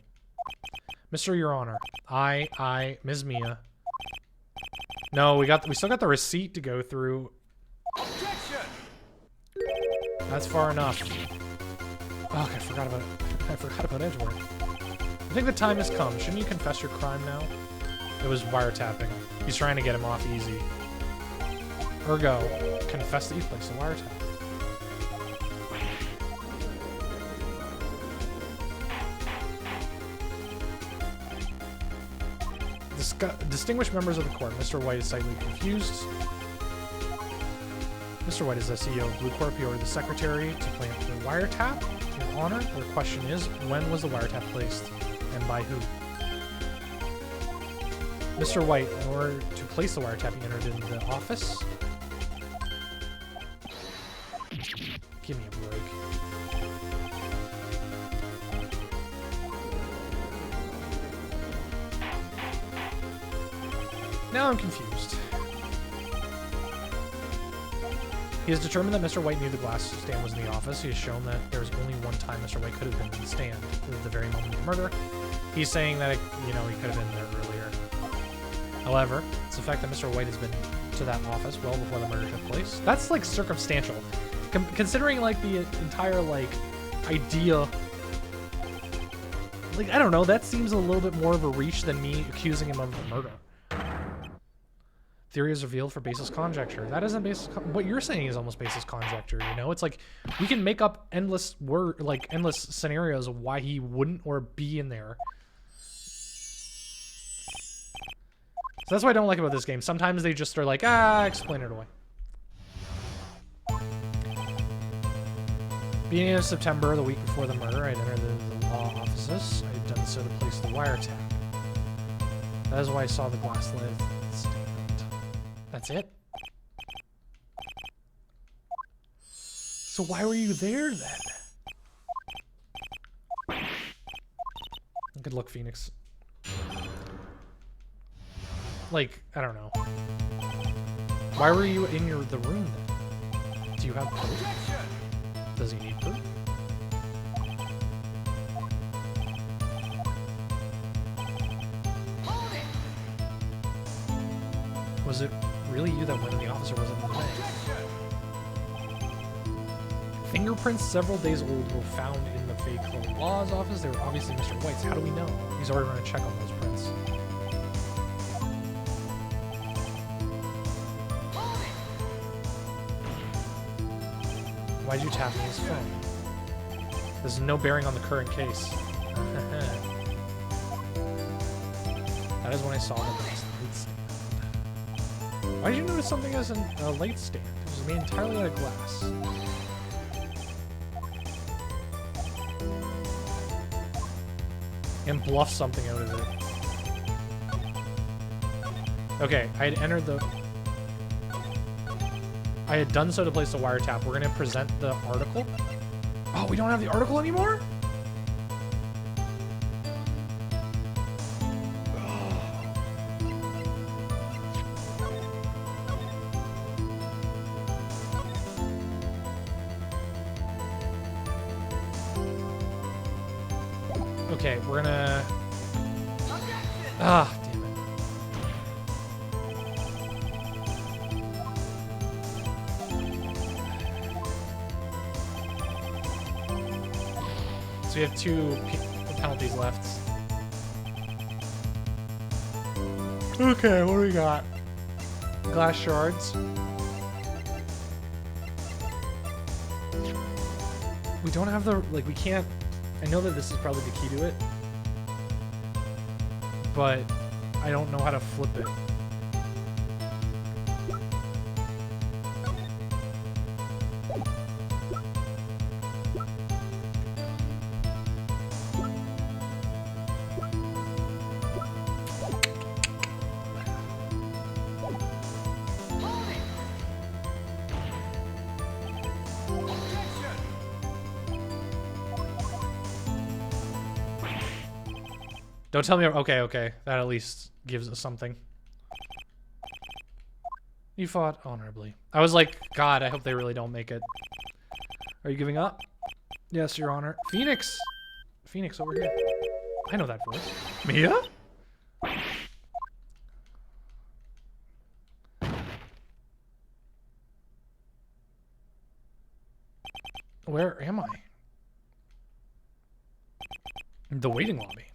Mr. Your Honor, Ms. Mia. No, we still got the receipt to go through. Objection! That's far enough. Oh, I forgot about Edgeworth. I think the time has come. Shouldn't you confess your crime now? It was wiretapping. He's trying to get him off easy. Ergo, confess that you placed a wiretap. Distinguished members of the court, Mr. White is slightly confused. Mr. White is the CEO of Blue Corp. You are the secretary to plant the wiretap. Your Honor, the question is, when was the wiretap placed and by who? Mr. White, in order to place the wiretap, you entered into the office. Give me a break. Now I'm confused. He has determined that Mr. White knew the glass stand was in the office. He has shown that there was only one time Mr. White could have been in the stand, at the very moment of the murder. He's saying that, he could have been there earlier. However, it's the fact that Mr. White has been to that office well before the murder took place. That's, circumstantial. Considering, the entire, idea... I don't know, that seems a little bit more of a reach than me accusing him of the murder. Theory is revealed for basis conjecture. That isn't basis. What you're saying is almost basis conjecture. It's like we can make up endless endless scenarios of why he wouldn't or be in there. So that's what I don't like about this game. Sometimes they just are like, explain it away. Beginning of September, the week before the murder, I'd entered the law offices. I had done so to place the wiretap. That is why I saw the glass lid. That's it? So why were you there then? Good luck, Phoenix. I don't know. Why were you in the room then? Do you have proof? Does he need proof? Was it really you that went in the office, or was it in the bank? Fingerprints several days old were found in the fake law's office. They were obviously Mr. White's. How do we know? He's already run a check on those prints. Why'd you tap me his phone? There's no bearing on the current case. That is when I saw the last light stand. Why did you notice something as a light stand? It was made entirely out of glass. And bluff something out of it. Okay, I had done so to place the wiretap. We're gonna present the article. Oh, we don't have the article anymore? Okay, we're gonna... damn So we have 2 penalties left. Okay, what do we got? Glass shards. We don't have the, like, we can't, I know that this is probably the key to it, but I don't know how to flip it. Don't tell me. Okay, okay. That at least gives us something. You fought honorably. I was like, God, I hope they really don't make it. Are you giving up? Yes, Your Honor. Phoenix! Phoenix, over here. I know that voice. Mia? Where am I? The waiting lobby.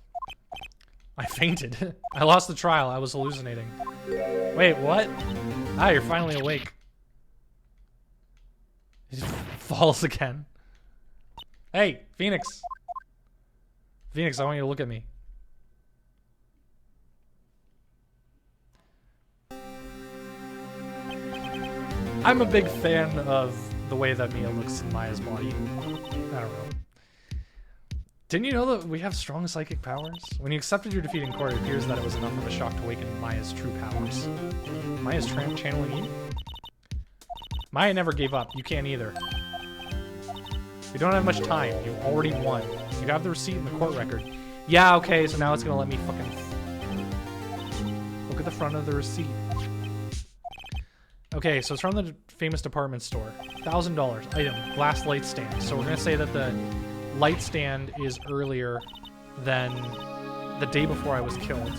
I fainted. I lost the trial. I was hallucinating. Wait, what? Ah, you're finally awake. He just falls again. Hey, Phoenix. Phoenix, I want you to look at me. I'm a big fan of the way that Mia looks in Maya's body. I don't know. Didn't you know that we have strong psychic powers? When you accepted your defeat in court, it appears that it was enough of a shock to awaken Maya's true powers. Maya's channeling you? Maya never gave up. You can't either. We don't have much time. You already won. You have the receipt in the court record. Yeah, okay, so now it's gonna let me fucking... Look at the front of the receipt. Okay, so it's from the famous department store. $1,000. Item, glass light stand. So we're gonna say that the light stand is earlier than the day before I was killed.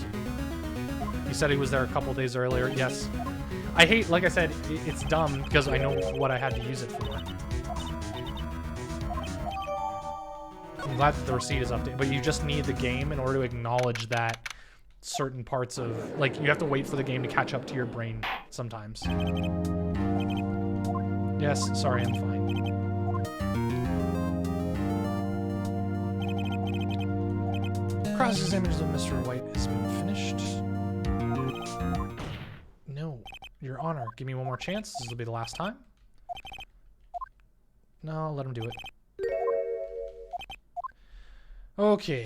He said he was there a couple days earlier. Yes. I hate, like I said, it's dumb because I know what I had to use it for. I'm glad that the receipt is updated, but you just need the game in order to acknowledge that certain parts of, like, you have to wait for the game to catch up to your brain sometimes. Yes, sorry, I'm fine. Cross-examination of Mr. White has been finished. No. Your Honor, give me one more chance. This will be the last time. No, let him do it. Okay.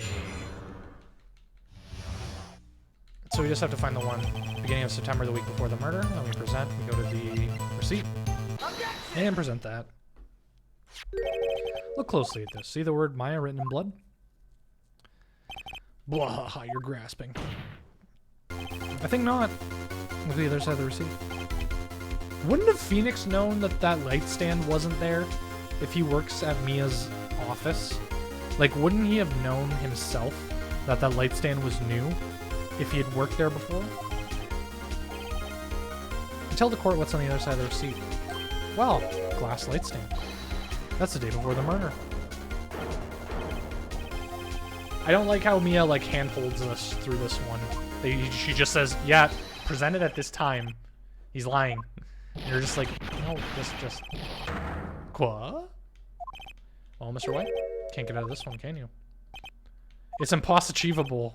So we just have to find the one beginning of September, the week before the murder. Then we present, we go to the receipt, and present that. Look closely at this. See the word Maya written in blood? Blah, you're grasping. I think not. Look at the other side of the receipt. Wouldn't have Phoenix known that that light stand wasn't there if he works at Mia's office? Like, wouldn't he have known himself that that light stand was new if he had worked there before? Tell the court what's on the other side of the receipt. Well, glass light stand. That's the day before the murder. I don't like how Mia, like, handholds us through this one. She just says, yeah, present it at this time. He's lying. And you're just like, no, just... What? Well, Mr. White, can't get out of this one, can you? It's impossible.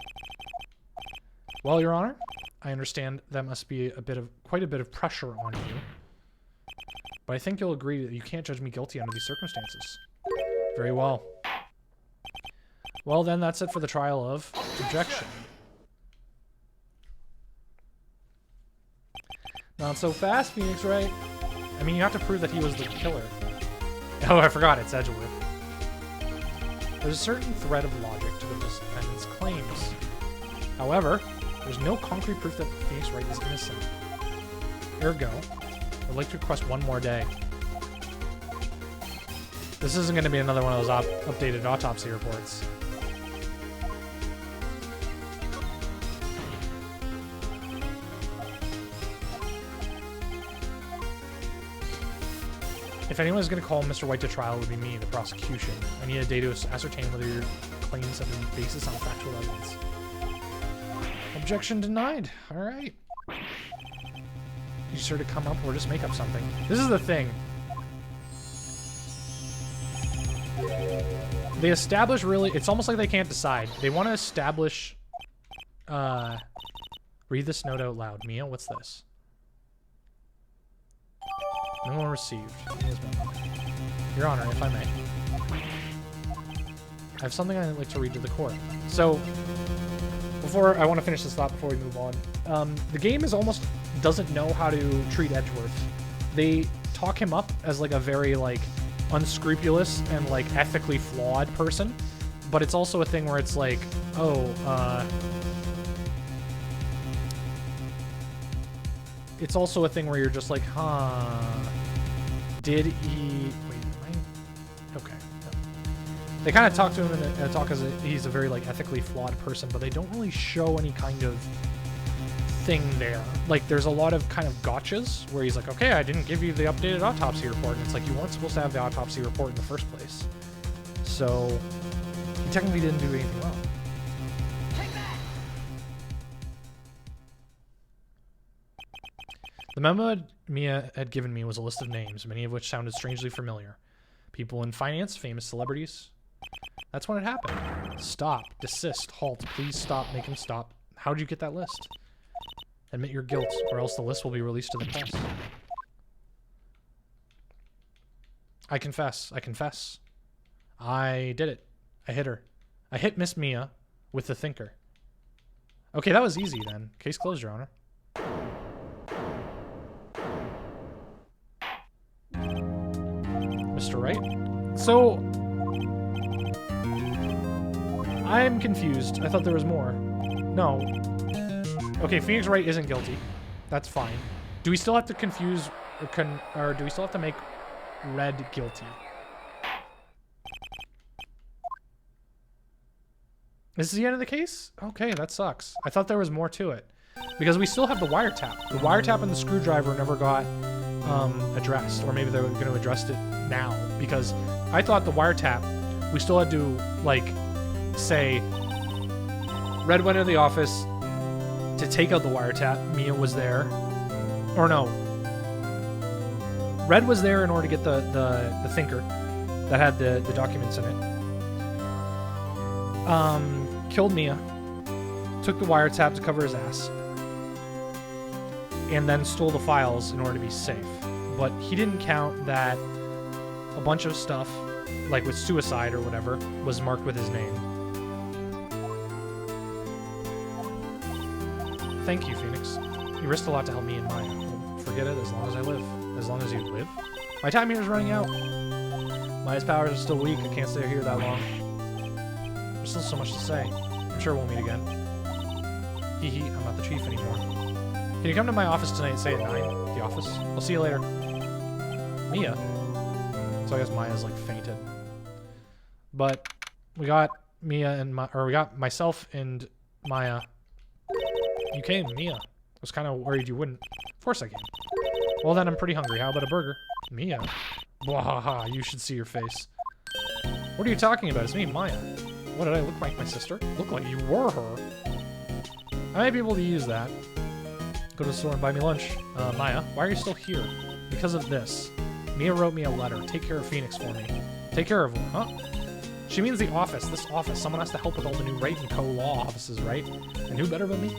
Well, Your Honor, I understand that must be quite a bit of pressure on you. But I think you'll agree that you can't judge me guilty under these circumstances. Very well. Well, then, that's it for the trial of objection. Not so fast, Phoenix Wright. I mean, you have to prove that he was the killer. Oh, I forgot, it's Edgeworth. There's a certain thread of logic to the defendant's claims. However, there's no concrete proof that Phoenix Wright is innocent. Ergo, I'd like to request one more day. This isn't going to be another one of those updated autopsy reports. If If anyone is going to call Mr. White to trial, it would be me, the prosecution. I need a day to ascertain whether your claims have been basis on factual evidence. Objection denied. All right. You sure to come up or just make up something. This is the thing. They establish really... It's almost like they can't decide. They want to establish... read this note out loud. Mia, what's this? No one received. Your Honor, if I may. I have something I'd like to read to the court. So, I want to finish this thought before we move on. The game is almost doesn't know how to treat Edgeworth. They talk him up as like a very like unscrupulous and like ethically flawed person, but it's also a thing where it's like, it's also a thing where you're just like, huh, did he... Wait, am I... Okay. No. They kind of talk to him and talk as he's a very, like, ethically flawed person, but they don't really show any kind of thing there. Like, there's a lot of kind of gotchas where he's like, okay, I didn't give you the updated autopsy report. And it's like, you weren't supposed to have the autopsy report in the first place. So, he technically didn't do anything wrong. The memo Mia had given me was a list of names, many of which sounded strangely familiar. People in finance, famous celebrities. That's when it happened. Stop. Desist. Halt. Please stop. Make him stop. How did you get that list? Admit your guilt, or else the list will be released to the press. I confess. I confess. I did it. I hit her. I hit Miss Mia with the thinker. Okay, that was easy then. Case closed, Your Honor. Mr. Wright? So, I'm confused. I thought there was more. No. Okay, Phoenix Wright isn't guilty. That's fine. Do we still have to confuse, or do we still have to make Red guilty? This is the end of the case? Okay, that sucks. I thought there was more to it. Because we still have the wiretap. The wiretap and the screwdriver never got addressed. Or maybe they're going to address it now. Because I thought the wiretap, we still had to, like, say, Red went into the office to take out the wiretap. Mia was there. Or no. Red was there in order to get the thinker that had the documents in it. Killed Mia. Took the wiretap to cover his ass. And then stole the files in order to be safe. But he didn't count that a bunch of stuff, like with suicide or whatever, was marked with his name. Thank you, Phoenix. You risked a lot to help me and Maya. Well, forget it as long as I live. As long as you live? My time here is running out. Maya's powers are still weak. I can't stay here that long. There's still so much to say. I'm sure we'll meet again. Hee hee, I'm not the chief anymore. Can you come to my office tonight, say at 9? The office? I'll see you later. Mia? So I guess Maya's like fainted. But we got Mia and we got myself and Maya. You came, Mia. I was kind of worried you wouldn't. Of course I came. Well then, I'm pretty hungry. How about a burger? Mia. Blah, you should see your face. What are you talking about? It's me, Maya. What, did I look like my sister? Look like you were her. I might be able to use that. Go to the store and buy me lunch. Maya, why are you still here? Because of this. Mia wrote me a letter. Take care of Phoenix for me. Take care of her, huh? She means the office. This office. Someone has to help with all the new Wright & Co. law offices, right? And who better but me?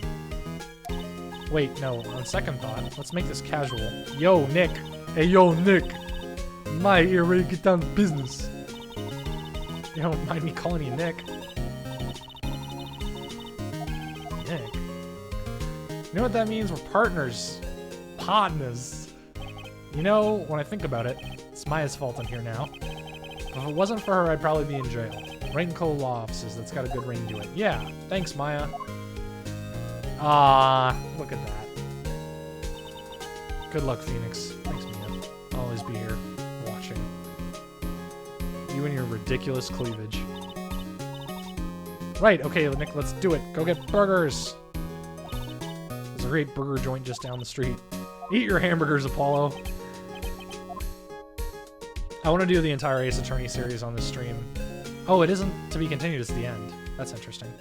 Wait, no. On second thought, let's make this casual. Yo, Nick. Hey, yo, Nick. Maya here, ready to get down to business. You don't mind me calling you Nick. Nick? You know what that means? We're partners. Partners. You know, when I think about it, it's Maya's fault I'm here now. If it wasn't for her, I'd probably be in jail. Wright & Co. law offices, that's got a good ring to it. Yeah, thanks, Maya. Look at that. Good luck, Phoenix. Thanks, Mia. I'll always be here, watching. You and your ridiculous cleavage. Right, okay, Nick, let's do it. Go get burgers. There's a great burger joint just down the street. Eat your hamburgers, Apollo. I want to do the entire Ace Attorney series on this stream. Oh, it isn't to be continued, it's the end. That's interesting.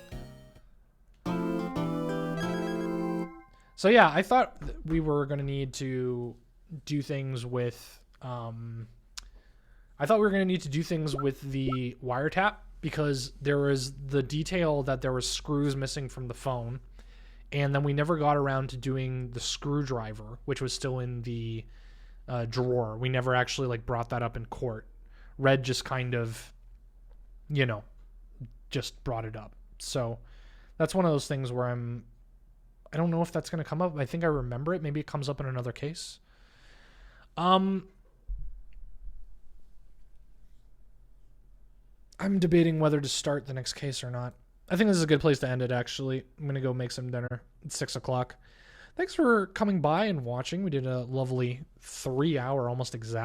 So yeah, I thought we were going to need to do things with... I thought we were going to need to do things with the wiretap because there was the detail that there was screws missing from the phone. And then we never got around to doing the screwdriver, which was still in the drawer. We never actually like brought that up in court. Red just kind of, you know, just brought it up. So that's one of those things where I don't know if that's going to come up. I think I remember it. Maybe it comes up in another case. I'm debating whether to start the next case or not. I think this is a good place to end it, actually. I'm going to go make some dinner. It's 6 o'clock. Thanks for coming by and watching. We did a lovely 3-hour, almost exact